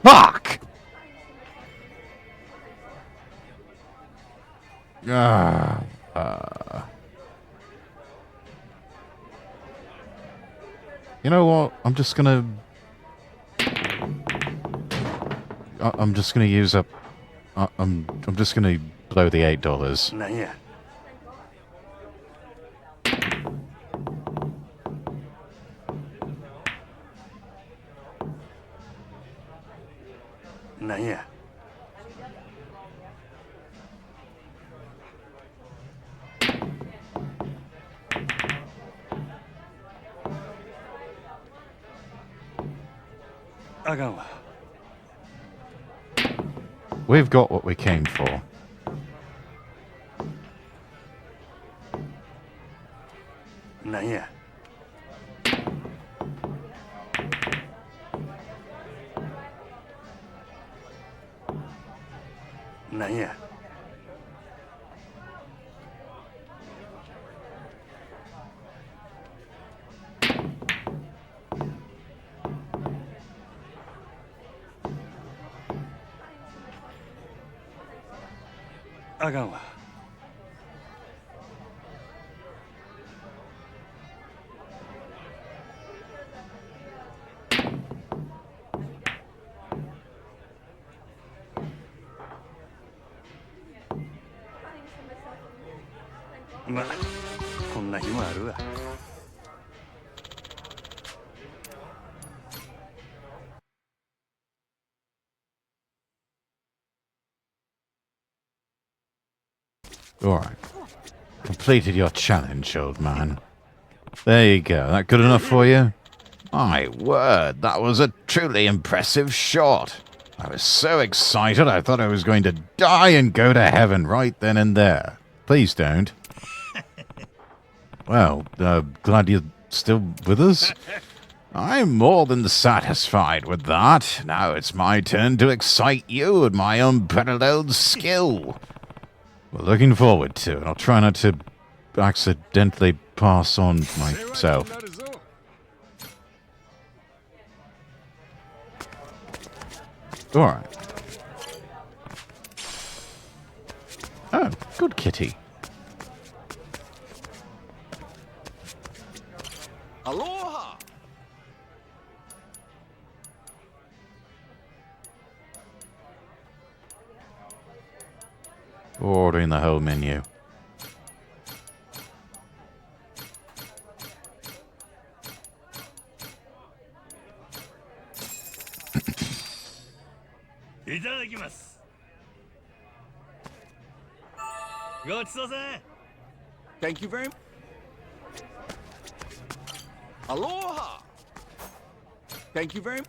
Fuck! You know what? I'm just gonna use up. I'm just gonna blow the $8. Nah. We've got what we came for. なんや。あかんわ。まあ、こんな日もあるわ。Alright. Completed your challenge, old man. There you go. That good enough for you? My word, that was a truly impressive shot. I was so excited I thought I was going to die and go to heaven right then and there. Please don't. Well, glad you're still with us. I'm more than satisfied with that. Now it's my turn to excite you with my unparalleled skill. Well, looking forward to it. I'll try not to accidentally pass on myself. Alright. Oh, good kitty. Aloha! Ordering the whole menu. Thank you very much. Aloha! Thank you very much.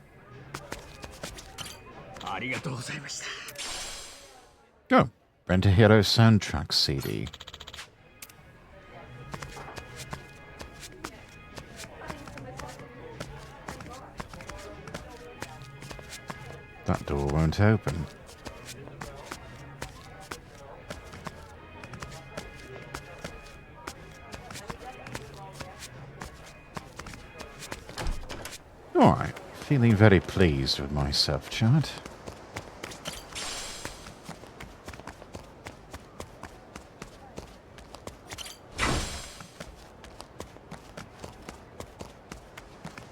Go. Rent a Hero soundtrack CD. That door won't open. Alright, feeling very pleased with myself, chat.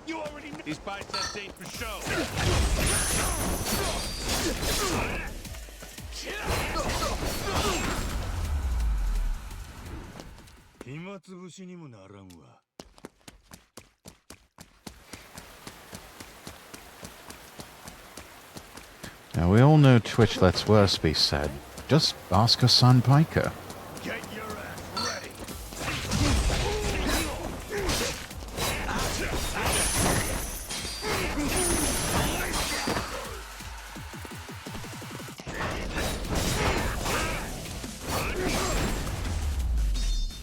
You already know. These biceps ain't for show. 暇つぶしにもならんわ。Now, we all know Twitch lets worse be said. Just ask a San Piker. Get your ass ready.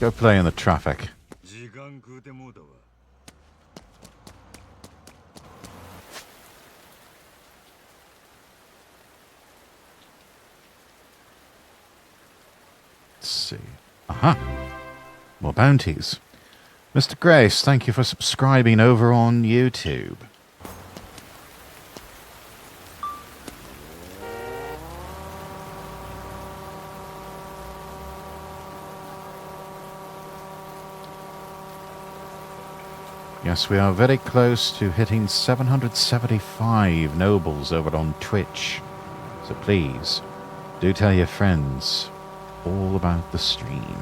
Go play in the traffic. 時間食うてもうたわ。Let's see. Aha! More bounties. Mr. Grace, thank you for subscribing over on YouTube. Yes, we are very close to hitting 775 nobles over on Twitch. So please, do tell your friends all about the stream.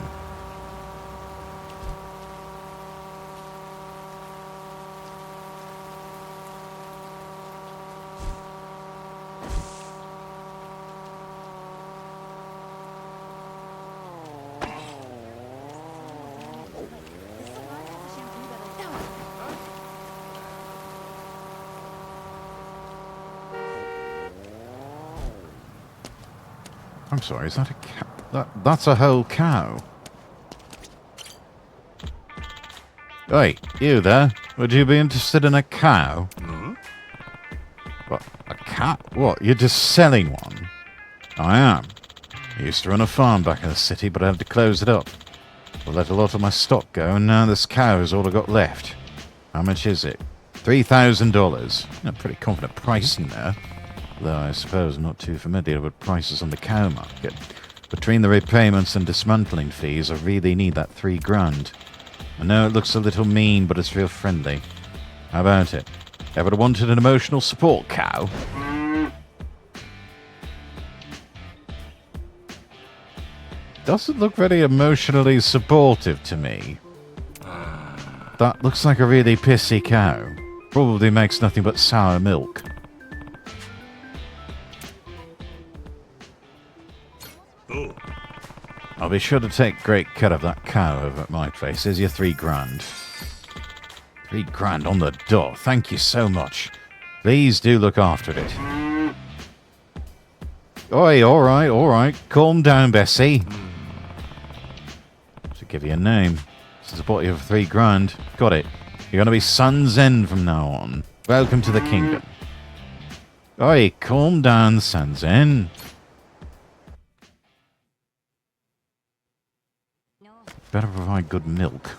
I'm sorry, is that a cow? That's a whole cow. Hey, you there? Would you be interested in a cow? Hmm? What, a cat? What, you're just selling one? I am. I used to run a farm back in the city, but I had to close it up. I let a lot of my stock go, and now this cow is all I got left. How much is it? $3,000. Pretty confident pricing there. Though I suppose I'm not too familiar with prices on the cow market. Between the repayments and dismantling fees, I really need that $3,000. I know it looks a little mean, but it's real friendly. How about it? Ever wanted an emotional support cow? Doesn't look very emotionally supportive to me. That looks like a really pissy cow. Probably makes nothing but sour milk. I'll be sure to take great care of that cow over at my place. Here's your $3,000. $3,000 on the door. Thank you so much. Please do look after it. Oi, alright. Calm down, Bessie. Should give you a name. Since I bought you for $3,000. Got it. You're gonna be Sun's End from now on. Welcome to the kingdom. Oi, calm down, Sun's End. Better provide good milk.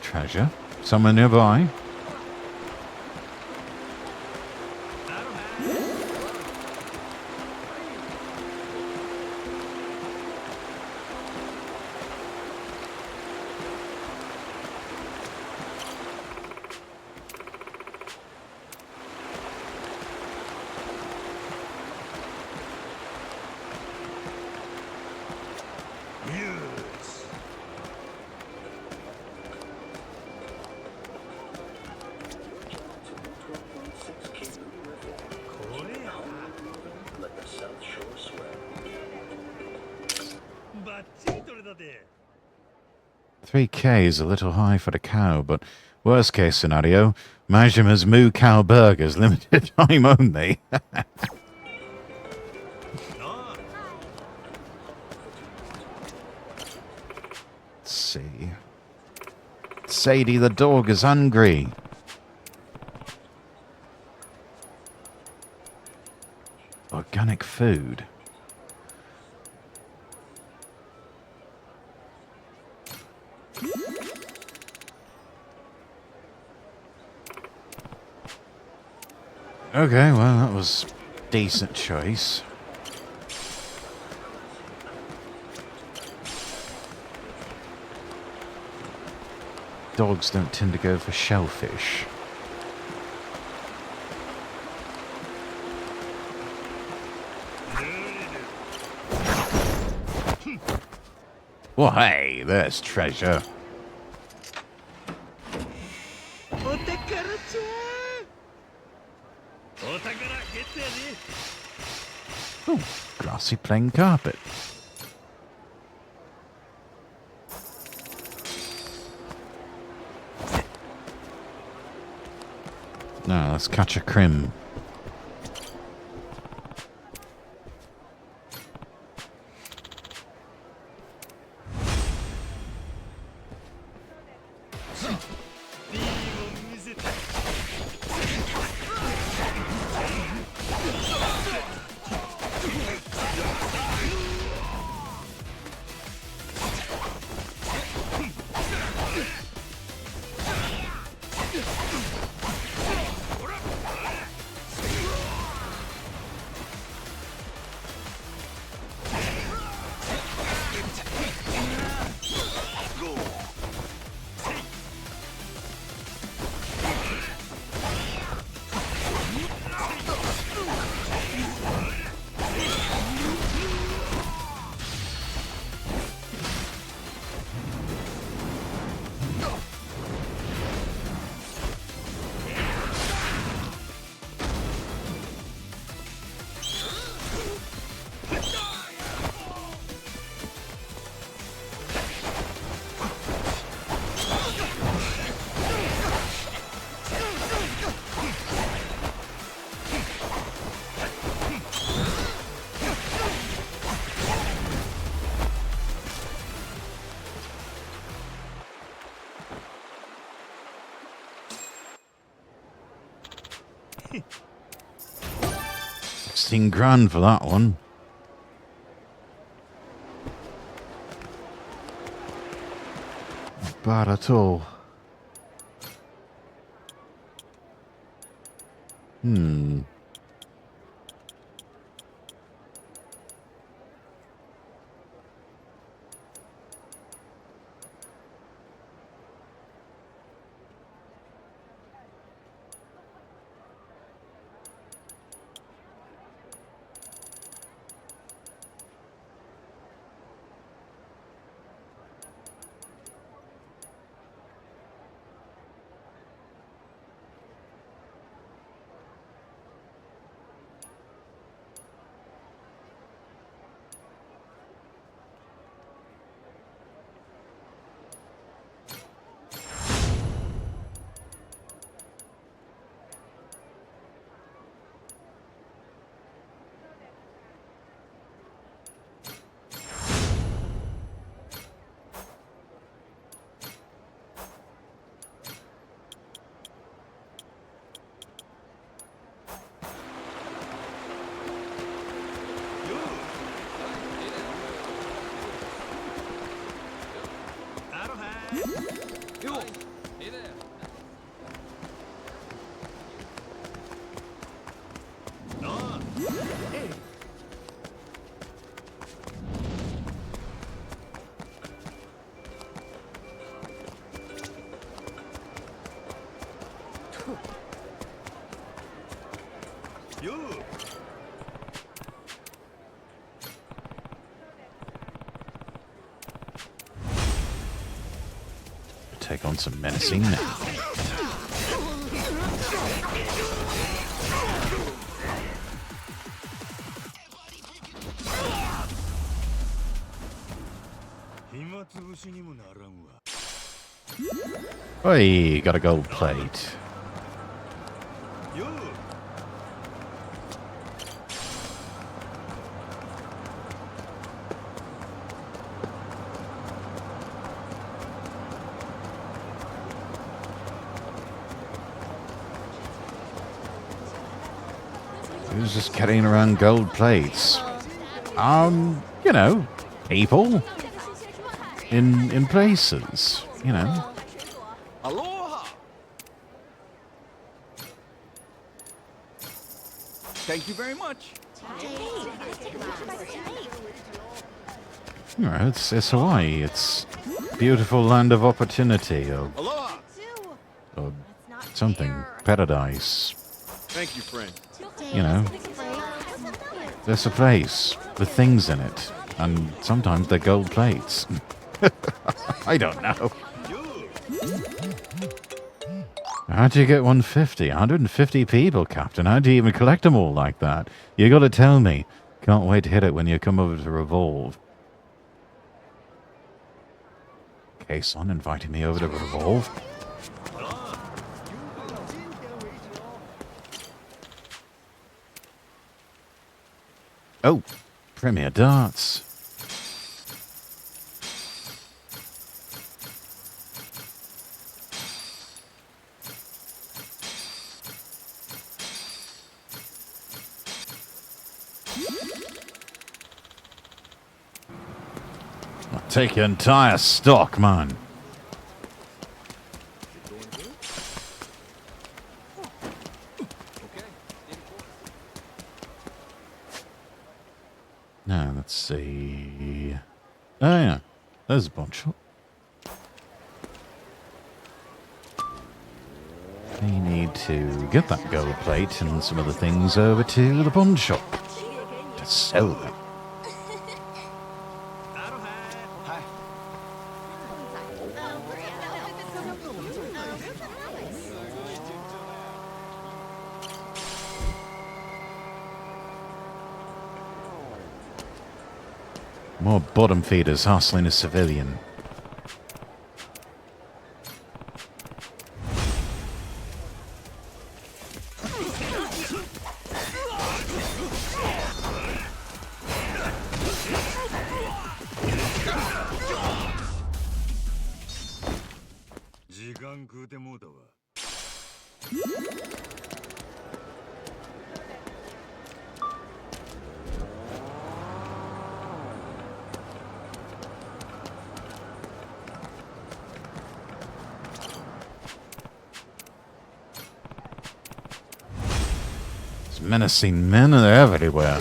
Treasure? Somewhere nearby? $3,000 is a little high for the cow, but worst case scenario, Majima's Moo Cow Burgers, limited time only. Let's see. Sadie the dog is hungry. Organic food. Okay, well, that was a decent choice. Dogs don't tend to go for shellfish. Well, hey, there's treasure. Oh, grassy plain carpet. Now, let's catch a crim. $16,000 for that one. Not bad at all. Take on some menacing now. Oi, got a gold plate. Who's just carrying around gold plates? You know, people in places, you know. Aloha! Thank you very much. You know, it's Hawaii. It's beautiful land of opportunity, or something, paradise. Thank you, friend. You know, there's a place with things in it, and sometimes they're gold plates. I don't know. How'd you get 150? 150 people, Captain. How'd you even collect them all like that? You gotta tell me. Can't wait to hit it when you come over to Revolve. Kason inviting me over to Revolve. Oh, Premier Darts. I'll take your entire stock, man. Now, let's see. Oh, yeah. There's a bunch. We need to get that gold plate and some other things over to the pawn shop to sell them. More bottom feeders hustling a civilian. menacing men are everywhere.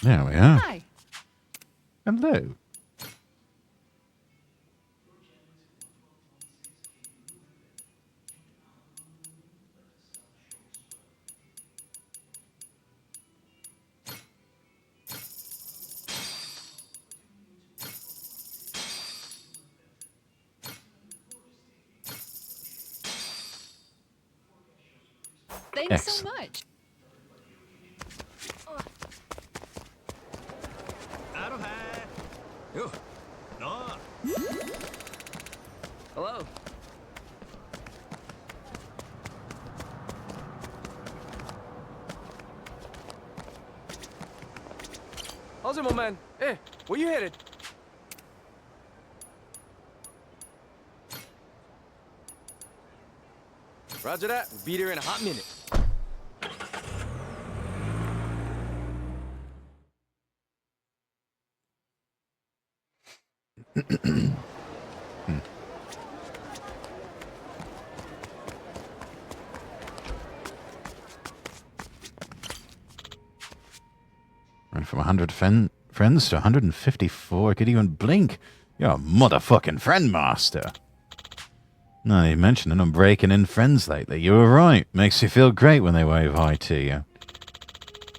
There we are. Hi. Hello. Thanks so much. Hello. How's it, my man? Hey, where you headed? Roger that. We'll be there in a hot minute. Went from 100 friends to 154. Could even blink. You're a motherfucking friend master. No, you mentioned I'm breaking in friends lately. You were right. Makes you feel great when they wave hi to you.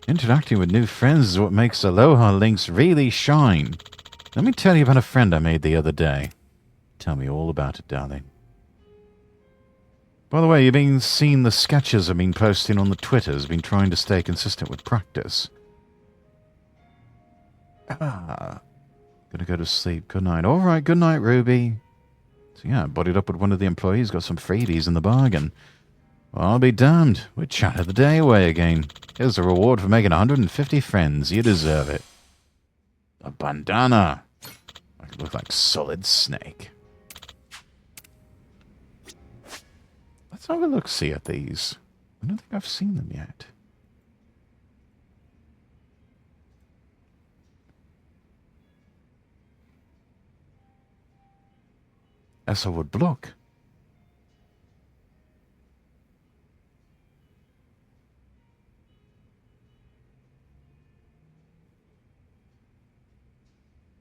Interacting with new friends is what makes Aloha links really shine. Let me tell you about a friend I made the other day. Tell me all about it, darling. By the way, you've been seeing the sketches I've been posting on the Twitters. Been trying to stay consistent with practice. Gonna go to sleep. Good night. All right, good night, Ruby. So yeah, bodied up with one of the employees. Got some freebies in the bargain. Well, I'll be damned. We chatted the day away again. Here's the reward for making 150 friends. You deserve it. A bandana. I could look like Solid Snake. Let's have a look-see at these. I don't think I've seen them yet. Esselwood Block.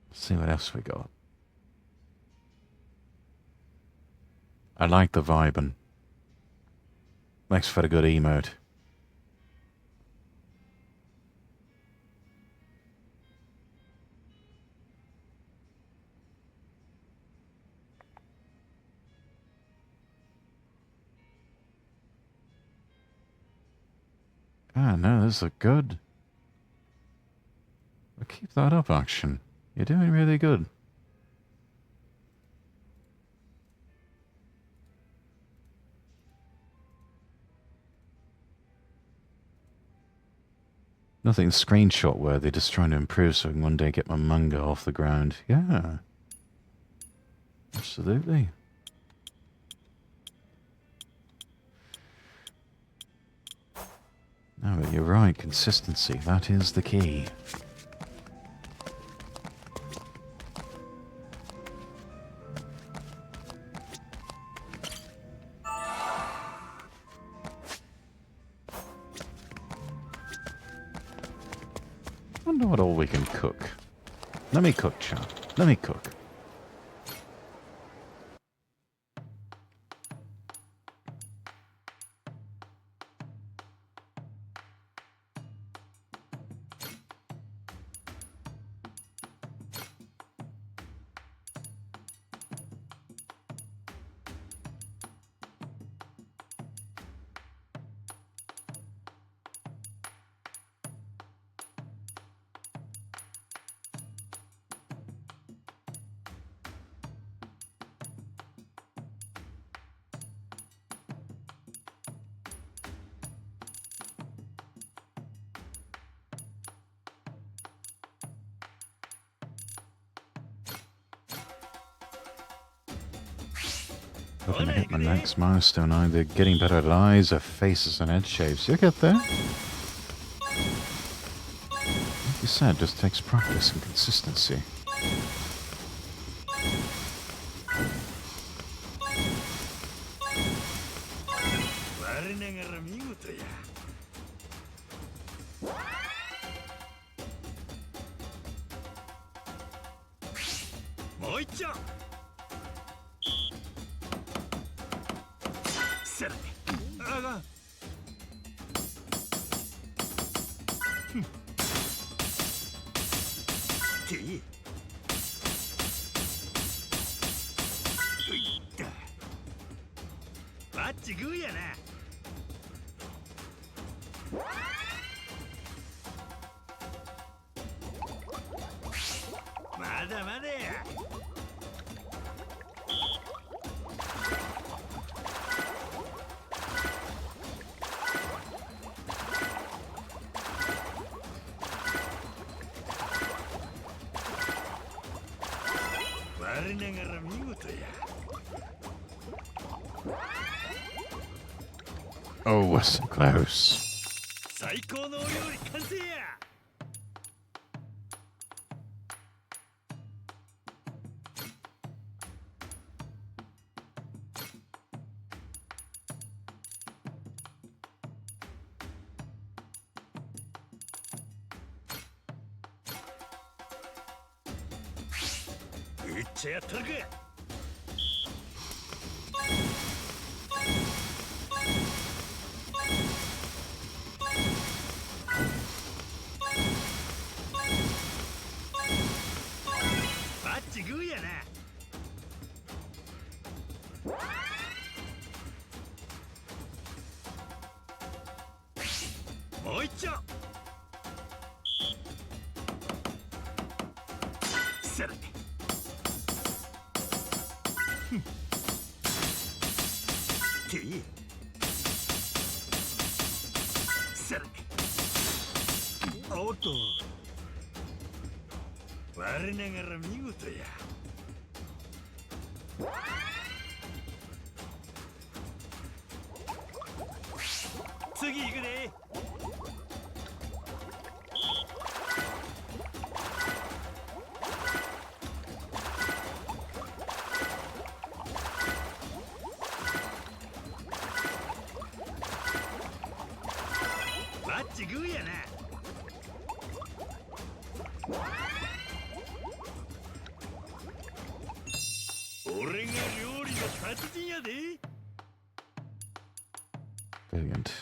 Let's see what else we got. I like the vibin'. Makes for a good emote. Ah, no, those look good. Well, keep that up, Action. You're doing really good. Nothing screenshot worthy, just trying to improve so I can one day get my manga off the ground. Yeah. Absolutely. No, but you're right, consistency, that is the key. Wonder what all we can cook. Let me cook, chap. Let me cook. Hoping to hit my next milestone, either getting better at eyes or faces and head shapes. You'll get there. Like you said, just takes practice and consistency. Oh, we're so close. Brilliant.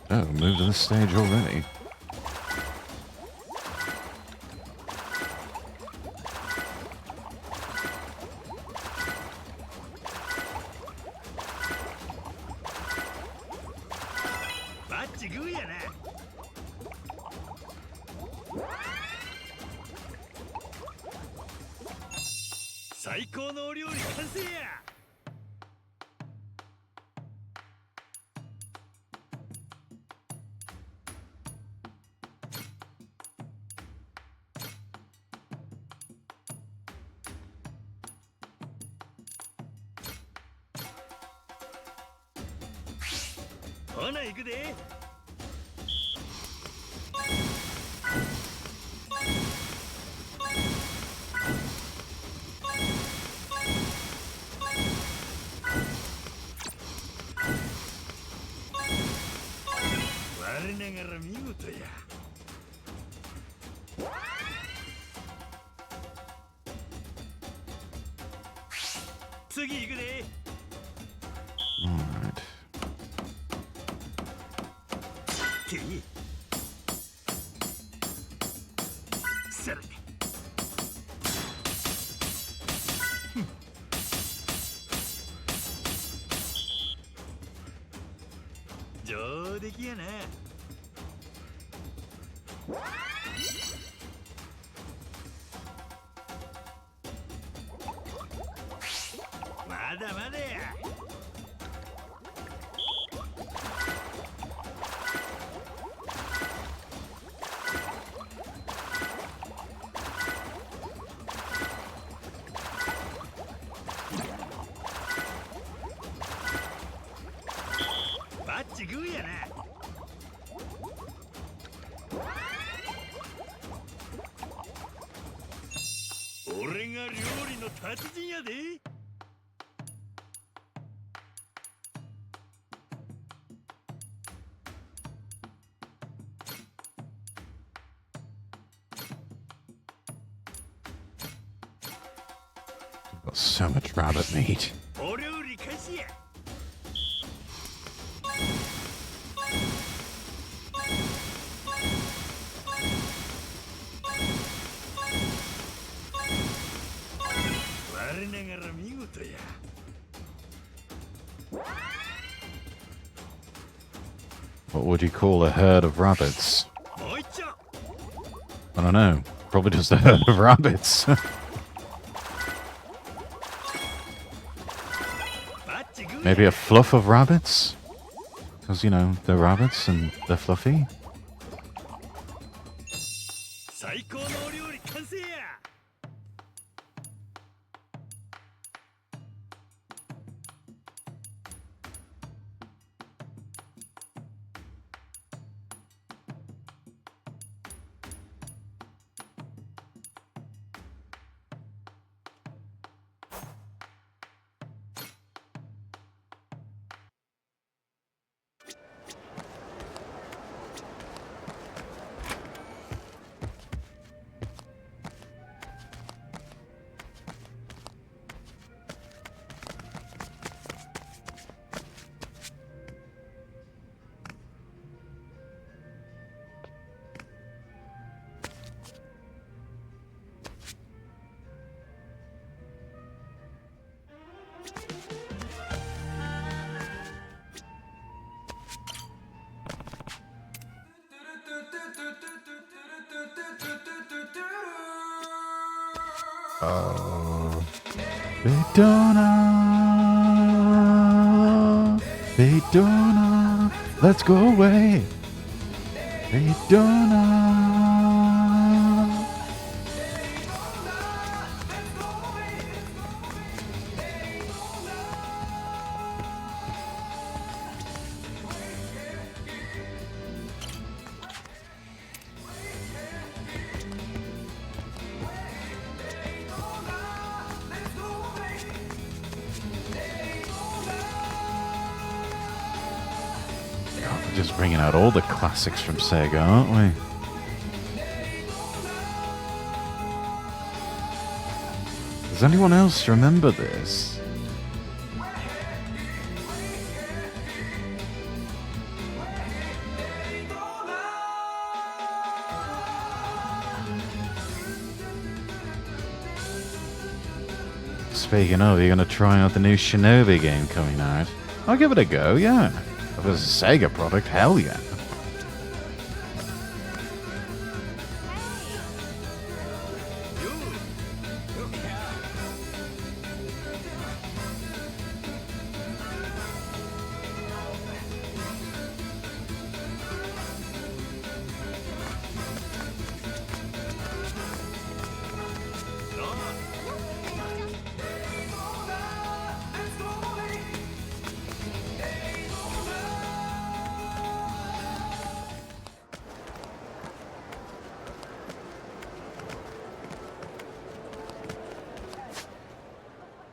Oh, moved to the stage already. Alright. Got so much rabbit meat. What would you call a herd of rabbits? I don't know. Probably just a herd of rabbits. Maybe a fluff of rabbits? Because, you know, they're rabbits and they're fluffy. Daytona, let's go away. Daytona. Just bringing out all the classics from Sega, aren't we? Does anyone else remember this? Speaking of, you're going to try out the new Shinobi game coming out. I'll give it a go, yeah. If it's a Sega product, hell yeah.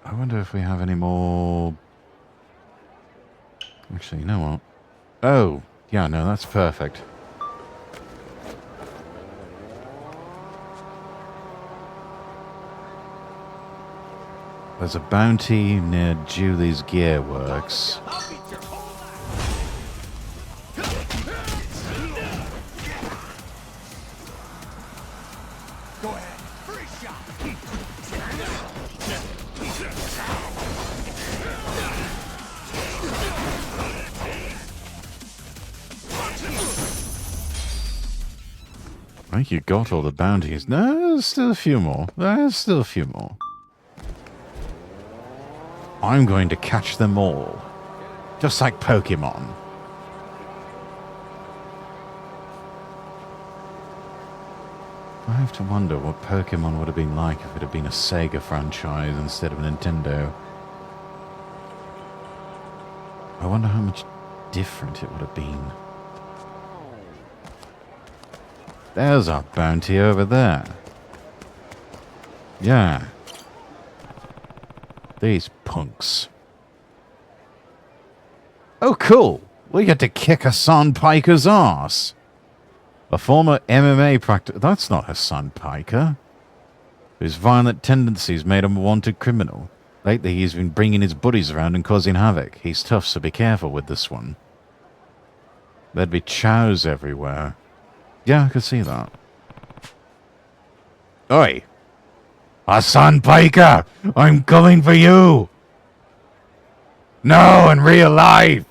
I wonder if we have any more... Actually, you know what? Oh, yeah, no, that's perfect. There's a bounty near Julie's Gear Works. Go ahead. Free shot. I think you got all the bounties. No, there's still a few more. There's still a few more. I'm going to catch them all. Just like Pokemon. I have to wonder what Pokemon would have been like if it had been a Sega franchise instead of Nintendo. I wonder how much different it would have been. There's our bounty over there. Yeah. These punks. Oh, cool. We get to kick Hassan Piker's ass. A former MMA practitioner. That's not Hassan Piker. Whose violent tendencies made him a wanted criminal. Lately, he's been bringing his buddies around and causing havoc. He's tough, so be careful with this one. There'd be chows everywhere. Yeah, I could see that. Oi! Hassan Piker! I'm coming for you! No, in real life!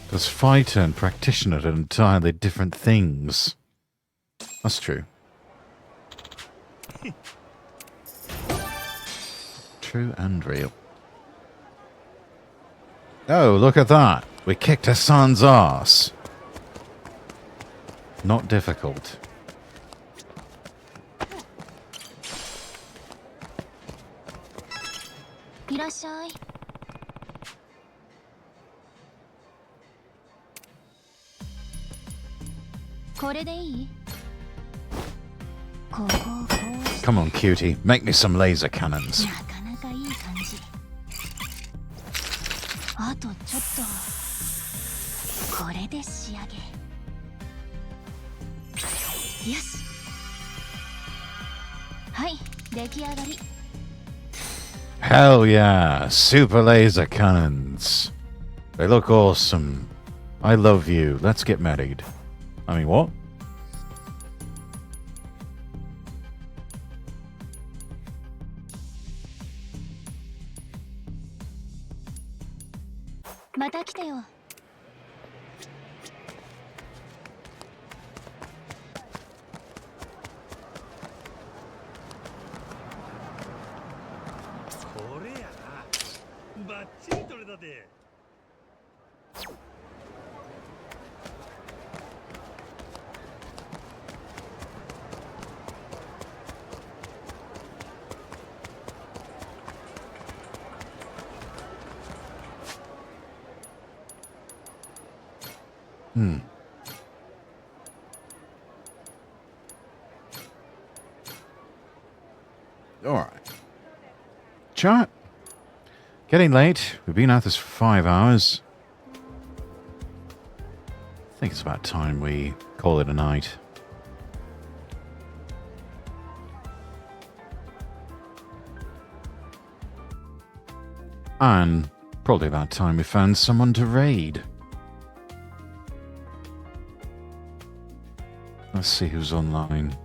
Because fighter and practitioner are entirely different things. That's true. True and real. Oh, look at that. We kicked Hassan's ass. Not difficult. Come on, cutie. Make me some laser cannons. Hell yeah. Super laser cannons. They look awesome. I love you. Let's get married. I mean, what? Alright. Chat. Getting late. We've been at this for 5 hours. I think it's about time we call it a night. And probably about time we found someone to raid. Let's see who's online.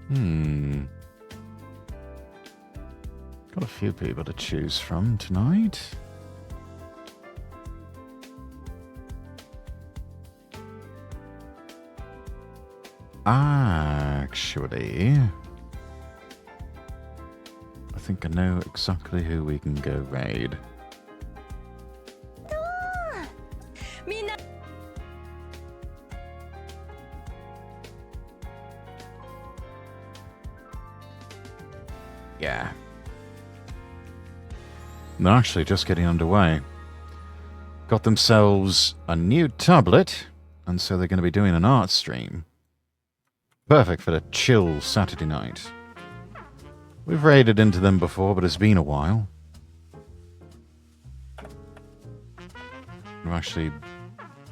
Got a few people to choose from tonight. Actually, I think I know exactly who we can go raid. Yeah. They're actually just getting underway. Got themselves a new tablet, and so they're going to be doing an art stream. Perfect for the chill Saturday night. We've raided into them before, but it's been a while. We've actually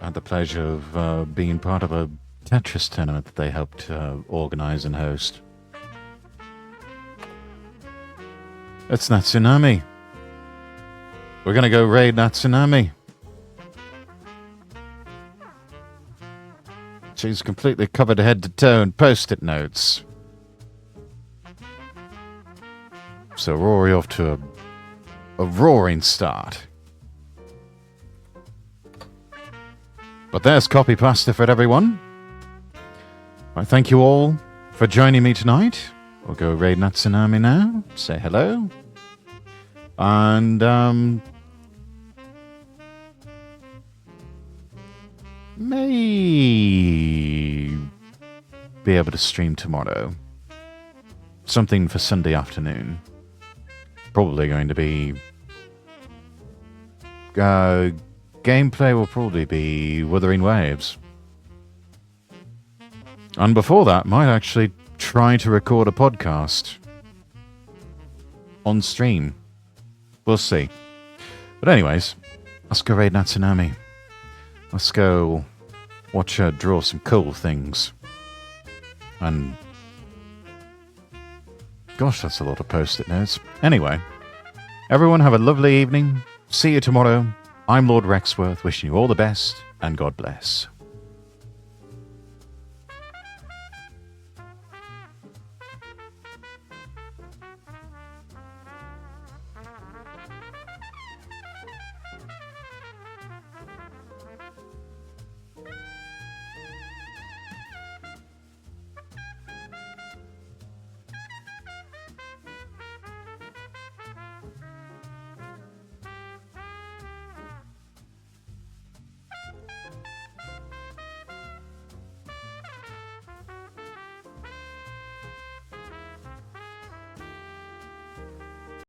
had the pleasure of being part of a Tetris tournament that they helped organize and host. It's Natsunami. We're gonna go raid Natsunami. She's completely covered head to toe in post-it notes. So we're already off to a roaring start. But there's copy pasta for everyone. I thank you all for joining me tonight. We'll go raid Natsunami now. Say hello. And, may be able to stream tomorrow. Something for Sunday afternoon. Probably going to be... gameplay will probably be Wuthering Waves. And before that, might actually try to record a podcast on stream. We'll see. But anyways, let's go raid Natsunami. Let's go watch her draw some cool things. And gosh, that's a lot of post-it notes. Anyway, everyone have a lovely evening. See you tomorrow. I'm Lord Rexworth, wishing you all the best, and God bless.